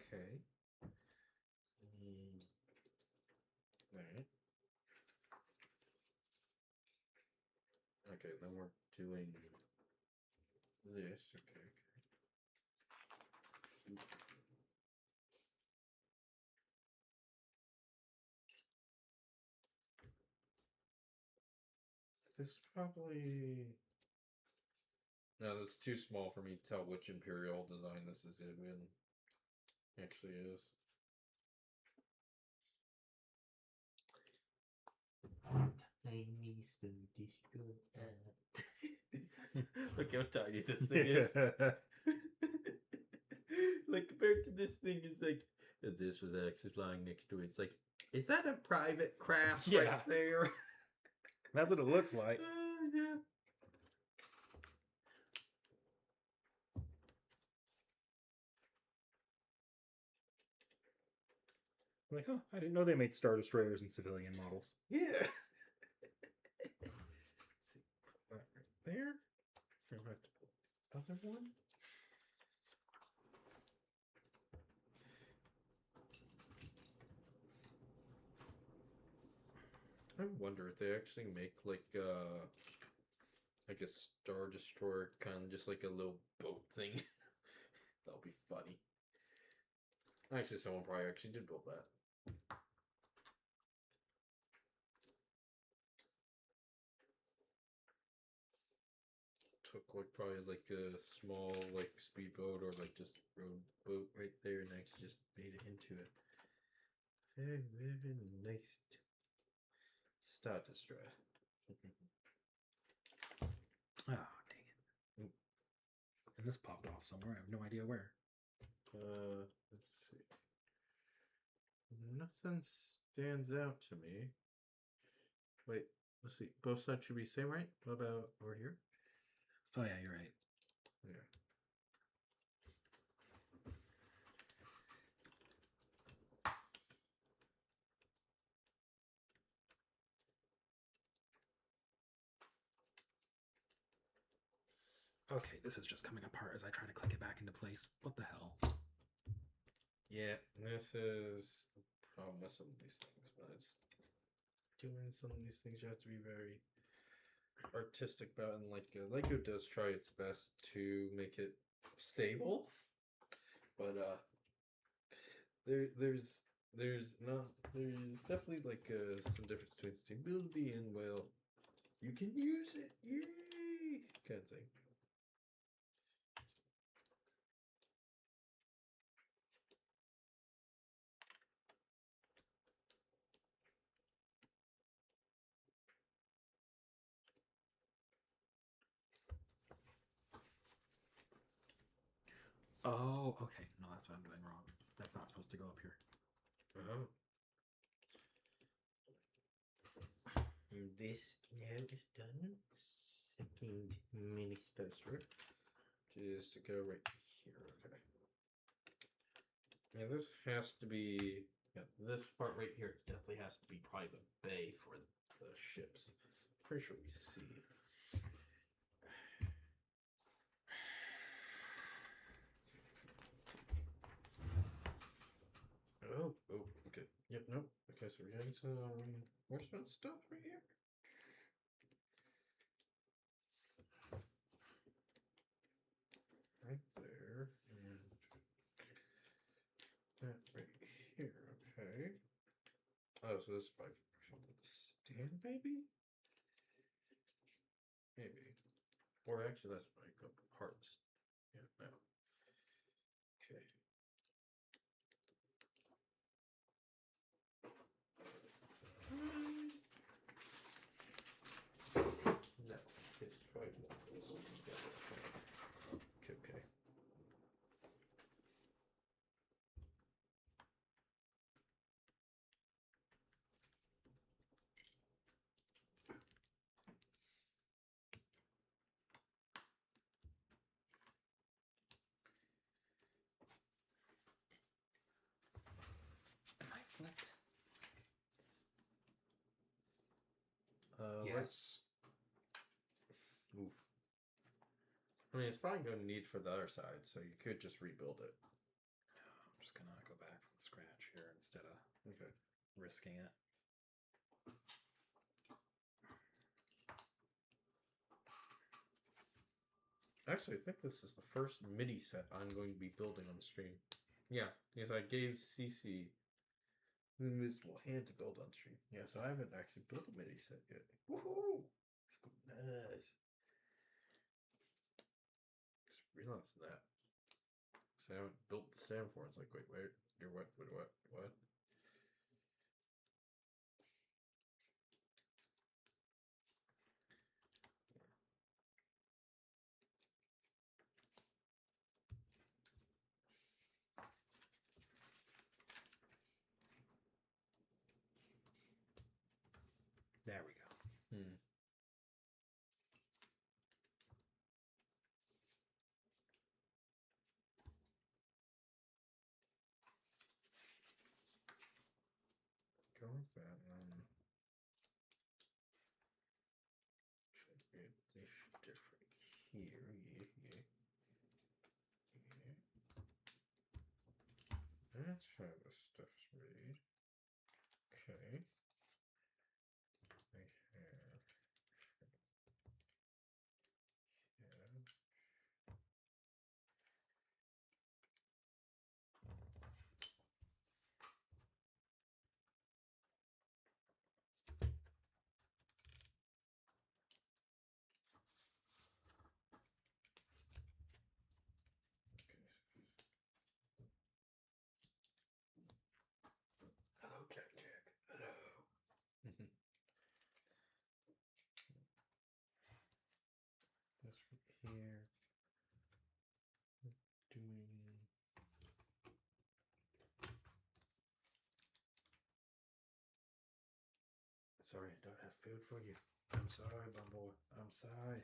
Okay. Alright. Okay, then we're doing this. Okay. This probably... No, this is too small for me to tell which Imperial design this is in. Actually is. Tiny Star Destroyer. Look how tiny this thing is. Like compared to this thing, is like if this was actually flying next to it. It's like, is that a private craft right there? That's what it looks like. Yeah. Like, huh, I didn't know they made Star Destroyers and civilian models. Yeah. See, put that right there. I'm going to put the other one. I wonder if they actually make like a Star Destroyer kind of just like a little boat thing. That'll be funny. Actually, someone probably actually did build that. Took like probably like a small like speedboat or like just road boat right there and actually just made it into it. Very, very nice. Star Destroyer. Oh, dang it. Ooh. And this popped off somewhere. I have no idea where. Let's see. Nothing stands out to me. Wait, let's see. Both sides should be same, right? What about over here? Oh, yeah, you're right. Yeah. Okay, this is just coming apart as I try to click it back into place. What the hell? Yeah, this is the problem with some of these things. When it's doing some of these things, you have to be very artistic about it. And like Lego does try its best to make it stable, but there's definitely like some difference between stability and, well, you can use it, yay, kind of thing. Oh, okay. No, that's what I'm doing wrong. That's not supposed to go up here. Uh-huh. And this now is done. Second mini toaster, just to go right here. Okay. Now this has to be. Yeah, this part right here definitely has to be probably the bay for the ships. Pretty sure we see. Oh, okay. Yep, nope. Okay, so we're getting some. Where's that stuff right here? Right there, and that right here. Okay. Oh, so this is by stand, maybe? Maybe. Or actually, that's by parts. Yeah, no. Okay. No, it's probably not. Okay, okay. Am I flipped? Yes. Oof. I mean, it's probably going to need for the other side, so you could just rebuild it. I'm just gonna go back from scratch here instead of Okay. risking it. Actually, I think this is the first MIDI set I'm going to be building on the stream. Yeah, because I gave CC the invisible hand to build on stream. Yeah, so I haven't actually built a MIDI set yet. Woohoo! Let's go nuts. Just realized that. So I haven't built the stand for it. It's like, wait, you're what? There we go. Hmm. Go with that. Should be this different here. Yeah. That's how this stuff's made. Okay. I have. Yeah. Hello, Jack. Hello. Okay. This right here. Doing. Sorry, I don't have food for you. I'm sorry, Bumble. I'm sorry.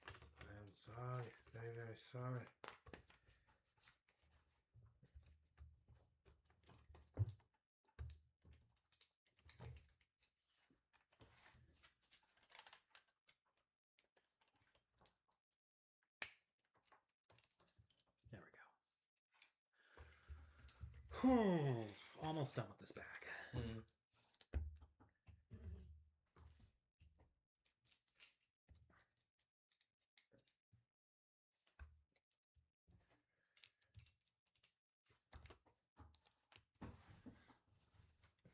I'm sorry. Very, very sorry. There we go. Almost done with this bag. Mm.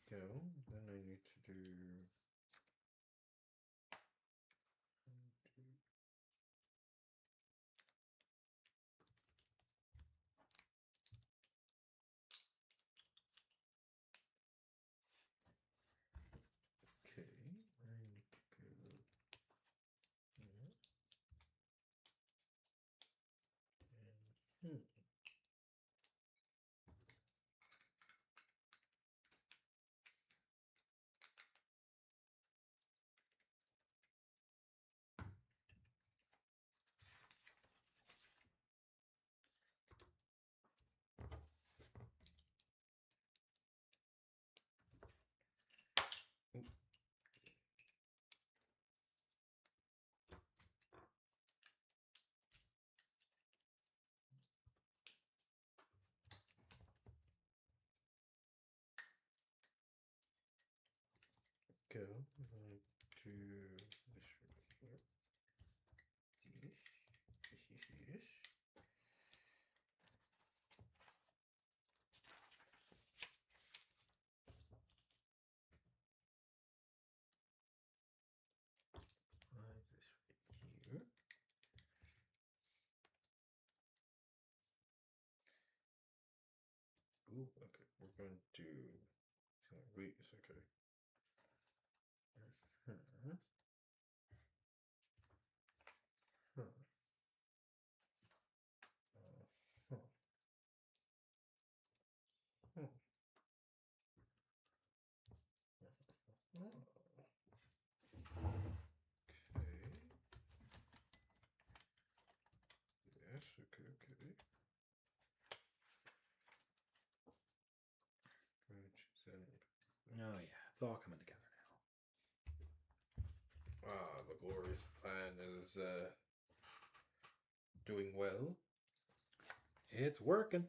Go. Then I need to do. Okay, I need to go here. And do this right here. Yes. Apply this right here. Ooh, okay, we're going to wait a second. Uh-huh. Huh. Huh. Hmm. Okay. Yes, okay. Oh yeah, it's all coming together now. Ah, the glorious plan is doing well. It's working.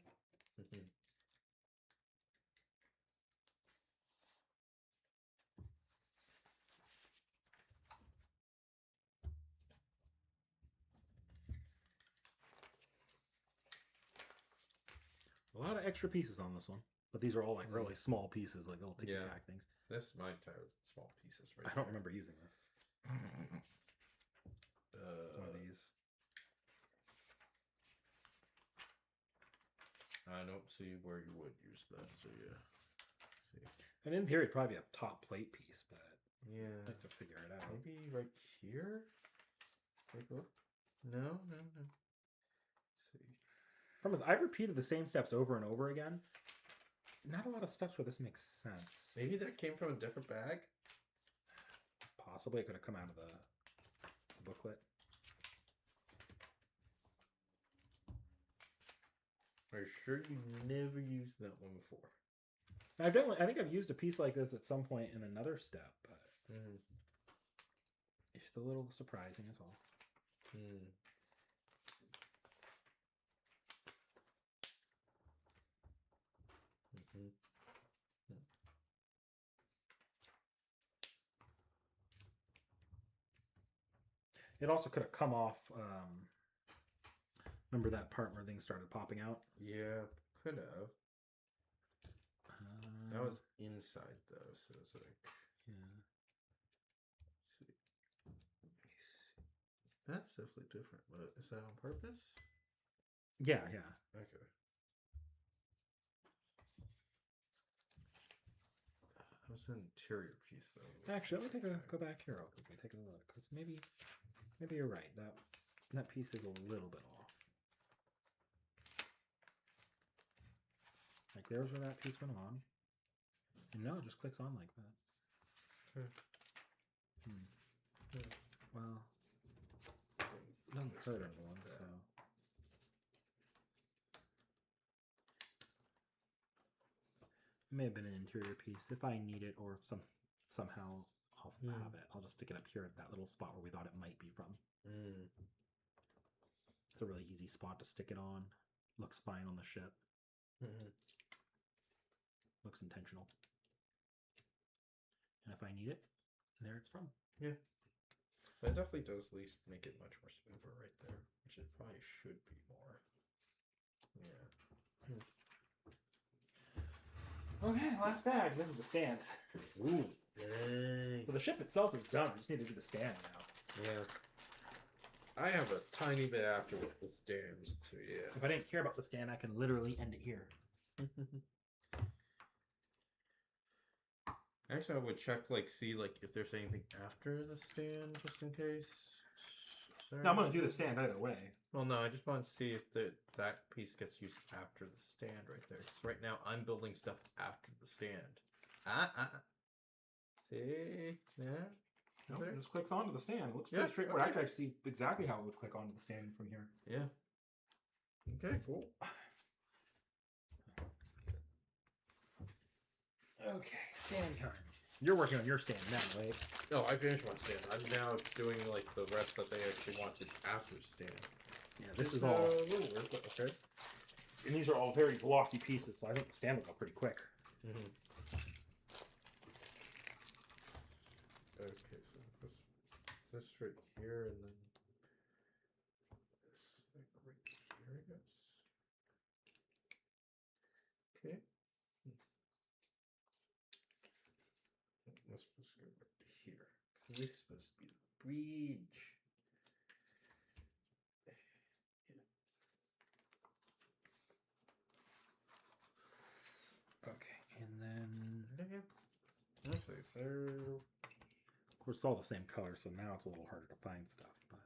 A lot of extra pieces on this one, but these are all like really small pieces, like little ticky tack things. This is my entire small pieces right I don't remember using this. One of these. I don't see where you would use that, so yeah. See. And in theory, it'd probably be a top plate piece, but yeah, I'd like to figure it out. Maybe right here? Take a look. No. See. Problem is, I've repeated the same steps over and over again. Not a lot of steps where this makes sense. Maybe that came from a different bag? Possibly it could have come out of the booklet. Are you sure you never used that one before? I think I've used a piece like this at some point in another step, but it's just a little surprising as well. It also could have come off. Remember that part where things started popping out? Yeah, could have. That was inside though, so it's like see. That's definitely different, but is that on purpose? Yeah. Okay. That was an interior piece though. Actually, let me go back here real quickly, take a look, because maybe you're right. That piece is a little bit off. Like there's where that piece went on. And no, it just clicks on like that. Well, it doesn't hurt anyone, so. It may have been an interior piece. If I need it, or if somehow I'll have it, I'll just stick it up here at that little spot where we thought it might be from. It's a really easy spot to stick it on. Looks fine on the ship. Looks intentional. And if I need it, there it's from. Yeah. That definitely does at least make it much more smoother right there, which it probably should be more. Yeah. Okay, last bag. This is the stand. Ooh. Nice. So the ship itself is done. We just need to do the stand now. Yeah. I have a tiny bit after with the stands, so yeah. If I didn't care about the stand, I can literally end it here. Actually, I would check, see, if there's anything after the stand, just in case. No, I'm going to do the stand either way. Well, no, I just want to see if that piece gets used after the stand right there. So right now, I'm building stuff after the stand. See? Yeah? No, it just clicks onto the stand. It looks pretty straightforward. Okay. I can see exactly how it would click onto the stand from here. Yeah. Okay, cool. Okay, stand time. You're working on your stand now, right? No, I finished my stand. I'm now doing the rest that they actually wanted after stand. Yeah, this is all a little weird, but okay. And these are all very blocky pieces, so I think the stand will go pretty quick. Okay, so this right here, and then this like right here, I guess. Okay. This must go right here. This is supposed to be the bridge. Okay, and then Okay, so of course it's all the same color, so now it's a little harder to find stuff. But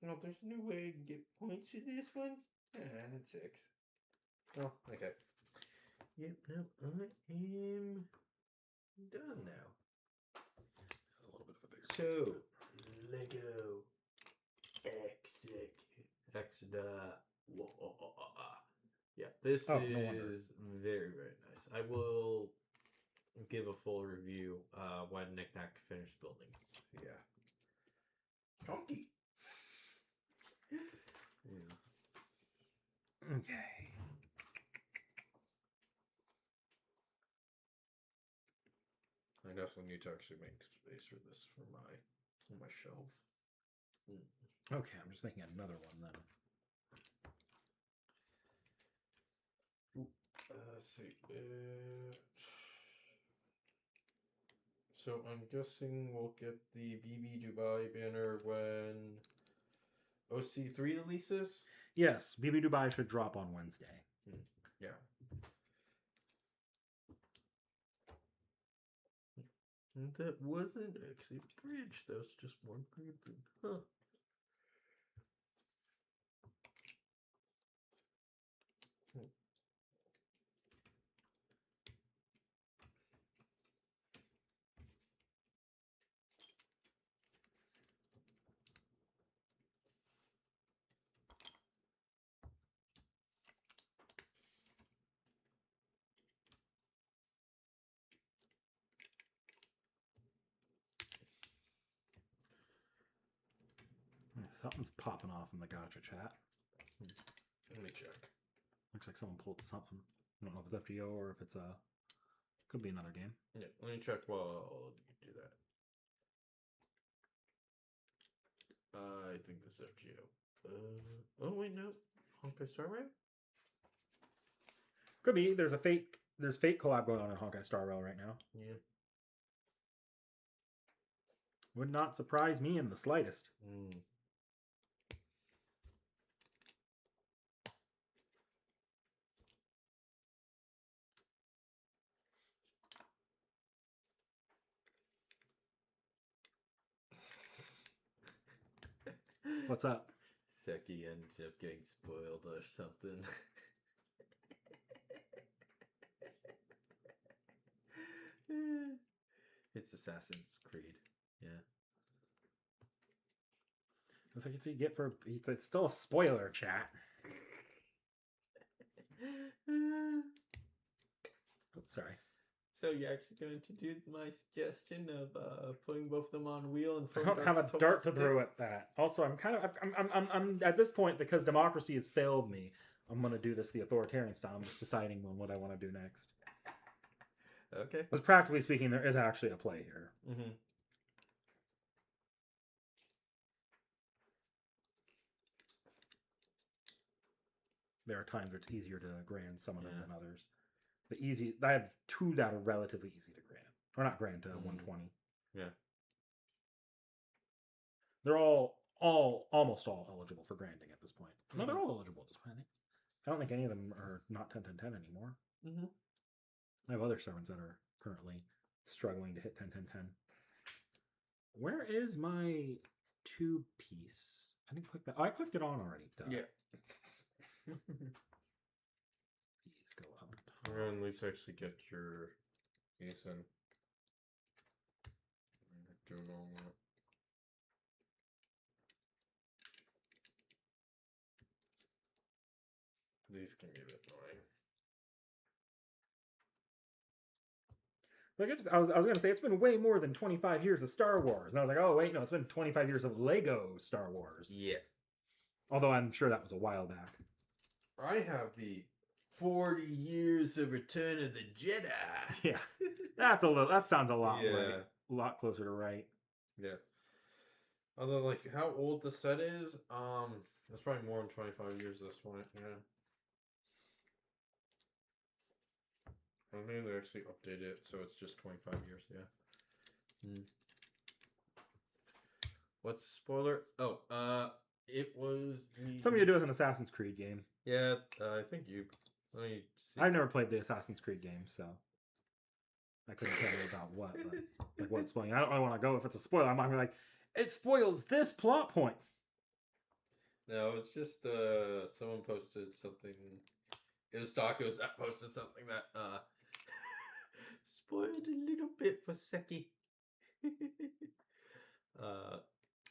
no, there's no way to get points for this one. That's 6. Oh, okay. Yep, no, I am done now. a little bit of a bigger. So, Lego Exda. Yeah, this Oh, is no wonder. very, very nice. I will give a full review when Niknak finished building. Yeah. Chunky. Yeah. Okay. I definitely need to actually make space for this for my shelf. Okay, I'm just making another one then. Let's see. So I'm guessing we'll get the BB Dubai banner when OC3 releases. Yes, BB Dubai should drop on Wednesday. Yeah. And that wasn't actually a bridge. That was just one grid thing. Huh. Something's popping off in the gotcha chat. Let me check. Looks like someone pulled something. I don't know if it's FGO or if it's could be another game. Yeah, let me check while you do that. I think this is FGO. Oh wait, no. Honkai Star Rail? Could be. There's fake collab going on in Honkai Star Rail right now. Yeah. Would not surprise me in the slightest. What's up? Seki ended up getting spoiled or something. It's Assassin's Creed. Yeah. Looks like it's what you get for. It's still a spoiler, chat. Oops, sorry. So you're actually going to do my suggestion of putting both of them on wheel and I don't have a dart to throw at that. Also, I'm at this point, because democracy has failed me. I'm gonna do this the authoritarian style. I'm just deciding on what I want to do next. Okay. Because practically speaking, there is actually a play here. Mm-hmm. There are times where it's easier to grand some of them than others. I have 2 that are relatively easy to grant, or not grant, 120. Yeah. They're almost all eligible for granting at this point. No, they're all eligible at this point. I don't think any of them are not 10-10-10 anymore. Mm-hmm. I have other servants that are currently struggling to hit 10-10-10. Where is my 2-piece? I didn't click that. Oh, I clicked it on already. Duh. Yeah. Please go up. Or at least actually get your Ethan. Doing all that. These can be a bit annoying. Like I was going to say, it's been way more than 25 years of Star Wars. And I was like, oh, wait, no, it's been 25 years of Lego Star Wars. Yeah. Although I'm sure that was a while back. I have the 40 years of Return of the Jedi. Yeah. That sounds a lot Yeah. right. A lot closer to right. Yeah. Although, like, how old the set is, it's probably more than 25 years at this point, yeah. I think they actually updated it, so it's just 25 years, yeah. What's spoiler? Oh, it was the... Something to do with an Assassin's Creed game. Yeah, I think you... Let me see. I've never played the Assassin's Creed game, so I couldn't tell you about what, but like what it's spoiling. I don't really want to go if it's a spoiler. I'm not gonna be like, it spoils this plot point. No, it's just someone posted something. It was Tacos that posted something that spoiled a little bit for Seki.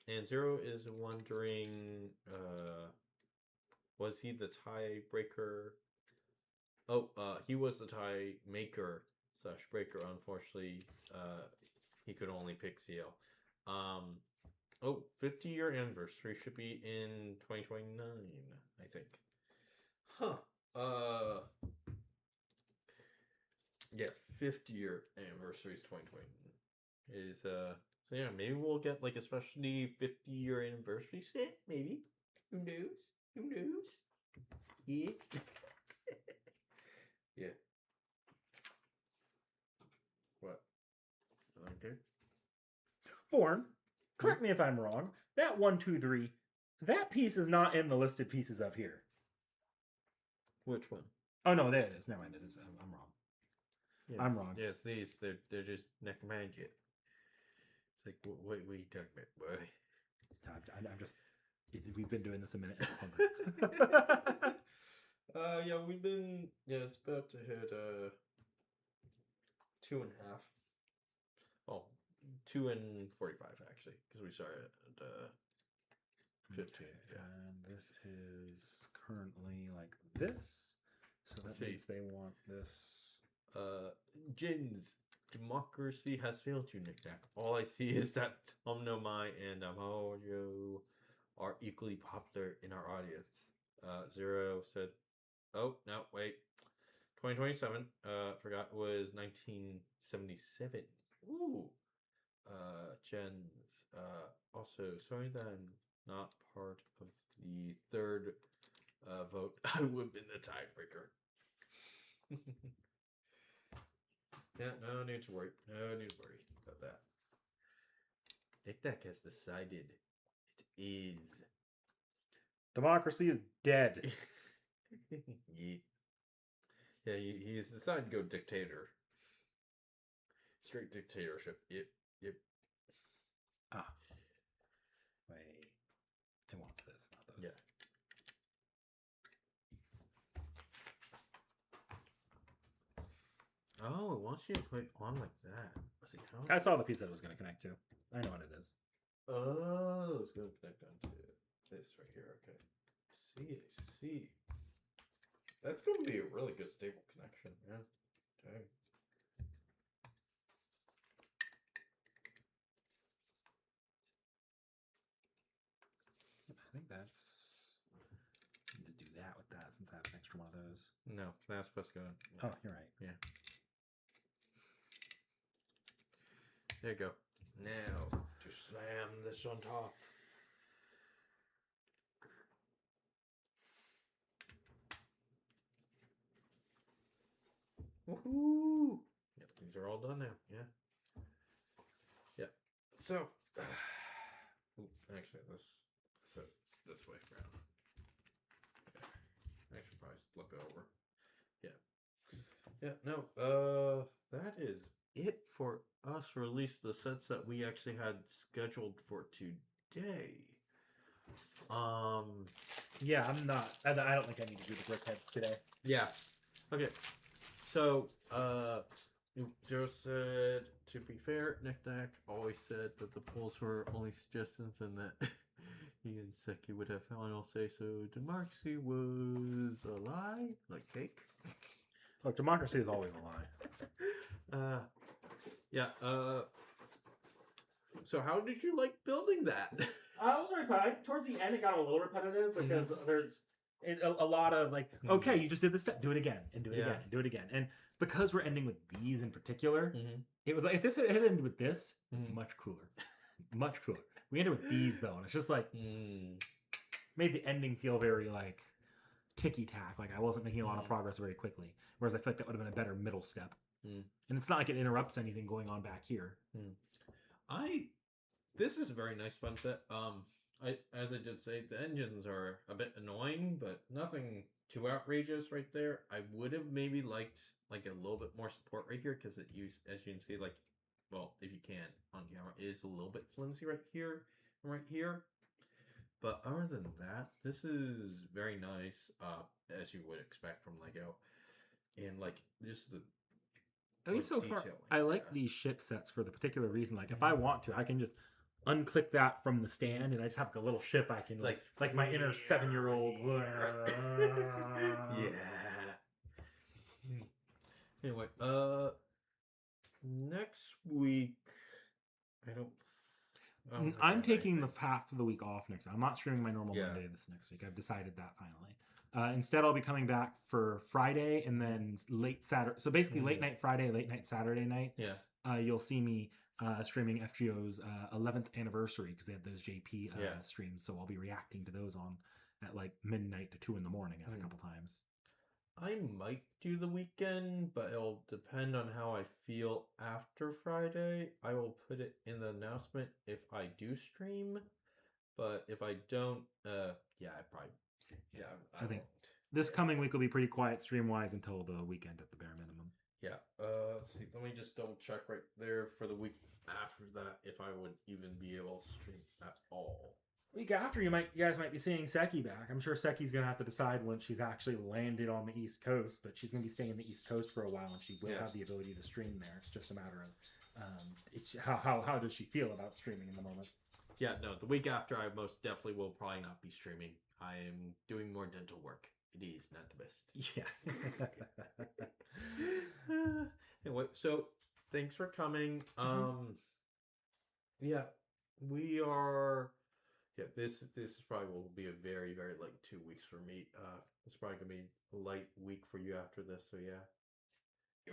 And Zero is wondering, was he the tiebreaker? Oh, he was the tie maker / breaker. Unfortunately, he could only pick CL. 50-year anniversary should be in 2029, I think. Huh. Yeah, 50-year anniversary is 2029. So yeah, maybe we'll get like a specialty 50-year anniversary set, maybe. Who knows? Who knows? Yeah. Yeah. What? Okay. Vorn, correct me if I'm wrong. That 1, 2, 3, that piece is not in the listed pieces of here. Which one? Oh no, there it is. Never mind, it is. I'm wrong. Yes, I'm wrong. Yes, they're just neck magic. It's like, what are you talking about, boy? I'm just. We've been doing this a minute. Yeah, we've been. Yeah, it's about to hit 2.5. Oh, 2 and 45 actually, because we started at 15. Okay, Yeah, and this is currently like this, so that means they want this. Jins, democracy has failed you, Niknak. All I see is that Mai and Mario are equally popular in our audience. Zero said, oh, no, wait. 2027, forgot was 1977. Ooh. Jens, also, sorry that I'm not part of the third vote. I would have been the tiebreaker. Yeah, no need to worry. No need to worry about that. Niknak has decided it is. Democracy is dead. Yeah. Yeah, he's decided to go dictator. Straight dictatorship. Yep. Ah. Wait. It wants this, not those. Yeah. Oh, it wants you to put it on like that. Let's see how. I saw the piece that it was going to connect to. I know what it is. Oh, it's going to connect onto this right here. Okay. I see. That's going to be a really good stable connection. Yeah. Dang. I think that's. I need to do that with that since I have an extra one of those. No, that's supposed to go in. Oh, you're right. Yeah. There you go. Now, to slam this on top. Woohoo! Yep, these are all done now. Yeah. Yep. So, actually, it's this way around. Yeah. I should probably flip it over. Yeah. Yeah. No. That is it for us, or at least the sets that we actually had scheduled for today. Yeah, I'm not. I don't think I need to do the brick heads today. Yeah. Okay. So, Zero said, to be fair, Niknak always said that the polls were only suggestions and that he and Seki would have final say, so democracy was a lie? Like cake? Look, democracy is always a lie. Yeah, so how did you like building that? I was very proud. Towards the end, it got a little repetitive because there's a lot of like, Mhm. okay, you just did this step, do it again, and do it Yeah. again, and do it again. And because we're ending with these in particular, Mm-hmm. it was like if this had ended with this, Mhm. much cooler, much cooler. We ended with these though, and it's just like Mm. made the ending feel very like ticky tack. Like I wasn't making a lot of Mhm. progress very quickly. Whereas I feel like that would have been a better middle step. Mm. And it's not like it interrupts anything going on back here. This is a very nice fun set. As I did say, the engines are a bit annoying, but nothing too outrageous right there. I would have maybe liked like a little bit more support right here because it used, as you can see, like, well, if you can on camera, is a little bit flimsy right here and right here. But other than that, this is very nice, as you would expect from Lego, and like just the At least so far, detailing, I like yeah. these ship sets for the particular reason. Like if I want to, I can just unclick that from the stand, and I just have a little ship I can like my inner 7-year-old. Yeah. Anyway, next week, I don't think I I'm have taking anything. the half of the week off next. I'm not streaming my normal Yeah. Monday this next week. I've decided that finally. Instead, I'll be coming back for Friday and then late Saturday. So basically, late night Friday, late night Saturday night. Yeah. You'll see me streaming FGO's 11th anniversary because they had those JP Yeah. streams. So I'll be reacting to those on at like midnight to 2 in the morning at a couple times. I might do the weekend, but it'll depend on how I feel after Friday. I will put it in the announcement if I do stream, but if I don't, yeah, I probably, yeah, I think won't. this coming week will be pretty quiet stream wise until the weekend at the bare minimum. Yeah. Let's see. Let me just double check right there for the week after that if I would even be able to stream at all. Week after, you guys might be seeing Seki back. I'm sure Seki's gonna have to decide when she's actually landed on the East Coast, but she's gonna be staying in the East Coast for a while, and she will have the ability to stream there. It's just a matter of how does she feel about streaming in the moment. Yeah, no, the week after, I most definitely will probably not be streaming. I am doing more dental work. It is not the best. Yeah. Anyway, so thanks for coming. Yeah, we are. Yeah, this is probably will be a very like 2 weeks for me. It's probably gonna be a light week for you after this. So yeah.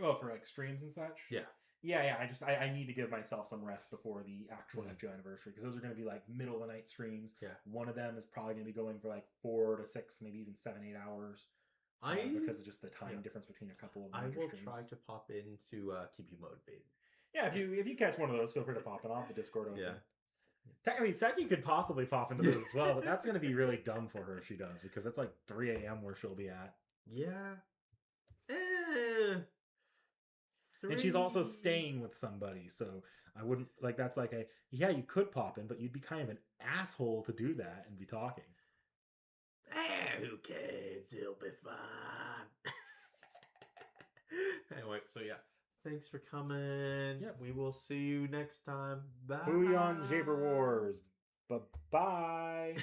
Well, for like streams and such. Yeah. Yeah. I need to give myself some rest before the actual FGO anniversary because those are going to be like middle of the night streams. Yeah. One of them is probably going to be going for like 4 to 6, maybe even 7, 8 hours. Because of just the time difference between a couple of I will streams. try to pop in to keep you motivated. Yeah, if you catch one of those, feel free to pop it off the Discord open. Yeah. Technically, Seki could possibly pop into those as well, but that's going to be really dumb for her if she does because it's like 3 a.m. where she'll be at. Yeah. And she's also staying with somebody, so I wouldn't like. That's like you could pop in, but you'd be kind of an asshole to do that and be talking. Who cares? It'll be fun. Anyway, so yeah, thanks for coming. Yep. We will see you next time. Bye. Booyah, Jaber Wars. Bye-bye.